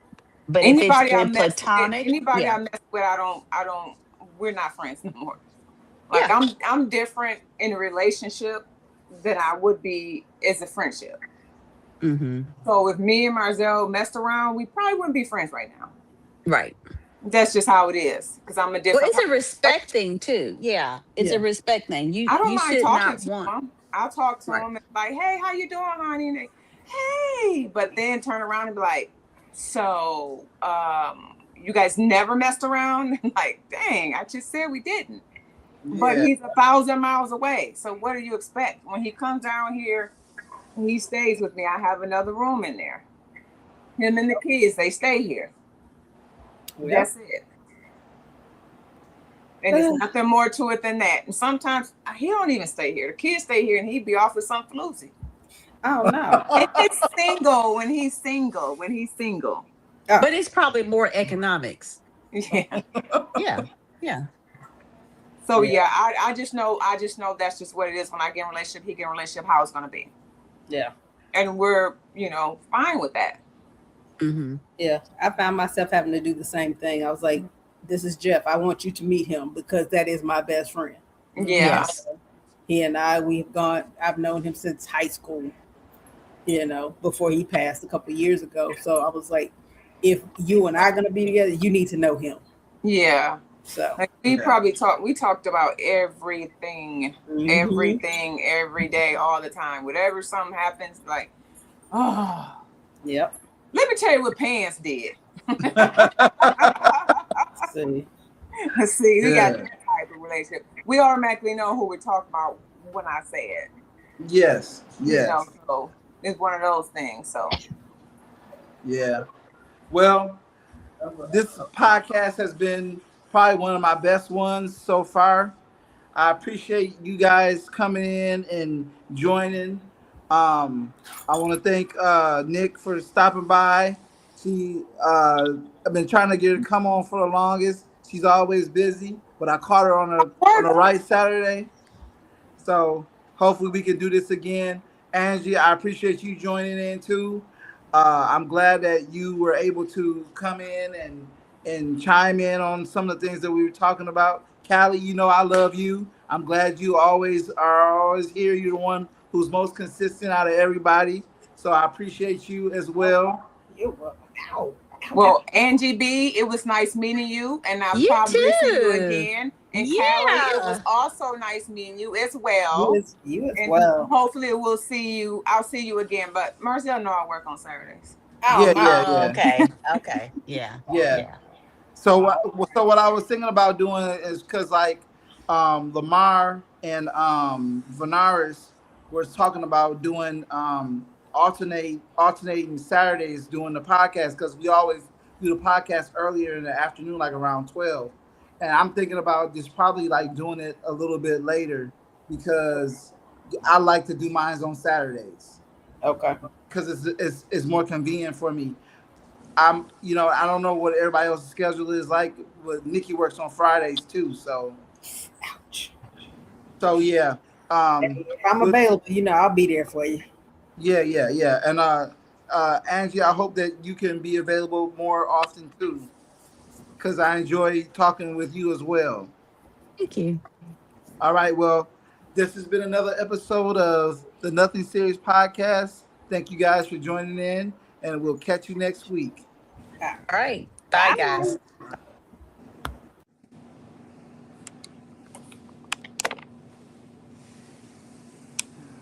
but if it's Anybody I good mess platonic, anybody yeah, I mess with, I don't. We're not friends no more. Like Yeah. I'm different in a relationship than I would be as a friendship. hmm So if me and Marzell messed around, we probably wouldn't be friends right now. right. That's just how it is. Because I'm a Well, different. it's a respect thing too. Yeah, it's Yeah. a respect thing. You I don't you mind should talking not to want. them. I'll talk to Right. them and like, "Hey, how you doing, honey?" And they, "Hey," but then turn around and be like, "So, you guys never messed around?" Like, dang, I just said we didn't. But Yeah. he's 1,000 miles away. So what do you expect? When he comes down here, he stays with me. I have another room in there. Him and the kids, they stay here. Yeah. That's it. And there's nothing more to it than that. And sometimes he don't even stay here. The kids stay here, and he'd be off with some floozy. Oh no. And it's single when he's single. When he's single. But it's probably more economics. Yeah. Yeah, yeah. So yeah, I just know that's just what it is. When I get in a relationship, he get in a relationship, how it's gonna be. Yeah. And we're, fine with that. hmm Yeah. I found myself having to do the same thing. I was like, this is Jeff. I want you to meet him because that is my best friend. Yeah. Yes. He and I've known him since high school, before he passed a couple of years ago. So I was like, if you and I are going to be together, you need to know him. Yeah. So Like we talked about everything, everything, every day, all the time. Whatever something happens, like, oh, Yep. let me tell you what Pants did. See. See, we got Yeah. that type of relationship. We automatically know who we're talking about when I say it. Yes. Yes. So it's one of those things. So Yeah. Well, this podcast has been probably one of my best ones so far. I appreciate you guys coming in and joining. I want to thank Nick for stopping by. I've been trying to get her to come on for the longest. She's always busy, but I caught her on the right Saturday. So hopefully we can do this again. Angie, I appreciate you joining in too. I'm glad that you were able to come in and chime in on some of the things that we were talking about. Callie, I love you. I'm glad you always are always here. You're the one who's most consistent out of everybody. So I appreciate you as well. You're welcome. Ow. Well, Angie B, it was nice meeting you, and I'll You probably see you too. again. And Callie, it was Yeah. also nice meeting you as well. You as And well. hopefully we'll see you. I'll see you again. But Marcel, know I work on Saturdays. Oh, Yeah, my. yeah, Oh, yeah, okay. Okay. Yeah. yeah. Yeah. So what I was thinking about doing is because like Lamar and Venaris was talking about doing alternating Saturdays doing the podcast because we always do the podcast earlier in the afternoon, like around 12. And I'm thinking about just probably like doing it a little bit later because I like to do mine on Saturdays Okay. because it's more convenient for me. I don't know what everybody else's schedule is like, but Nikki works on Fridays too. So, Ouch. yeah. If I'm Good. available, I'll be there for you. Yeah. And Angie, I hope that you can be available more often too, because I enjoy talking with you as well. Thank you. All right. Well, this has been another episode of the Nothing Serious podcast. Thank you guys for joining in, and we'll catch you next week. All right. Bye, guys.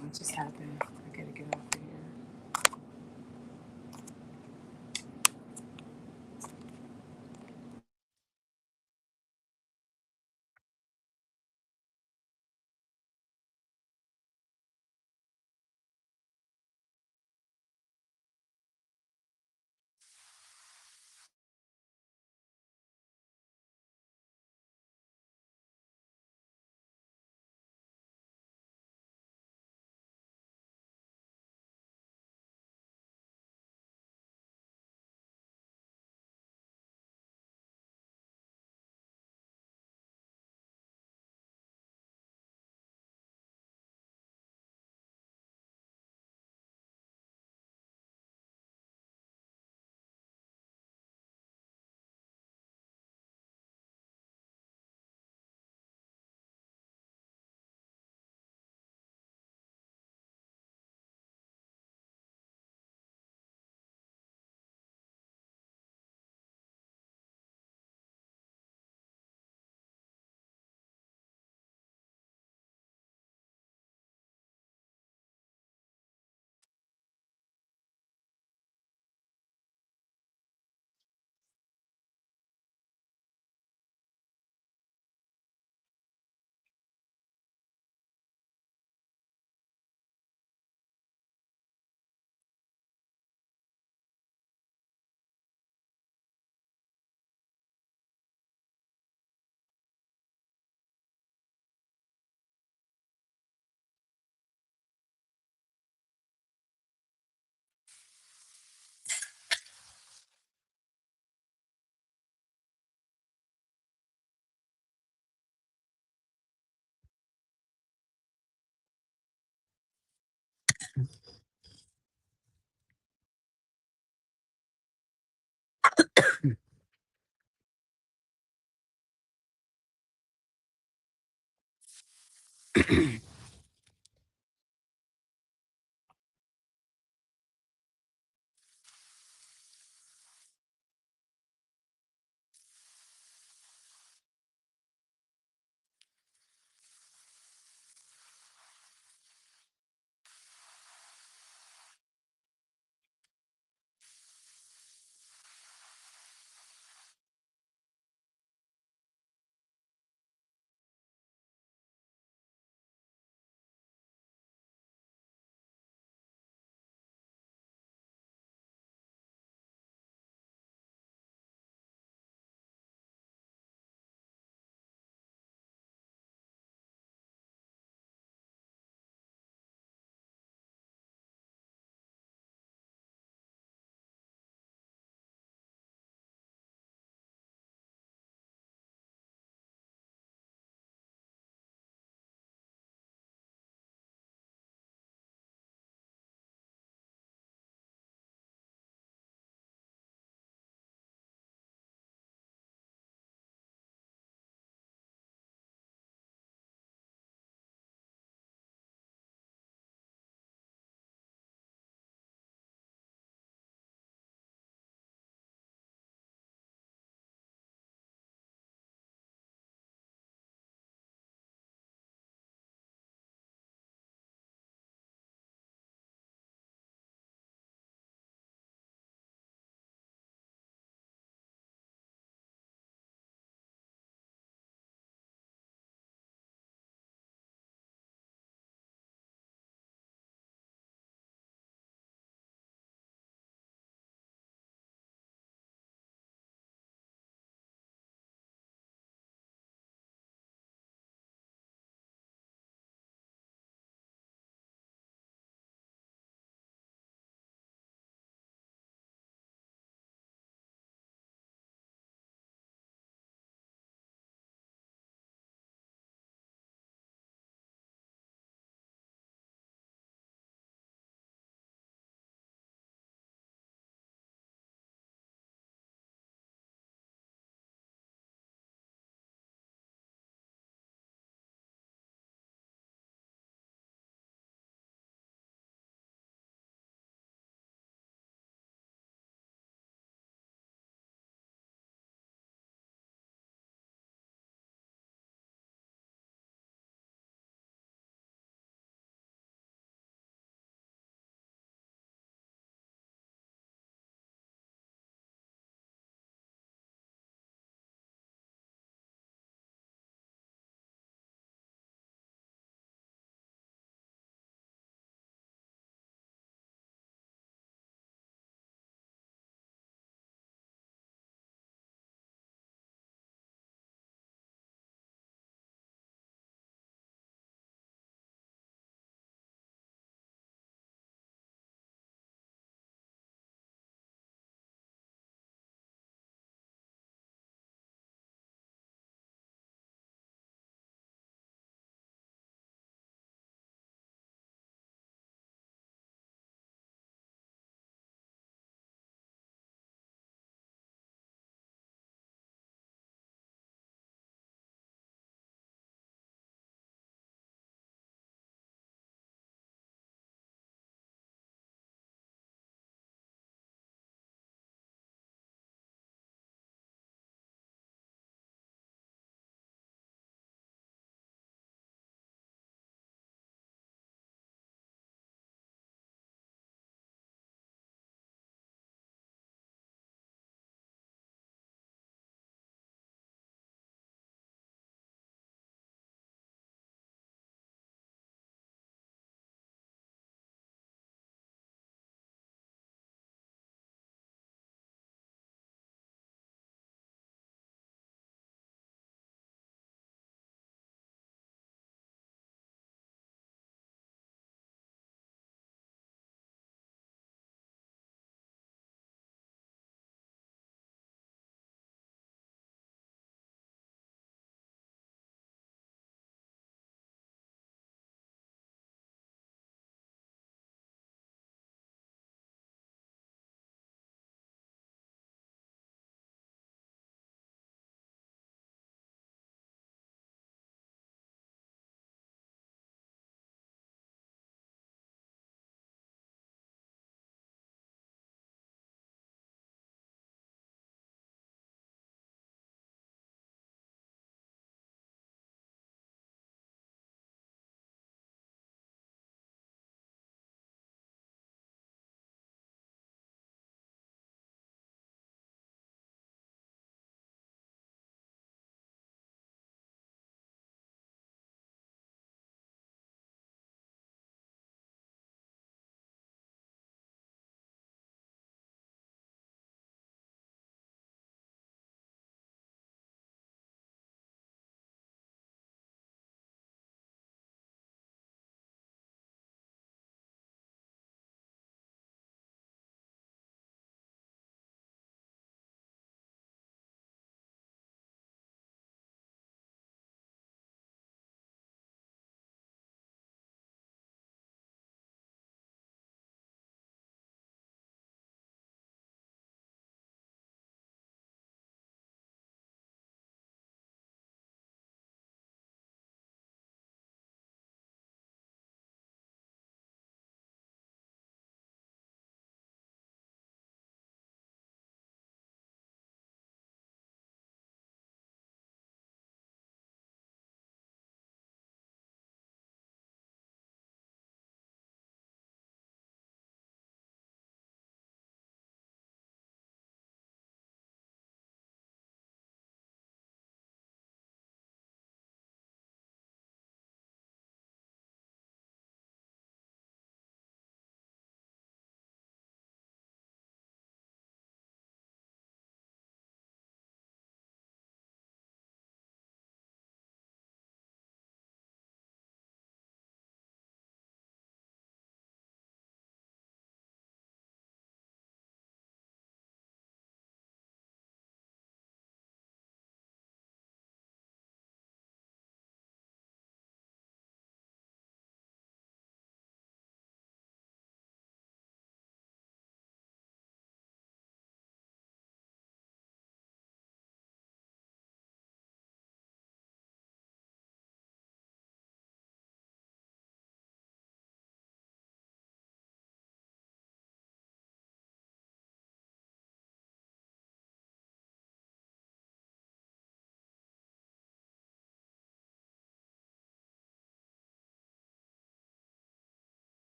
What just happened? I gotta get off of here.